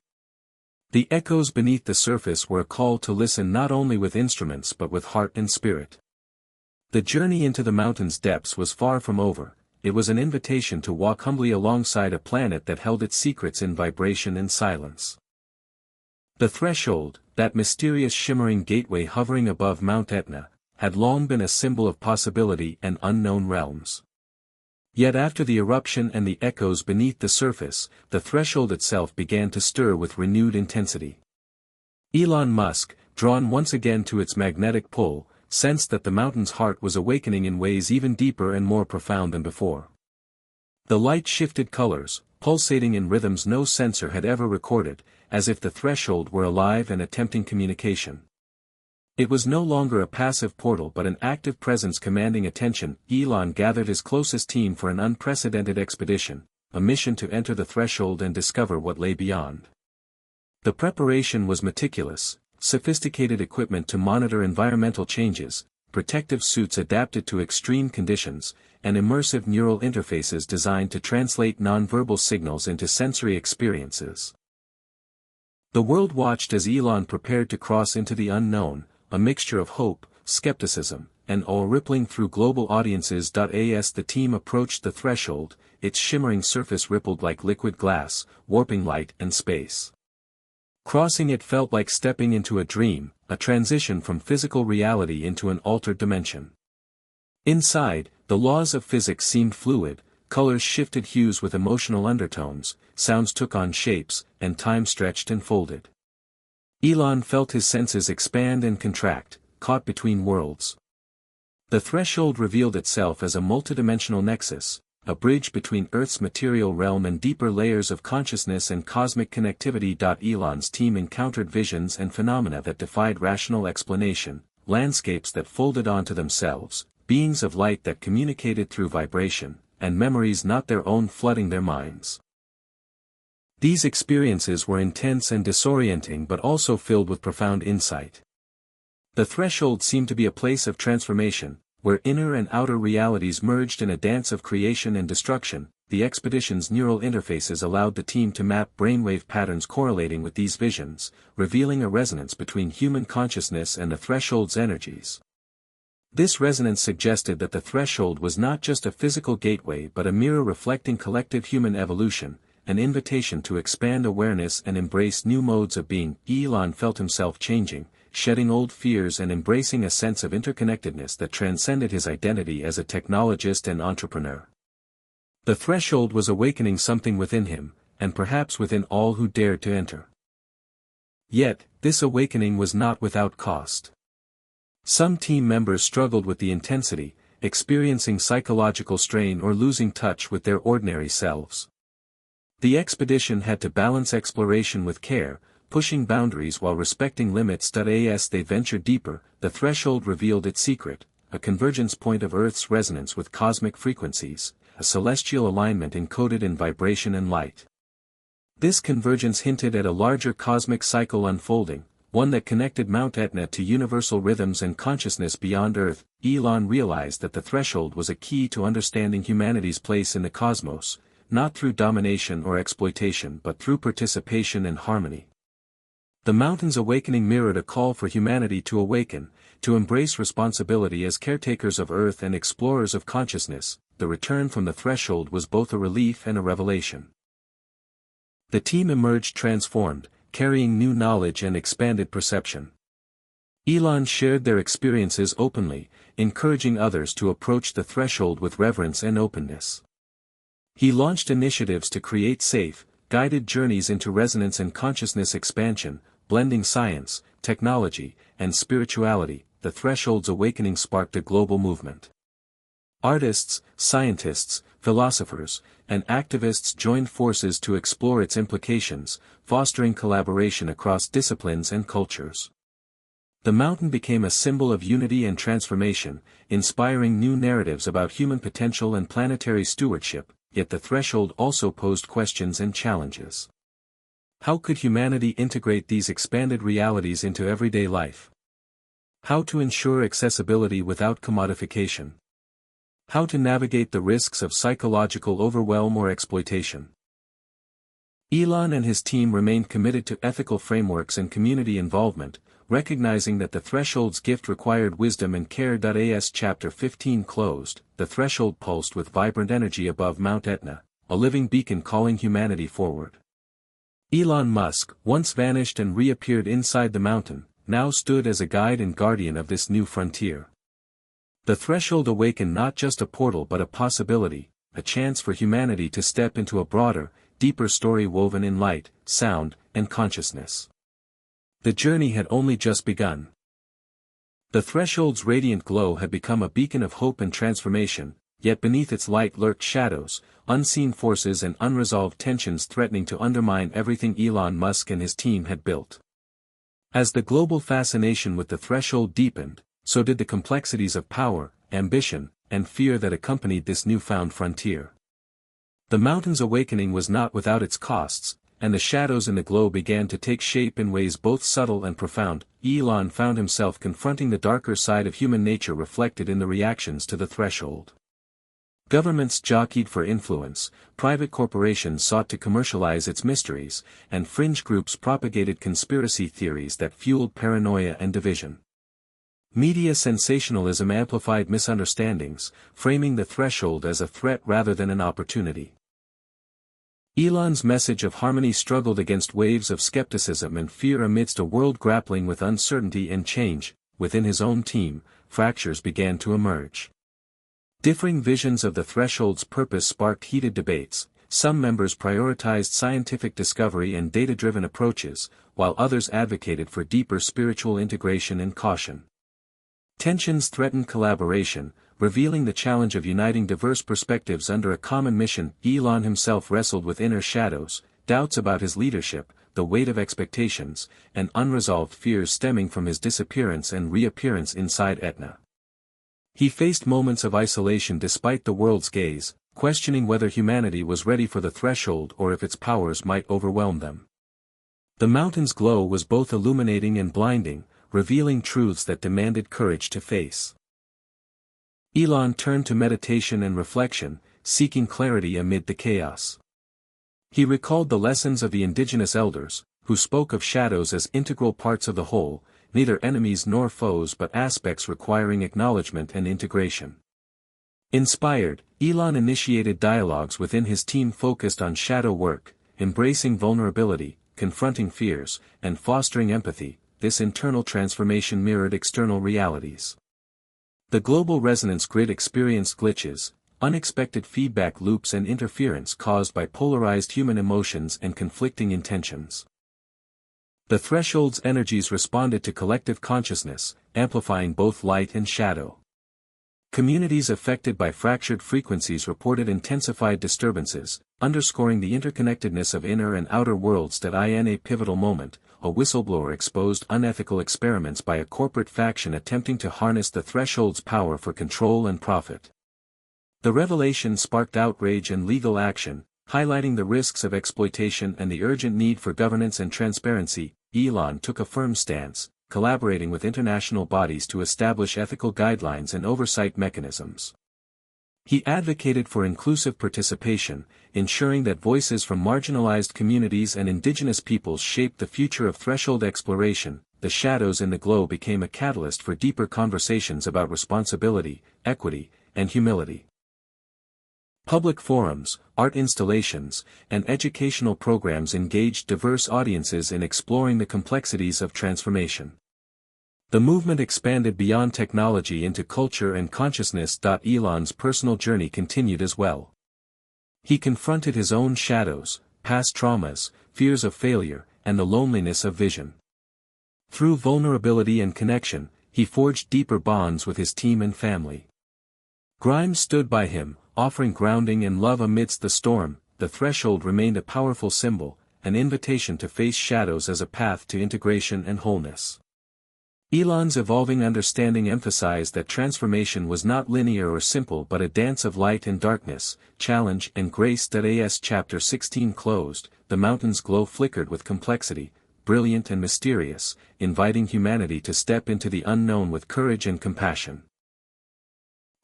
The echoes beneath the surface were a call to listen not only with instruments but with heart and spirit. The journey into the mountain's depths was far from over. It was an invitation to walk humbly alongside a planet that held its secrets in vibration and silence. The threshold, that mysterious shimmering gateway hovering above Mount Etna, had long been a symbol of possibility and unknown realms. Yet after the eruption and the echoes beneath the surface, the threshold itself began to stir with renewed intensity. Elon Musk, drawn once again to its magnetic pull, sensed that the mountain's heart was awakening in ways even deeper and more profound than before. The light shifted colors, pulsating in rhythms no sensor had ever recorded, as if the threshold were alive and attempting communication. It was no longer a passive portal but an active presence commanding attention. Elon gathered his closest team for an unprecedented expedition, a mission to enter the threshold and discover what lay beyond. The preparation was meticulous. Sophisticated equipment to monitor environmental changes, protective suits adapted to extreme conditions, and immersive neural interfaces designed to translate nonverbal signals into sensory experiences. The world watched as Elon prepared to cross into the unknown, a mixture of hope, skepticism, and awe rippling through global audiences. As the team approached the threshold, its shimmering surface rippled like liquid glass, warping light and space. Crossing it felt like stepping into a dream, a transition from physical reality into an altered dimension. Inside, the laws of physics seemed fluid, colors shifted hues with emotional undertones, sounds took on shapes, and time stretched and folded. Elon felt his senses expand and contract, caught between worlds. The threshold revealed itself as a multidimensional nexus, a bridge between Earth's material realm and deeper layers of consciousness and cosmic connectivity. Elon's team encountered visions and phenomena that defied rational explanation, landscapes that folded onto themselves, beings of light that communicated through vibration, and memories not their own flooding their minds. These experiences were intense and disorienting but also filled with profound insight. The threshold seemed to be a place of transformation, where inner and outer realities merged in a dance of creation and destruction. The expedition's neural interfaces allowed the team to map brainwave patterns correlating with these visions, revealing a resonance between human consciousness and the threshold's energies. This resonance suggested that the threshold was not just a physical gateway but a mirror reflecting collective human evolution, an invitation to expand awareness and embrace new modes of being. Elon felt himself changing, shedding old fears and embracing a sense of interconnectedness that transcended his identity as a technologist and entrepreneur. The threshold was awakening something within him, and perhaps within all who dared to enter. Yet, this awakening was not without cost. Some team members struggled with the intensity, experiencing psychological strain or losing touch with their ordinary selves. The expedition had to balance exploration with care, pushing boundaries while respecting limits. As they ventured deeper, the threshold revealed its secret, a convergence point of Earth's resonance with cosmic frequencies, a celestial alignment encoded in vibration and light. This convergence hinted at a larger cosmic cycle unfolding, one that connected Mount Etna to universal rhythms and consciousness beyond Earth. Elon realized that the threshold was a key to understanding humanity's place in the cosmos, not through domination or exploitation but through participation and harmony. The mountain's awakening mirrored a call for humanity to awaken, to embrace responsibility as caretakers of Earth and explorers of consciousness. The return from the threshold was both a relief and a revelation. The team emerged transformed, carrying new knowledge and expanded perception. Elon shared their experiences openly, encouraging others to approach the threshold with reverence and openness. He launched initiatives to create safe, guided journeys into resonance and consciousness expansion, blending science, technology, and spirituality. the Threshold's awakening sparked a global movement. Artists, scientists, philosophers, and activists joined forces to explore its implications, fostering collaboration across disciplines and cultures. The mountain became a symbol of unity and transformation, inspiring new narratives about human potential and planetary stewardship, yet the threshold also posed questions and challenges. How could humanity integrate these expanded realities into everyday life? How to ensure accessibility without commodification? How to navigate the risks of psychological overwhelm or exploitation? Elon and his team remained committed to ethical frameworks and community involvement, recognizing that the threshold's gift required wisdom and care. As Chapter 15 closed, the threshold pulsed with vibrant energy above Mount Etna, a living beacon calling humanity forward. Elon Musk, once vanished and reappeared inside the mountain, now stood as a guide and guardian of this new frontier. The threshold awakened not just a portal but a possibility, a chance for humanity to step into a broader, deeper story woven in light, sound, and consciousness. The journey had only just begun. The threshold's radiant glow had become a beacon of hope and transformation, yet beneath its light lurked shadows, unseen forces and unresolved tensions threatening to undermine everything Elon Musk and his team had built. As the global fascination with the threshold deepened, so did the complexities of power, ambition, and fear that accompanied this newfound frontier. The mountain's awakening was not without its costs, and the shadows in the glow began to take shape in ways both subtle and profound. Elon found himself confronting the darker side of human nature reflected in the reactions to the threshold. Governments jockeyed for influence, private corporations sought to commercialize its mysteries, and fringe groups propagated conspiracy theories that fueled paranoia and division. Media sensationalism amplified misunderstandings, framing the threshold as a threat rather than an opportunity. Elon's message of harmony struggled against waves of skepticism and fear amidst a world grappling with uncertainty and change. Within his own team, fractures began to emerge. Differing visions of the threshold's purpose sparked heated debates. Some members prioritized scientific discovery and data-driven approaches, while others advocated for deeper spiritual integration and caution. Tensions threatened collaboration, revealing the challenge of uniting diverse perspectives under a common mission. Elon himself wrestled with inner shadows, doubts about his leadership, the weight of expectations, and unresolved fears stemming from his disappearance and reappearance inside Etna. He faced moments of isolation despite the world's gaze, questioning whether humanity was ready for the threshold or if its powers might overwhelm them. The mountain's glow was both illuminating and blinding, revealing truths that demanded courage to face. Elon turned to meditation and reflection, seeking clarity amid the chaos. He recalled the lessons of the indigenous elders, who spoke of shadows as integral parts of the whole, neither enemies nor foes but aspects requiring acknowledgement and integration. Inspired, Elon initiated dialogues within his team focused on shadow work, embracing vulnerability, confronting fears, and fostering empathy. This internal transformation mirrored external realities. The global resonance grid experienced glitches, unexpected feedback loops and interference caused by polarized human emotions and conflicting intentions. The threshold's energies responded to collective consciousness, amplifying both light and shadow. Communities affected by fractured frequencies reported intensified disturbances, underscoring the interconnectedness of inner and outer worlds. In a pivotal moment, a whistleblower exposed unethical experiments by a corporate faction attempting to harness the threshold's power for control and profit. The revelation sparked outrage and legal action, highlighting the risks of exploitation and the urgent need for governance and transparency. Elon took a firm stance, collaborating with international bodies to establish ethical guidelines and oversight mechanisms. He advocated for inclusive participation, ensuring that voices from marginalized communities and indigenous peoples shaped the future of threshold exploration. The shadows in the glow became a catalyst for deeper conversations about responsibility, equity, and humility. Public forums, art installations, and educational programs engaged diverse audiences in exploring the complexities of transformation. The movement expanded beyond technology into culture and consciousness. Elon's personal journey continued as well. He confronted his own shadows, past traumas, fears of failure, and the loneliness of vision. Through vulnerability and connection, he forged deeper bonds with his team and family. Grimes stood by him, offering grounding and love amidst the storm. The threshold remained a powerful symbol, an invitation to face shadows as a path to integration and wholeness. Elon's evolving understanding emphasized that transformation was not linear or simple but a dance of light and darkness, challenge and grace. As Chapter 16 closed, the mountain's glow flickered with complexity, brilliant and mysterious, inviting humanity to step into the unknown with courage and compassion.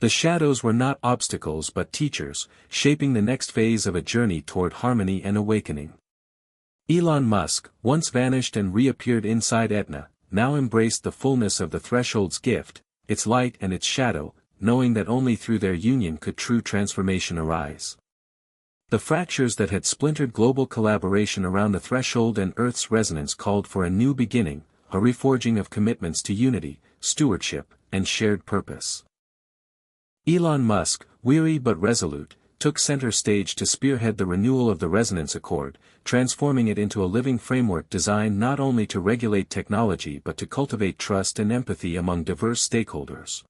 The shadows were not obstacles but teachers, shaping the next phase of a journey toward harmony and awakening. Elon Musk, once vanished and reappeared inside Etna, now embraced the fullness of the threshold's gift, its light and its shadow, knowing that only through their union could true transformation arise. The fractures that had splintered global collaboration around the threshold and Earth's resonance called for a new beginning, a reforging of commitments to unity, stewardship, and shared purpose. Elon Musk, weary but resolute, took center stage to spearhead the renewal of the Resonance Accord, transforming it into a living framework designed not only to regulate technology but to cultivate trust and empathy among diverse stakeholders.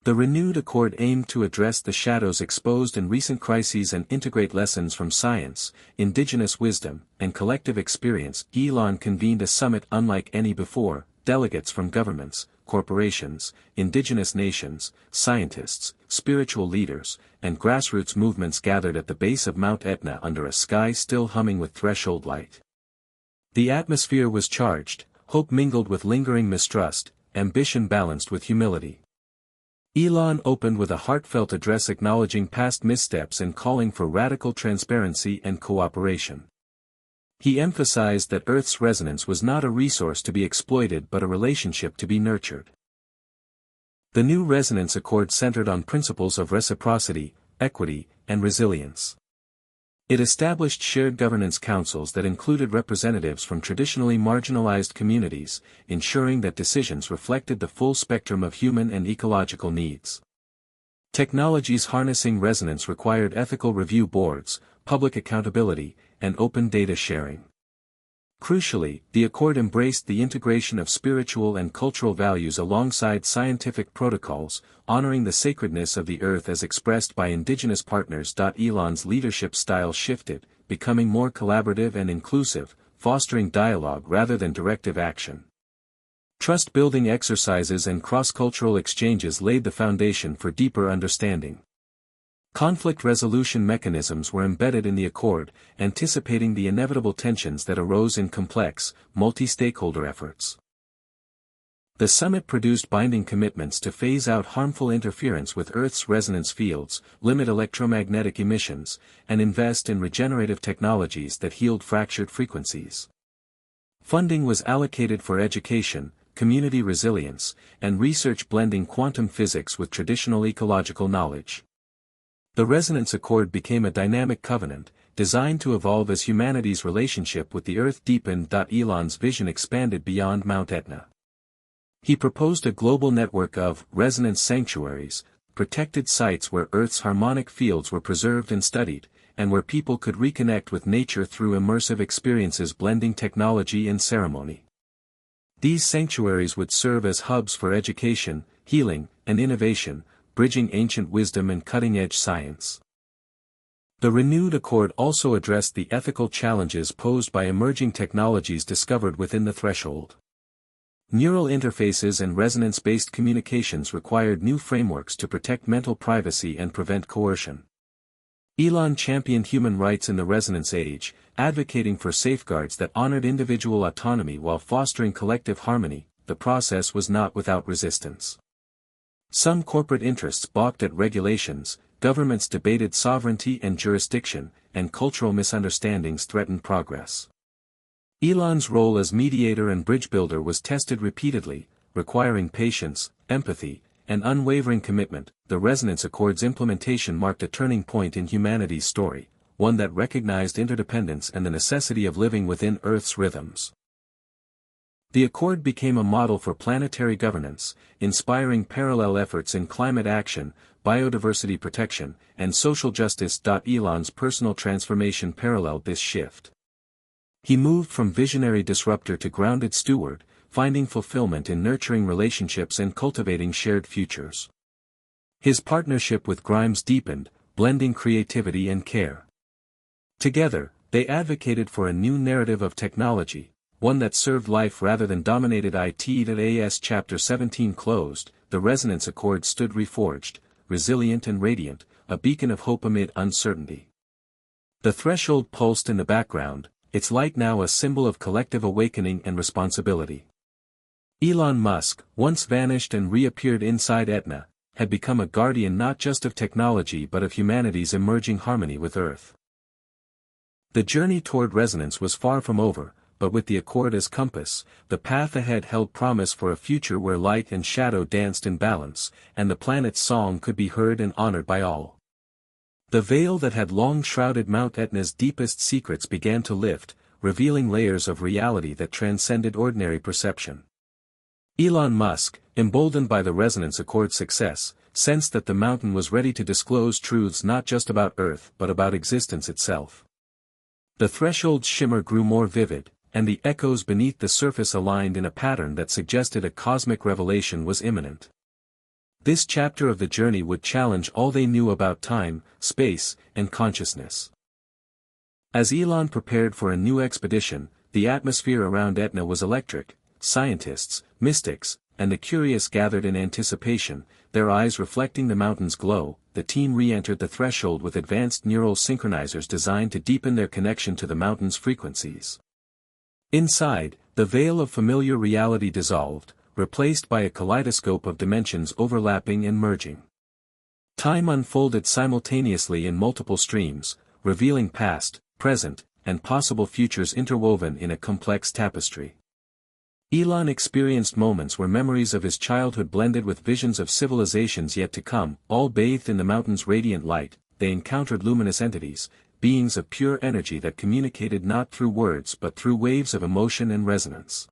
The renewed accord aimed to address the shadows exposed in recent crises and integrate lessons from science, indigenous wisdom, and collective experience. Elon convened a summit unlike any before. Delegates from governments, corporations, indigenous nations, scientists, spiritual leaders, and grassroots movements gathered at the base of Mount Etna under a sky still humming with threshold light. The atmosphere was charged, hope mingled with lingering mistrust, ambition balanced with humility. Elon opened with a heartfelt address acknowledging past missteps and calling for radical transparency and cooperation. He emphasized that Earth's resonance was not a resource to be exploited but a relationship to be nurtured. The new Resonance Accord centered on principles of reciprocity, equity, and resilience. It established shared governance councils that included representatives from traditionally marginalized communities, ensuring that decisions reflected the full spectrum of human and ecological needs. Technologies harnessing resonance required ethical review boards, public accountability, and open data sharing. Crucially, the Accord embraced the integration of spiritual and cultural values alongside scientific protocols, honoring the sacredness of the Earth as expressed by indigenous partners. Elon's leadership style shifted, becoming more collaborative and inclusive, fostering dialogue rather than directive action. Trust-building exercises and cross-cultural exchanges laid the foundation for deeper understanding. Conflict resolution mechanisms were embedded in the Accord, anticipating the inevitable tensions that arose in complex, multi-stakeholder efforts. The summit produced binding commitments to phase out harmful interference with Earth's resonance fields, limit electromagnetic emissions, and invest in regenerative technologies that healed fractured frequencies. Funding was allocated for education, community resilience, and research blending quantum physics with traditional ecological knowledge. The Resonance Accord became a dynamic covenant, designed to evolve as humanity's relationship with the Earth deepened. Elon's vision expanded beyond Mount Etna. He proposed a global network of resonance sanctuaries, protected sites where Earth's harmonic fields were preserved and studied, and where people could reconnect with nature through immersive experiences blending technology and ceremony. These sanctuaries would serve as hubs for education, healing, and innovation, bridging ancient wisdom and cutting-edge science. The renewed accord also addressed the ethical challenges posed by emerging technologies discovered within the threshold. Neural interfaces and resonance-based communications required new frameworks to protect mental privacy and prevent coercion. Elon championed human rights in the resonance age, advocating for safeguards that honored individual autonomy while fostering collective harmony. The process was not without resistance. Some corporate interests balked at regulations, governments debated sovereignty and jurisdiction, and cultural misunderstandings threatened progress. Elon's role as mediator and bridge builder was tested repeatedly, requiring patience, empathy, and unwavering commitment. The Resonance Accord's implementation marked a turning point in humanity's story, one that recognized interdependence and the necessity of living within Earth's rhythms. The Accord became a model for planetary governance, inspiring parallel efforts in climate action, biodiversity protection, and social justice. Elon's personal transformation paralleled this shift. He moved from visionary disruptor to grounded steward, finding fulfillment in nurturing relationships and cultivating shared futures. His partnership with Grimes deepened, blending creativity and care. Together, they advocated for a new narrative of technology, one that served life rather than dominated it. As Chapter 17 closed, the Resonance Accord stood reforged, resilient and radiant, a beacon of hope amid uncertainty. The threshold pulsed in the background, its light now a symbol of collective awakening and responsibility. Elon Musk, once vanished and reappeared inside Etna, had become a guardian not just of technology but of humanity's emerging harmony with Earth. The journey toward resonance was far from over, but with the Accord as compass, the path ahead held promise for a future where light and shadow danced in balance, and the planet's song could be heard and honored by all. The veil that had long shrouded Mount Etna's deepest secrets began to lift, revealing layers of reality that transcended ordinary perception. Elon Musk, emboldened by the Resonance Accord's success, sensed that the mountain was ready to disclose truths not just about Earth but about existence itself. The threshold's shimmer grew more vivid, and the echoes beneath the surface aligned in a pattern that suggested a cosmic revelation was imminent. This chapter of the journey would challenge all they knew about time, space, and consciousness. As Elon prepared for a new expedition, the atmosphere around Etna was electric. Scientists, mystics, and the curious gathered in anticipation, their eyes reflecting the mountain's glow. The team re-entered the threshold with advanced neural synchronizers designed to deepen their connection to the mountain's frequencies. Inside, the veil of familiar reality dissolved, replaced by a kaleidoscope of dimensions overlapping and merging. Time unfolded simultaneously in multiple streams, revealing past, present, and possible futures interwoven in a complex tapestry. Elon experienced moments where memories of his childhood blended with visions of civilizations yet to come. All bathed in the mountain's radiant light, they encountered luminous entities, beings of pure energy that communicated not through words but through waves of emotion and resonance.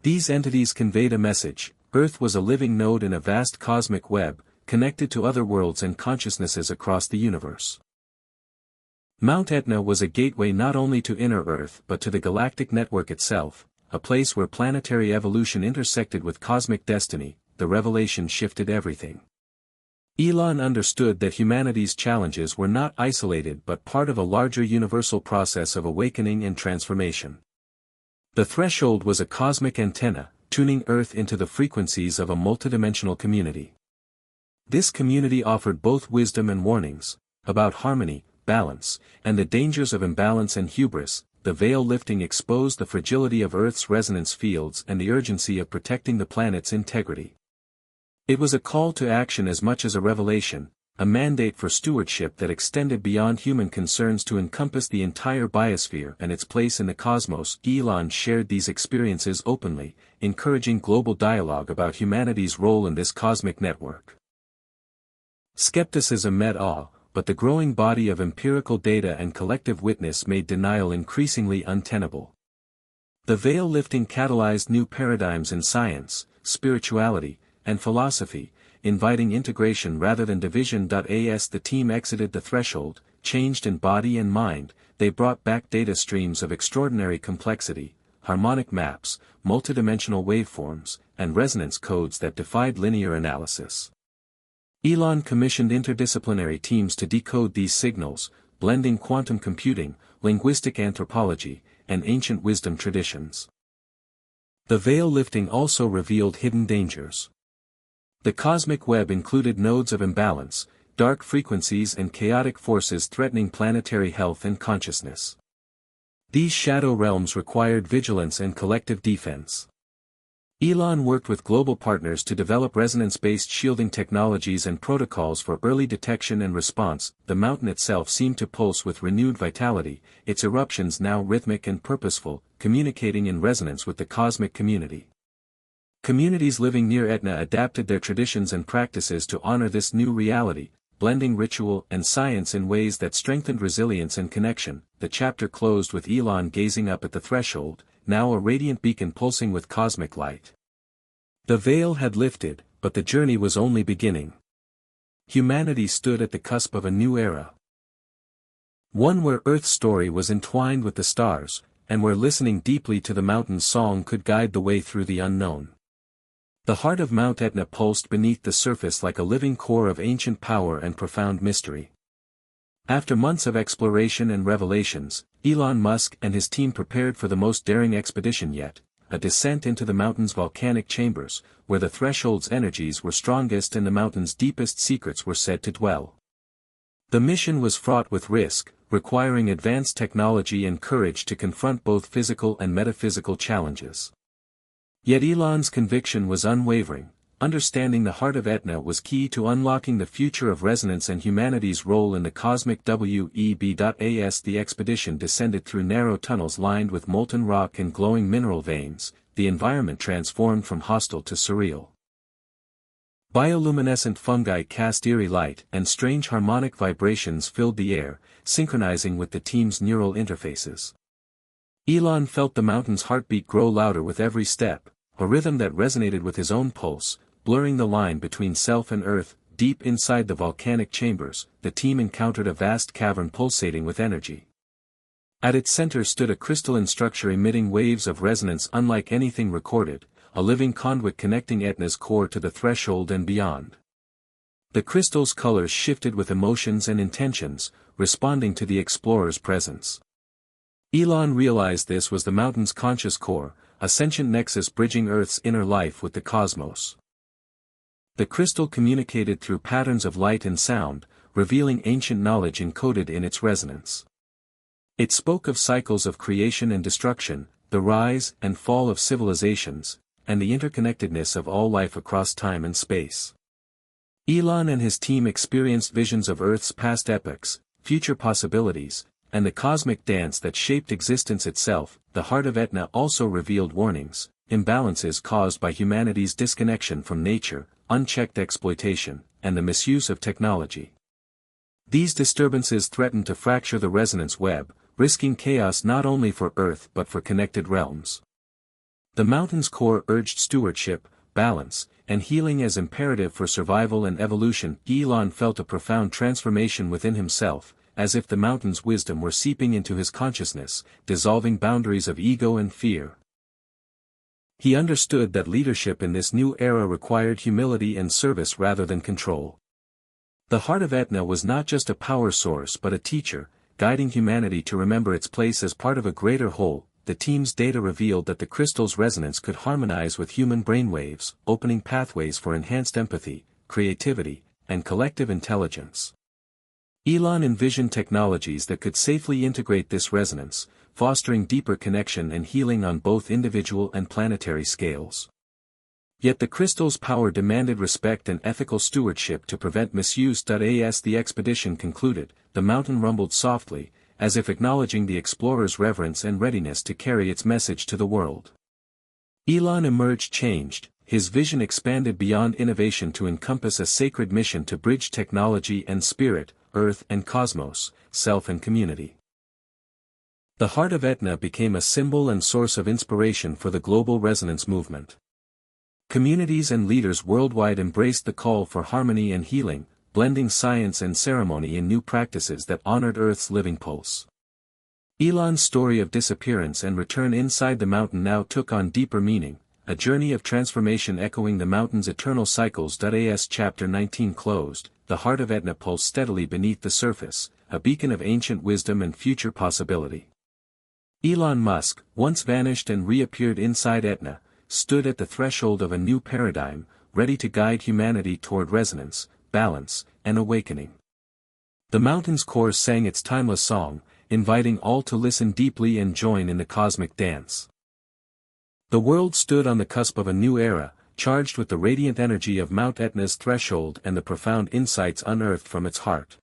These entities conveyed a message: Earth was a living node in a vast cosmic web, connected to other worlds and consciousnesses across the universe. Mount Etna was a gateway not only to inner Earth but to the galactic network itself, a place where planetary evolution intersected with cosmic destiny. The revelation shifted everything. Elon understood that humanity's challenges were not isolated but part of a larger universal process of awakening and transformation. The threshold was a cosmic antenna, tuning Earth into the frequencies of a multidimensional community. This community offered both wisdom and warnings, about harmony, balance, and the dangers of imbalance and hubris. The veil lifting exposed the fragility of Earth's resonance fields and the urgency of protecting the planet's integrity. It was a call to action as much as a revelation, a mandate for stewardship that extended beyond human concerns to encompass the entire biosphere and its place in the cosmos. Elon shared these experiences openly, encouraging global dialogue about humanity's role in this cosmic network. Skepticism met awe, but the growing body of empirical data and collective witness made denial increasingly untenable. The veil lifting catalyzed new paradigms in science, spirituality, and philosophy, inviting integration rather than division. As the team exited the threshold, changed in body and mind, they brought back data streams of extraordinary complexity, harmonic maps, multidimensional waveforms, and resonance codes that defied linear analysis. Elon commissioned interdisciplinary teams to decode these signals, blending quantum computing, linguistic anthropology, and ancient wisdom traditions. The veil lifting also revealed hidden dangers. The cosmic web included nodes of imbalance, dark frequencies and chaotic forces threatening planetary health and consciousness. These shadow realms required vigilance and collective defense. Elon worked with global partners to develop resonance-based shielding technologies and protocols for early detection and response. The mountain itself seemed to pulse with renewed vitality, its eruptions now rhythmic and purposeful, communicating in resonance with the cosmic community. Communities living near Etna adapted their traditions and practices to honor this new reality, blending ritual and science in ways that strengthened resilience and connection. The chapter closed with Elon gazing up at the threshold, now a radiant beacon pulsing with cosmic light. The veil had lifted, but the journey was only beginning. Humanity stood at the cusp of a new era. One where Earth's story was entwined with the stars, and where listening deeply to the mountain's song could guide the way through the unknown. The heart of Mount Etna pulsed beneath the surface like a living core of ancient power and profound mystery. After months of exploration and revelations, Elon Musk and his team prepared for the most daring expedition yet, a descent into the mountain's volcanic chambers, where the threshold's energies were strongest and the mountain's deepest secrets were said to dwell. The mission was fraught with risk, requiring advanced technology and courage to confront both physical and metaphysical challenges. Yet Elon's conviction was unwavering. Understanding the heart of Etna was key to unlocking the future of resonance and humanity's role in the cosmic web. As the expedition descended through narrow tunnels lined with molten rock and glowing mineral veins, the environment transformed from hostile to surreal. Bioluminescent fungi cast eerie light and strange harmonic vibrations filled the air, synchronizing with the team's neural interfaces. Elon felt the mountain's heartbeat grow louder with every step, a rhythm that resonated with his own pulse, blurring the line between self and earth. Deep inside the volcanic chambers, the team encountered a vast cavern pulsating with energy. At its center stood a crystalline structure emitting waves of resonance unlike anything recorded, a living conduit connecting Etna's core to the threshold and beyond. The crystal's colors shifted with emotions and intentions, responding to the explorer's presence. Elon realized this was the mountain's conscious core, a sentient nexus bridging Earth's inner life with the cosmos. The crystal communicated through patterns of light and sound, revealing ancient knowledge encoded in its resonance. It spoke of cycles of creation and destruction, the rise and fall of civilizations, and the interconnectedness of all life across time and space. Elon and his team experienced visions of Earth's past epochs, future possibilities, and the cosmic dance that shaped existence itself. The heart of Etna also revealed warnings, imbalances caused by humanity's disconnection from nature, unchecked exploitation, and the misuse of technology. These disturbances threatened to fracture the resonance web, risking chaos not only for Earth but for connected realms. The mountain's core urged stewardship, balance, and healing as imperative for survival and evolution. Elon felt a profound transformation within himself, as if the mountain's wisdom were seeping into his consciousness, dissolving boundaries of ego and fear. He understood that leadership in this new era required humility and service rather than control. The heart of Etna was not just a power source but a teacher, guiding humanity to remember its place as part of a greater whole. The team's data revealed that the crystal's resonance could harmonize with human brainwaves, opening pathways for enhanced empathy, creativity, and collective intelligence. Elon envisioned technologies that could safely integrate this resonance, fostering deeper connection and healing on both individual and planetary scales. Yet the crystal's power demanded respect and ethical stewardship to prevent misuse. As the expedition concluded, the mountain rumbled softly, as if acknowledging the explorer's reverence and readiness to carry its message to the world. Elon emerged changed, his vision expanded beyond innovation to encompass a sacred mission to bridge technology and spirit, Earth and cosmos, self and community. The heart of Etna became a symbol and source of inspiration for the global resonance movement. Communities and leaders worldwide embraced the call for harmony and healing, blending science and ceremony in new practices that honored Earth's living pulse. Elon's story of disappearance and return inside the mountain now took on deeper meaning, a journey of transformation echoing the mountain's eternal cycles. As Chapter 19 closed, the heart of Etna pulsed steadily beneath the surface, a beacon of ancient wisdom and future possibility. Elon Musk, once vanished and reappeared inside Etna, stood at the threshold of a new paradigm, ready to guide humanity toward resonance, balance, and awakening. The mountain's core sang its timeless song, inviting all to listen deeply and join in the cosmic dance. The world stood on the cusp of a new era, charged with the radiant energy of Mount Etna's threshold and the profound insights unearthed from its heart.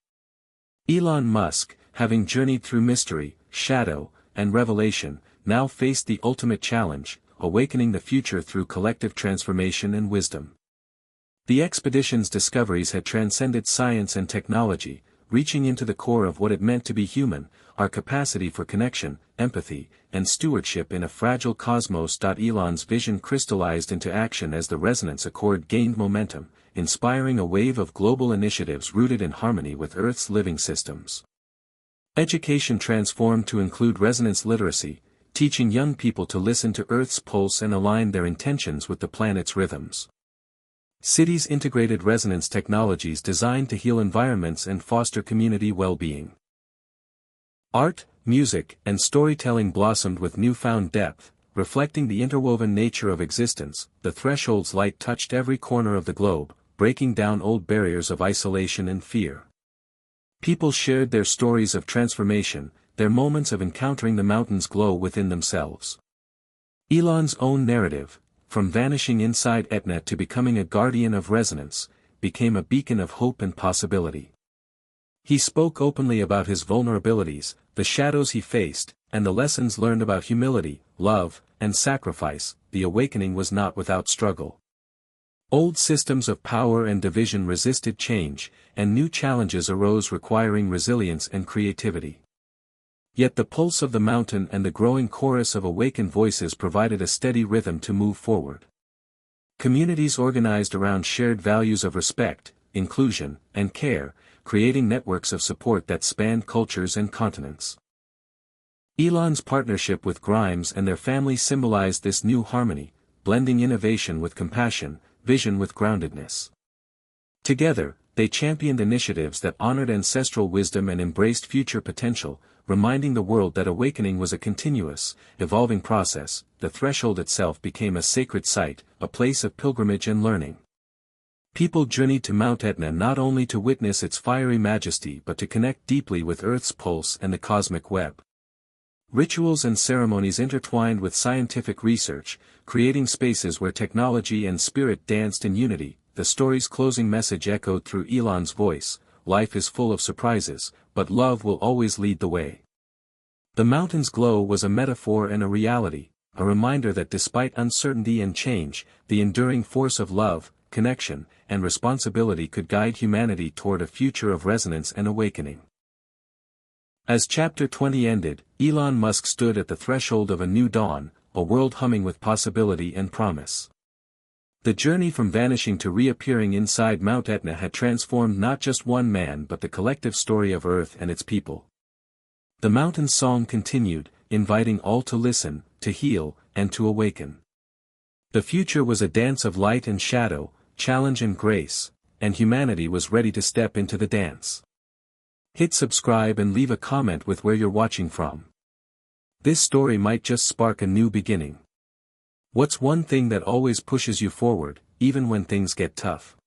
Elon Musk, having journeyed through mystery, shadow, and revelation, now faced the ultimate challenge, awakening the future through collective transformation and wisdom. The expedition's discoveries had transcended science and technology, reaching into the core of what it meant to be human, our capacity for connection, empathy, and stewardship in a fragile cosmos. Elon's vision crystallized into action as the resonance accord gained momentum, inspiring a wave of global initiatives rooted in harmony with Earth's living systems. Education transformed to include resonance literacy, teaching young people to listen to Earth's pulse and align their intentions with the planet's rhythms. Cities integrated resonance technologies designed to heal environments and foster community well-being. Art, music, and storytelling blossomed with newfound depth, reflecting the interwoven nature of existence. The threshold's light touched every corner of the globe, breaking down old barriers of isolation and fear. People shared their stories of transformation, their moments of encountering the mountain's glow within themselves. Elon's own narrative, from vanishing inside Etna to becoming a guardian of resonance, became a beacon of hope and possibility. He spoke openly about his vulnerabilities, the shadows he faced, and the lessons learned about humility, love, and sacrifice. The awakening was not without struggle. Old systems of power and division resisted change, and new challenges arose requiring resilience and creativity. Yet the pulse of the mountain and the growing chorus of awakened voices provided a steady rhythm to move forward. Communities organized around shared values of respect, inclusion, and care, creating networks of support that spanned cultures and continents. Elon's partnership with Grimes and their family symbolized this new harmony, blending innovation with compassion, vision with groundedness. Together, they championed initiatives that honored ancestral wisdom and embraced future potential, reminding the world that awakening was a continuous, evolving process. The threshold itself became a sacred site, a place of pilgrimage and learning. People journeyed to Mount Etna not only to witness its fiery majesty but to connect deeply with Earth's pulse and the cosmic web. Rituals and ceremonies intertwined with scientific research, creating spaces where technology and spirit danced in unity. The story's closing message echoed through Elon's voice: life is full of surprises, but love will always lead the way. The mountain's glow was a metaphor and a reality, a reminder that despite uncertainty and change, the enduring force of love, connection, and responsibility could guide humanity toward a future of resonance and awakening. As Chapter 20 ended, Elon Musk stood at the threshold of a new dawn, a world humming with possibility and promise. The journey from vanishing to reappearing inside Mount Etna had transformed not just one man but the collective story of Earth and its people. The mountain's song continued, inviting all to listen, to heal, and to awaken. The future was a dance of light and shadow, challenge and grace, and humanity was ready to step into the dance. Hit subscribe and leave a comment with where you're watching from. This story might just spark a new beginning. What's one thing that always pushes you forward, even when things get tough?